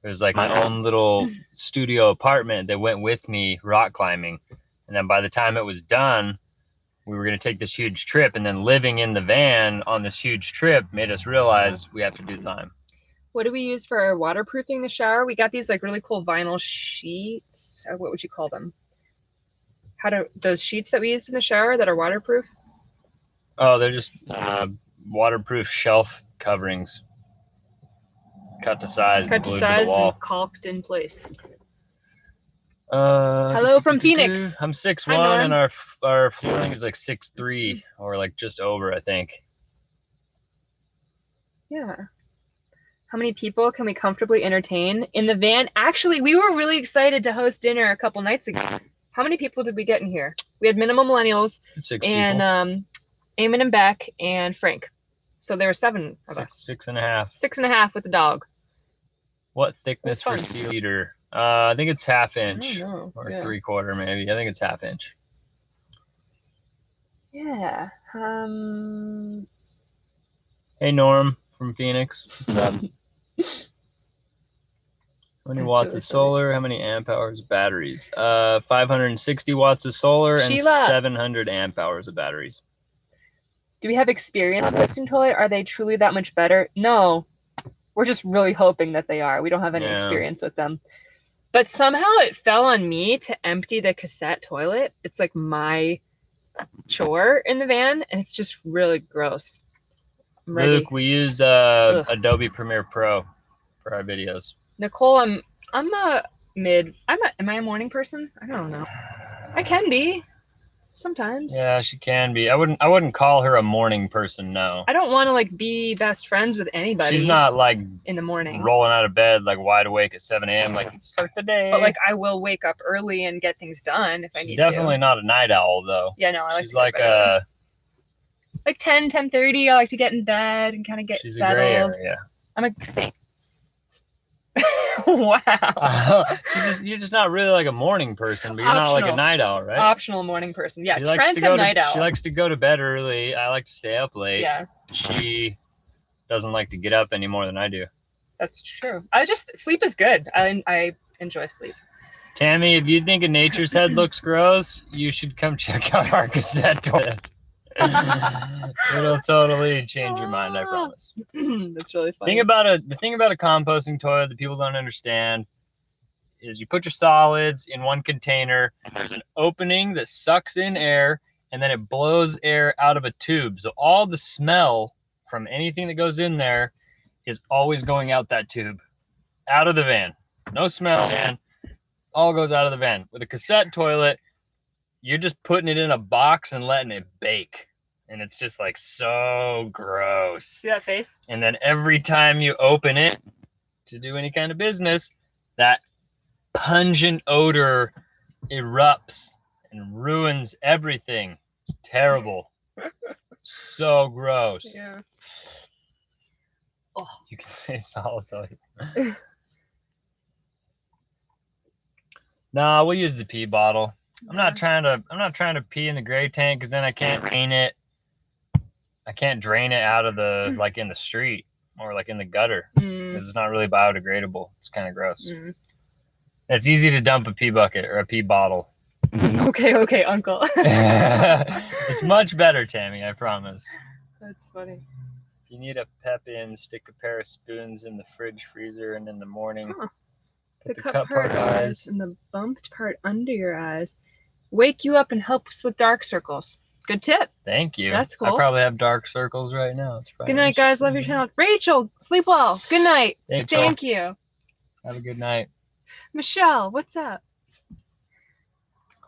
It was like my own little studio apartment that went with me rock climbing. And then by the time it was done, we were going to take this huge trip, and then living in the van on this huge trip made us realize we have to do time. What do we use for waterproofing the shower? We got these like really cool vinyl sheets. What would you call them? Those sheets that we used in the shower that are waterproof? Oh, they're just waterproof shelf coverings. Cut to size and glued to the wall. And caulked in place. Hello Hello from Phoenix. I'm 6'1", Hi, and our ceiling is like 6'3", or like just over, I think. Yeah. How many people can we comfortably entertain in the van? Actually, we were really excited to host dinner a couple nights ago. How many people did we get in here? We had minimal millennials 6 and people. Eamon and Beck and Frank. So there were 7 of us. 6.5. 6.5 with the dog. What thickness for cedar? I think it's 1/2 inch or 3/4 maybe. I think it's 1/2 inch. Yeah. Hey Norm from Phoenix. What's up? How many watts of solar? How many amp hours of batteries? 560 watts of solar and 700 amp hours of batteries. Do we have experience posting toilet? Are they truly that much better? No. We're just really hoping that they are. We don't have any experience with them. But somehow it fell on me to empty the cassette toilet. It's like my chore in the van, and it's just really gross. Luke, we use Adobe Premiere Pro for our videos. Nicole, am I a morning person? I don't know. I can be sometimes. Yeah, she can be. I wouldn't call her a morning person, no. I don't want to like be best friends with anybody. She's not like in the morning rolling out of bed like wide awake at 7 a.m. like start the day. But like I will wake up early and get things done if I need to. She's definitely not a night owl though. Yeah, no, I like she's like a like 10:30. I like to get in bed and kind of get she's settled. A gray area. I'm a saint. Wow. You're just not really like a morning person, but you're not like a night owl, right? Optional morning person. Yeah, Trent's a night owl. She likes to go to bed early. I like to stay up late. Yeah. She doesn't like to get up any more than I do. That's true. Sleep is good. I enjoy sleep. Tammy, if you think a nature's head looks gross, you should come check out our cassette toilet. It'll totally change your mind, I promise. That's really funny. The thing about a composting toilet that people don't understand is you put your solids in one container, and there's an opening that sucks in air, and then it blows air out of a tube. So all the smell from anything that goes in there is always going out that tube, out of the van. No smell, man. All goes out of the van. With a cassette toilet, you're just putting it in a box and letting it bake. And it's just like so gross. See that face? And then every time you open it to do any kind of business, that pungent odor erupts and ruins everything. It's terrible. So gross. Yeah. Oh, you can say solid. No, we'll use the pee bottle. I'm not trying to pee in the gray tank because then I can't drain it. I can't drain it out of the like in the street or like in the gutter because it's not really biodegradable. It's kind of gross. It's easy to dump a pee bucket or a pee bottle. Okay, Uncle. It's much better, Tammy. I promise. That's funny. If you need a pep in, stick a pair of spoons in the fridge freezer, and in the morning. Huh. The cup part eyes and the bumped part under your eyes wake you up and helps with dark circles. Good tip. Thank you. That's cool. I probably have dark circles right now. Good night, guys. Love your channel. Rachel, sleep well. Good night. Thank you. Have a good night. Michelle, what's up?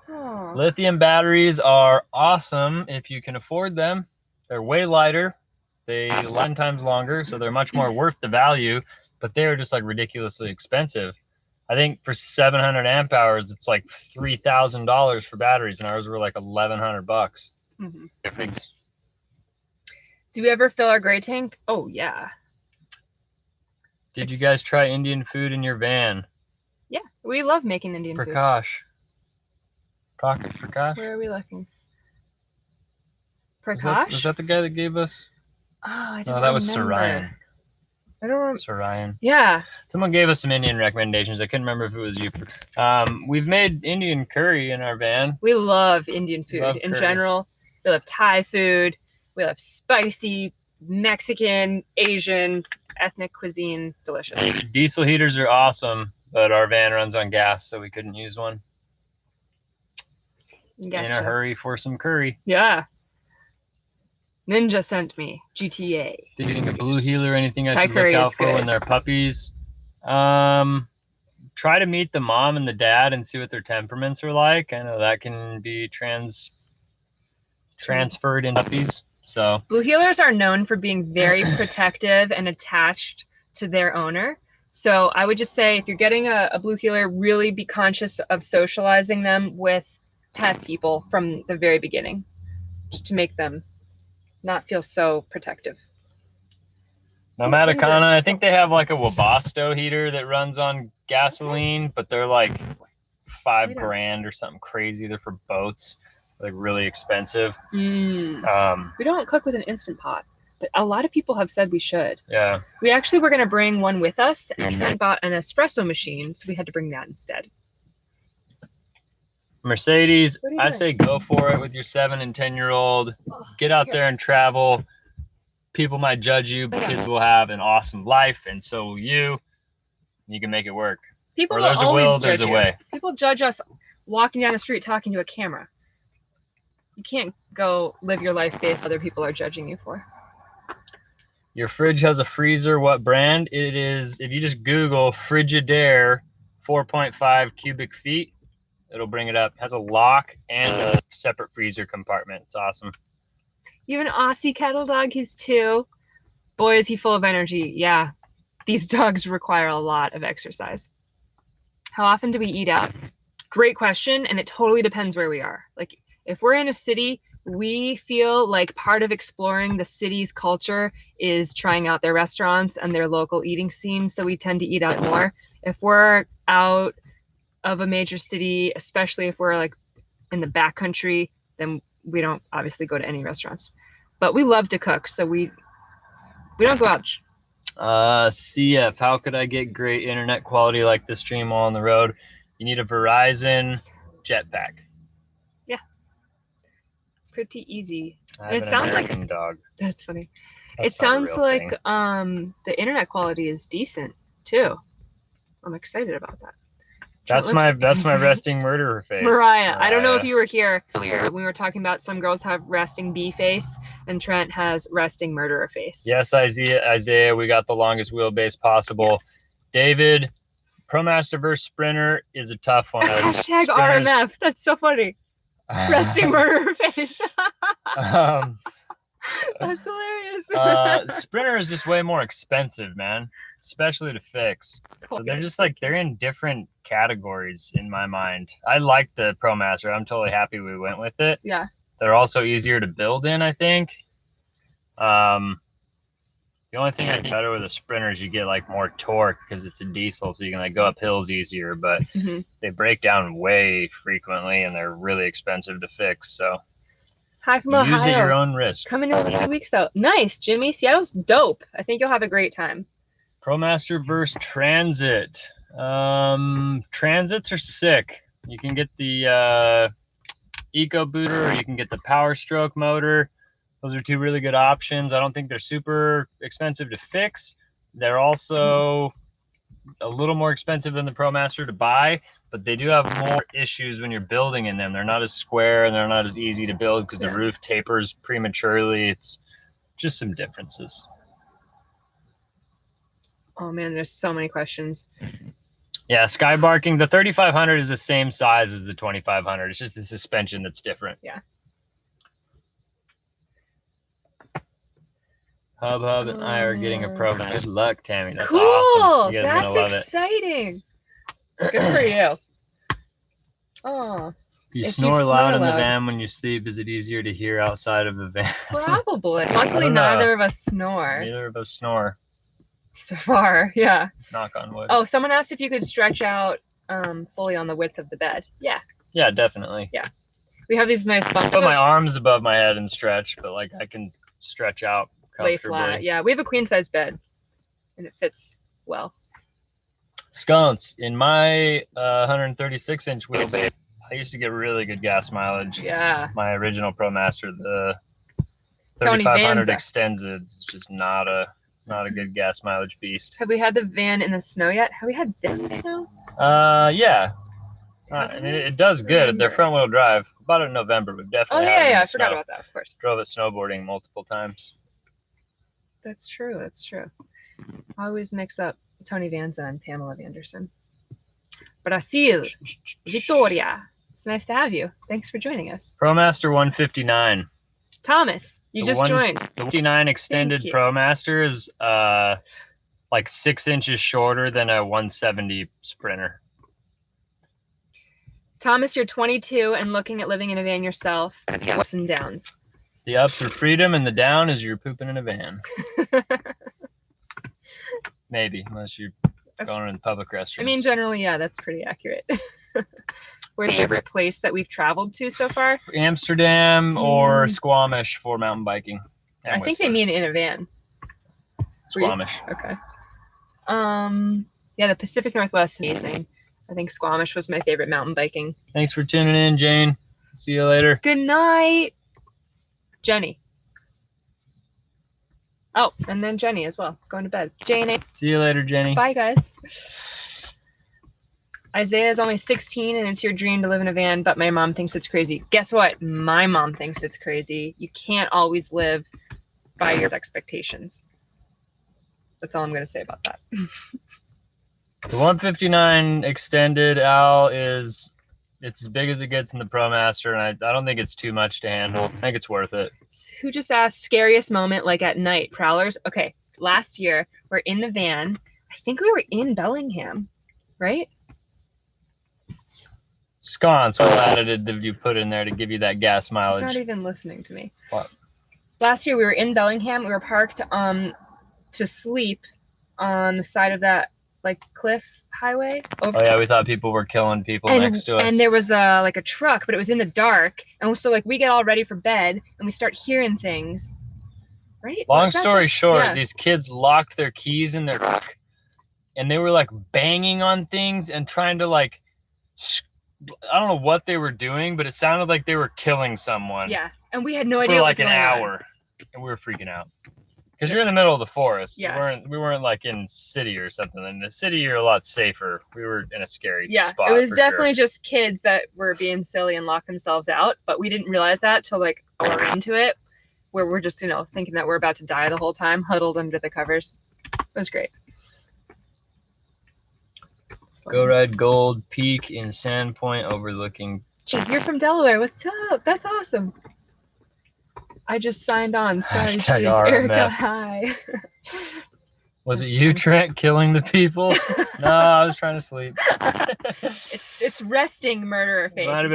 Oh. Lithium batteries are awesome if you can afford them. They're way lighter. They 11 times longer, so they're much more worth the value, but they're just like ridiculously expensive. I think for 700 amp hours, it's like $3,000 for batteries, and ours were like $1,100. Mm-hmm. Do we ever fill our gray tank? Oh, yeah. Did you guys try Indian food in your van? Yeah, we love making Indian food. Prakash. Prakash? Where are we looking? Was Prakash? that the guy that gave us? Oh, I don't No, that was remember. Sarayan. I don't remember. Sarayan. Yeah. Someone gave us some Indian recommendations. I couldn't remember if it was you. We've made Indian curry in our van. We love Indian food in general. We love Thai food. We love spicy Mexican, Asian, ethnic cuisine. Delicious. Diesel heaters are awesome, but our van runs on gas, so we couldn't use one. Gotcha. In a hurry for some curry. Yeah. Ninja sent me GTA. Getting a blue healer, anything I Thai should look curry out is for good. when they're puppies. Try to meet the mom and the dad and see what their temperaments are like. I know that can be transferred in puppies. So blue heelers are known for being very protective and attached to their owner. So I would just say if you're getting a blue heeler, really be conscious of socializing them with pet people from the very beginning, just to make them not feel so protective. Nomadic Kona, I think they have like a Webasto heater that runs on gasoline, but they're like $5,000 or something crazy. They're for boats, like really expensive. We don't cook with an Instant Pot, but a lot of people have said we should. Yeah. We actually were going to bring one with us, and Trent bought an espresso machine, so we had to bring that instead. Mercedes, I say go for it with your 7 and 10-year-old. Get out there and travel. People might judge you, but kids will have an awesome life, and so will you. You can make it work. People Where there's a will, there's a way. People judge us walking down the street talking to a camera. You can't go live your life based on other people are judging you for. Your fridge has a freezer. What brand? It is, if you just Google Frigidaire 4.5 cubic feet, it'll bring it up. It has a lock and a separate freezer compartment. It's awesome. You have an Aussie cattle dog. He's 2. Boy, is he full of energy. Yeah, these dogs require a lot of exercise. How often do we eat out? Great question, and it totally depends where we are. Like, if we're in a city, we feel like part of exploring the city's culture is trying out their restaurants and their local eating scenes, so we tend to eat out more. If we're out of a major city, especially if we're like in the backcountry, then we don't obviously go to any restaurants. But we love to cook, so we don't go out. CF, how could I get great internet quality like this stream while on the road? You need a Verizon jetpack. Yeah. Pretty easy. And it sounds like a dog. That's funny. It sounds like the internet quality is decent too. I'm excited about that. That's my resting murderer face. Mariah. I don't know if you were here when we were talking about some girls have resting bee face and Trent has resting murderer face. Yes, Isaiah, we got the longest wheelbase possible. Yes. David, ProMaster versus Sprinter is a tough one. Hashtag RMF. That's so funny. Resting murderer face. That's hilarious. Sprinter is just way more expensive, man. Especially to fix. So they're just like, they're in different categories in my mind. I like the ProMaster. I'm totally happy we went with it. Yeah. They're also easier to build in, I think. The only thing I think better with a Sprinter is you get like more torque because it's a diesel, so you can like go up hills easier, but they break down way frequently and they're really expensive to fix. So hi from Ohio. Use at your own risk. Coming in 6 weeks though. Nice, Jimmy. Seattle's dope. I think you'll have a great time. ProMaster versus Transit. Transits are sick. You can get the Eco Booster or you can get the Power Stroke motor. Those are 2 really good options. I don't think they're super expensive to fix. They're also a little more expensive than the ProMaster to buy, but they do have more issues when you're building in them. They're not as square and they're not as easy to build because the roof tapers prematurely. It's just some differences. Oh man, there's so many questions. Yeah, Skybarking, the 3500 is the same size as the 2500. It's just the suspension that's different. Yeah. Hub and I are getting a ProMaster. Good luck, Tammy. That's cool. Awesome. You guys That's are gonna love exciting. Good for you. Oh. You snore loud in the van when you sleep. Is it easier to hear outside of the van? Probably. Luckily, neither of us snore. Neither of us snore. So far, yeah. Knock on wood. Oh, someone asked if you could stretch out fully on the width of the bed. Yeah, Yeah, definitely. Yeah. We have these nice bunk Put my arms above my head and stretch, but like I can stretch out lay comfortably. flat. Yeah, we have a queen size bed, and it fits well. Sconce, in my 136-inch wheels, I used to get really good gas mileage. Yeah. My original ProMaster, the Tony 3500 Vanza. Extended, is just not a good gas mileage beast. Have we had the van in the snow yet? Have we had this snow? Yeah. It does good. They're front wheel drive. Bought it in November. We've definitely had it in I the forgot snow. about that, of course. Drove it snowboarding multiple times. That's true. That's true. I always mix up Tony Vanza and Pamela Vanderson. Brasil, Victoria. It's nice to have you. Thanks for joining us. ProMaster 159. Thomas, you just joined. The 159 Extended ProMaster is like 6 inches shorter than a 170 Sprinter. Thomas, you're 22 and looking at living in a van yourself. Ups and downs. The ups are freedom, and the down is you're pooping in a van. Maybe, unless you're going in the public restrooms. I mean, generally, yeah, that's pretty accurate. Where's your favorite place that we've traveled to so far? Amsterdam or Squamish for mountain biking. I think they mean in a van. Squamish. Okay. Yeah, the Pacific Northwest is amazing. I think Squamish was my favorite mountain biking. Thanks for tuning in, Jane. See you later. Good night, Jenny. Oh, and then Jenny as well. Going to bed. Jane. See you later, Jenny. Bye, guys. Isaiah is only 16 and it's your dream to live in a van, but my mom thinks it's crazy. Guess what? My mom thinks it's crazy. You can't always live by your expectations. That's all I'm going to say about that. The 159 Extended, Al, it's as big as it gets in the ProMaster, and I don't think it's too much to handle. I think it's worth it. Who just asked scariest moment like at night? Prowlers? Okay, last year we're in the van. I think we were in Bellingham, right? Sconce, what additive did you put in there to give you that gas mileage? He's not even listening to me. What? Last year we were in Bellingham. We were parked to sleep on the side of that like cliff highway. Oh yeah, we thought people were killing people next to us. And there was like a truck, but it was in the dark. And so like we get all ready for bed and we start hearing things. Right? Long story short, these kids locked their keys in their truck and they were like banging on things and trying to like, I don't know what they were doing, but it sounded like they were killing someone. Yeah, and we had no idea for what like was an going hour, on. And we were freaking out because you're in the middle of the forest. Yeah, we weren't like in city or something. In the city, you're a lot safer. We were in a scary spot. It was definitely just kids that were being silly and locked themselves out, but we didn't realize that till like an hour into it, where we're just thinking that we're about to die the whole time, huddled under the covers. It was great. Go ride Gold Peak in Sandpoint overlooking. You're from Delaware. What's up? That's awesome. I just signed on. Sorry, Erica. Hi. Was it you, Trent, killing the people? No, I was trying to sleep. It's resting murderer face. It might have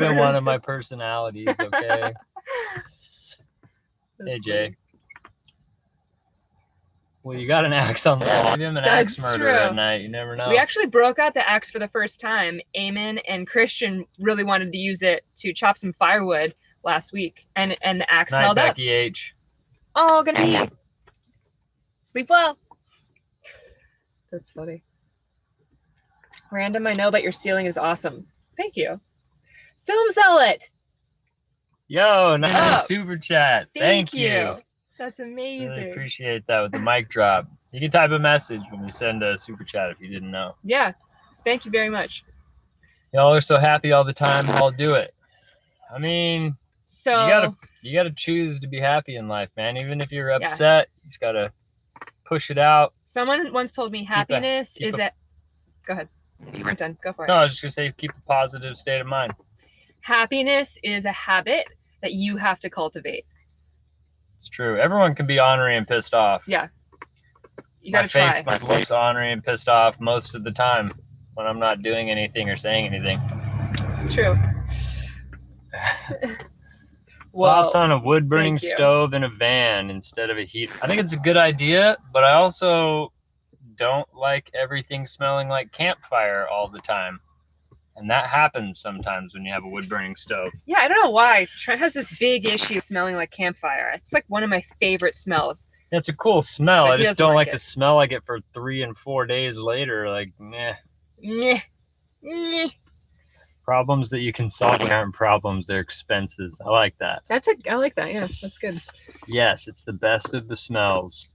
been one of my personalities. Okay. Hey, Jay. Well, you got an axe on the wall. Give him an axe murderer at night. You never know. We actually broke out the axe for the first time. Eamon and Christian really wanted to use it to chop some firewood last week, and the axe held up. Becky H. Oh, good night. Sleep well. That's funny. Random, I know, but your ceiling is awesome. Thank you. Film Zealot. Yo, nice super chat. Thank you. That's amazing. Really appreciate that with the mic drop. You can type a message when you send a super chat if you didn't know. Yeah. Thank you very much. Y'all are so happy all the time. I'll do it. I mean, you gotta choose to be happy in life, man. Even if you're upset, you just gotta push it out. Someone once told me happiness is a. Go ahead. You weren't done. Go for it. No, I was just gonna say keep a positive state of mind. Happiness is a habit that you have to cultivate. It's true. Everyone can be ornery and pissed off. Yeah. You gotta try. My face ornery and pissed off most of the time when I'm not doing anything or saying anything. True. Thoughts on a wood-burning stove in a van instead of a heat? I think it's a good idea, but I also don't like everything smelling like campfire all the time. And that happens sometimes when you have a wood burning stove. Yeah, I don't know why. Trent has this big issue smelling like campfire. It's like one of my favorite smells. It's a cool smell. But I he just doesn't don't like like to it. smell like it for 3 and 4 days later. Like, meh. Meh. Meh. Problems that you can solve aren't problems, they're expenses. I like that. I like that. Yeah, that's good. Yes, it's the best of the smells.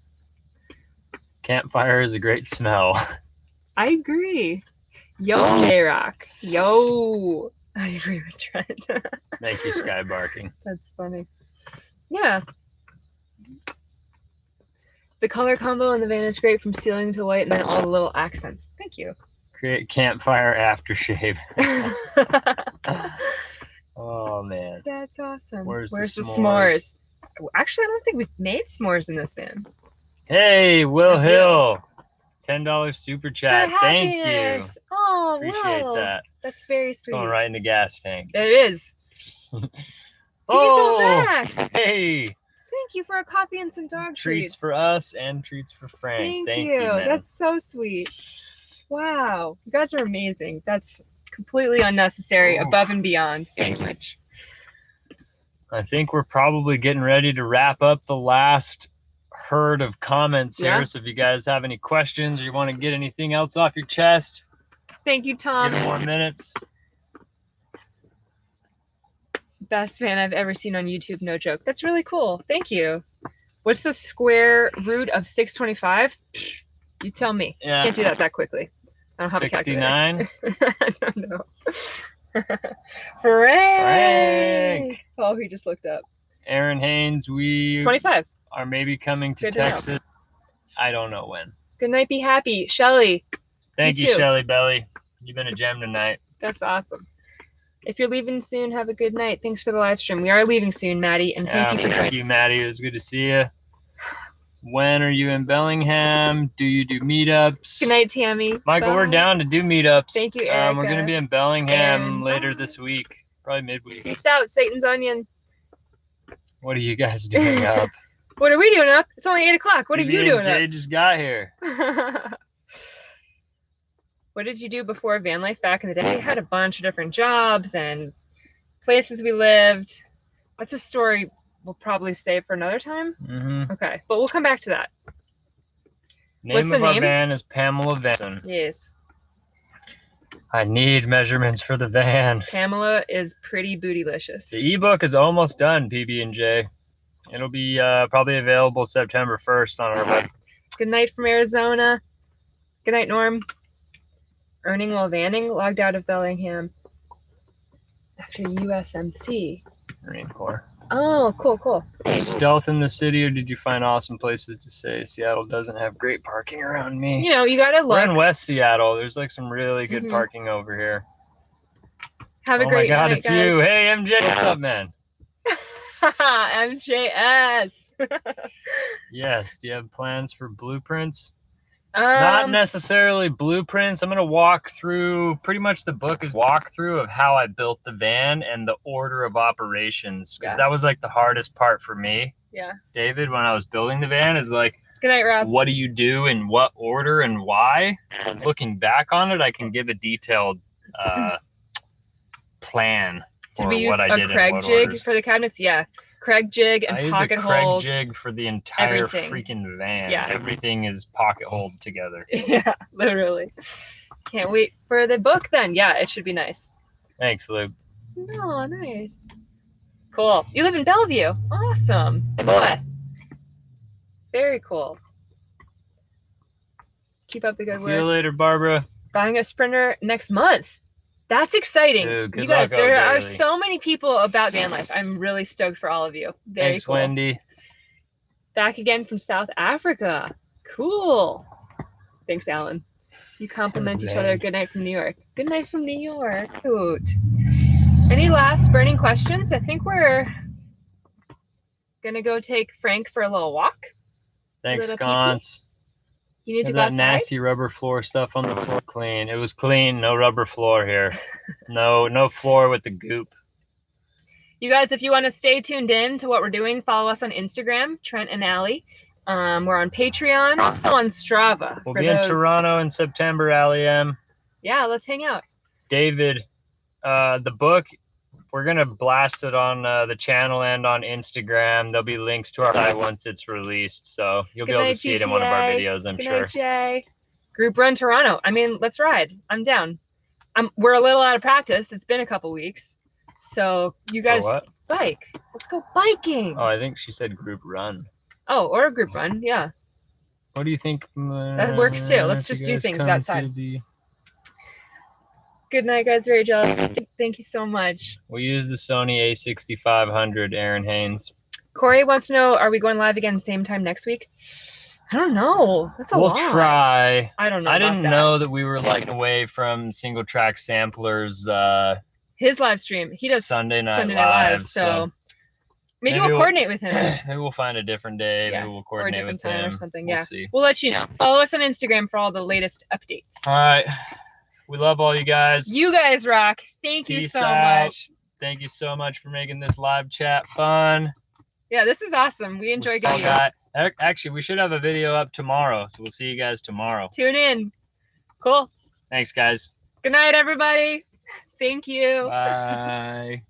Campfire is a great smell. I agree. Yo, J-Rock. Yo. I agree with Trent. Thank you, Sky Barking. That's funny. Yeah. The color combo in the van is great from ceiling to white and then all the little accents. Thank you. Create campfire aftershave. Oh, man. That's awesome. Where's the s'mores? Actually, I don't think we've made s'mores in this van. Hey, Will That's Hill. $10 super chat. For Thank you. happiness. Oh, Appreciate Will. that. That's very It's sweet. going right in the gas tank. It is. Diesel Max. Hey. Thank you for a coffee and some dog Treats treats. for us and treats for Frank. Thank you. Man. That's so sweet. Wow. You guys are amazing. That's completely unnecessary, above and beyond. Thank you. I think we're probably getting ready to wrap up the last herd of comments here. So if you guys have any questions or you want to get anything else off your chest, thank you, Tom. give it more minutes. Best fan I've ever seen on YouTube, no joke. That's really cool. Thank you. What's the square root of 625? You tell me. Yeah. Can't do that quickly. I don't have 69. a calculator. I don't know. Frank. Oh, he just looked up. Aaron Haynes, we 25. are maybe coming to Good to Texas. know. I don't know when. Good night, be happy. Shelly. Thank you, too. Shelly Belly. You've been a gem tonight. That's awesome. If you're leaving soon, have a good night. Thanks for the live stream. We are leaving soon, Maddie, and thank you for joining. Thank you, Maddie. It was good to see you. When are you in Bellingham? Do you do meetups? Good night, Tammy. Michael, Bye. we're down to do meetups. Thank you, Erica. We're going to be in Bellingham Aaron. later Bye. this week, probably midweek. Peace out, Satan's Onion. What are you guys doing up? What are we doing up? It's only 8 o'clock. What are you doing Jay up? just got here. What did you do before van life back in the day? We had a bunch of different jobs and places we lived. That's a story we'll probably save for another time. Mm-hmm. Okay, but we'll come back to that. What's the of our name? van is Pamela Vanson. Yes. I need measurements for the van. Pamela is pretty bootylicious. The ebook is almost done, PB&J. It'll be probably available September 1st on our web. Good night from Arizona. Good night, Norm. Earning while vanning, logged out of Bellingham after USMC. Marine Corps. Oh, cool. Stealth in the city, or did you find awesome places to stay? Seattle doesn't have great parking around me. You know, you gotta look. We're in West Seattle. There's like some really good parking over here. Have a great night, it's guys. you. Hey, MJ. What's up, man? MJS. Yes. Do you have plans for blueprints? Not necessarily blueprints. I'm going to walk through, pretty much the book is walkthrough of how I built the van and the order of operations. Because that was like the hardest part for me. Yeah. David, when I was building the van, is like, good night, Rob. What do you do in what order and why? And looking back on it, I can give a detailed plan for Did we use what I did a Craig in what jig orders. for the cabinets? Yeah. Craig jig and I use pocket a Craig holes. jig for the entire everything. freaking van. Yeah. Everything is pocket holed together. Yeah, literally. Can't wait for the book then. Yeah, it should be nice. Thanks, Luke. Oh, nice. Cool. You live in Bellevue. Awesome. Boy. Very cool. Keep up the good See you work. later, Barbara. Buying a Sprinter next month. That's exciting. Dude, good you guys, luck, there O'Daly. are so many people about van life. I'm really stoked for all of you. Very Thanks, cool. Wendy. Back again from South Africa. Cool. Thanks, Alan. You compliment each other. Good night from New York. Good night from New York. Hoot. Any last burning questions? I think we're going to go take Frank for a little walk. Thanks, little Sconce. You need to And go that outside? nasty rubber floor stuff on the floor clean. It was clean. No rubber floor here. No floor with the goop. You guys, if you want to stay tuned in to what we're doing, follow us on Instagram, Trent and Allie. We're on Patreon, also on Strava. We'll be in Toronto in September, Allie M. Yeah, let's hang out. David, the book, we're gonna blast it on the channel and on Instagram. There'll be links to our site once it's released, so you'll be able to see it in one of our videos, I'm sure. Good night, Jay. Group run Toronto. I mean, let's ride. I'm down. We're a little out of practice. It's been a couple weeks, so you guys bike. Let's go biking. Oh, I think she said group run. Oh, or a group run. Yeah. What do you think? That works too. Let's just do things outside. Good night, guys. Very jealous. Thank you so much. We'll use the Sony A6500, Aaron Haynes. Corey wants to know, are we going live again same time next week? I don't know. That's a lot. We'll try. I don't know. I didn't know that we were like away from Single Track Samplers. His live stream. He does Sunday Night Live. So maybe we'll coordinate with him. Maybe we'll find a different day. Yeah. Maybe we'll coordinate or a different with time him or something. We'll Yeah. see. We'll let you know. Follow us on Instagram for all the latest updates. All right. We love all you guys. You guys rock. Thank you so much. Thank you so much for making this live chat fun. Yeah, this is awesome. We enjoy getting it. Actually, we should have a video up tomorrow, so we'll see you guys tomorrow. Tune in. Cool. Thanks, guys. Good night, everybody. Thank you. Bye.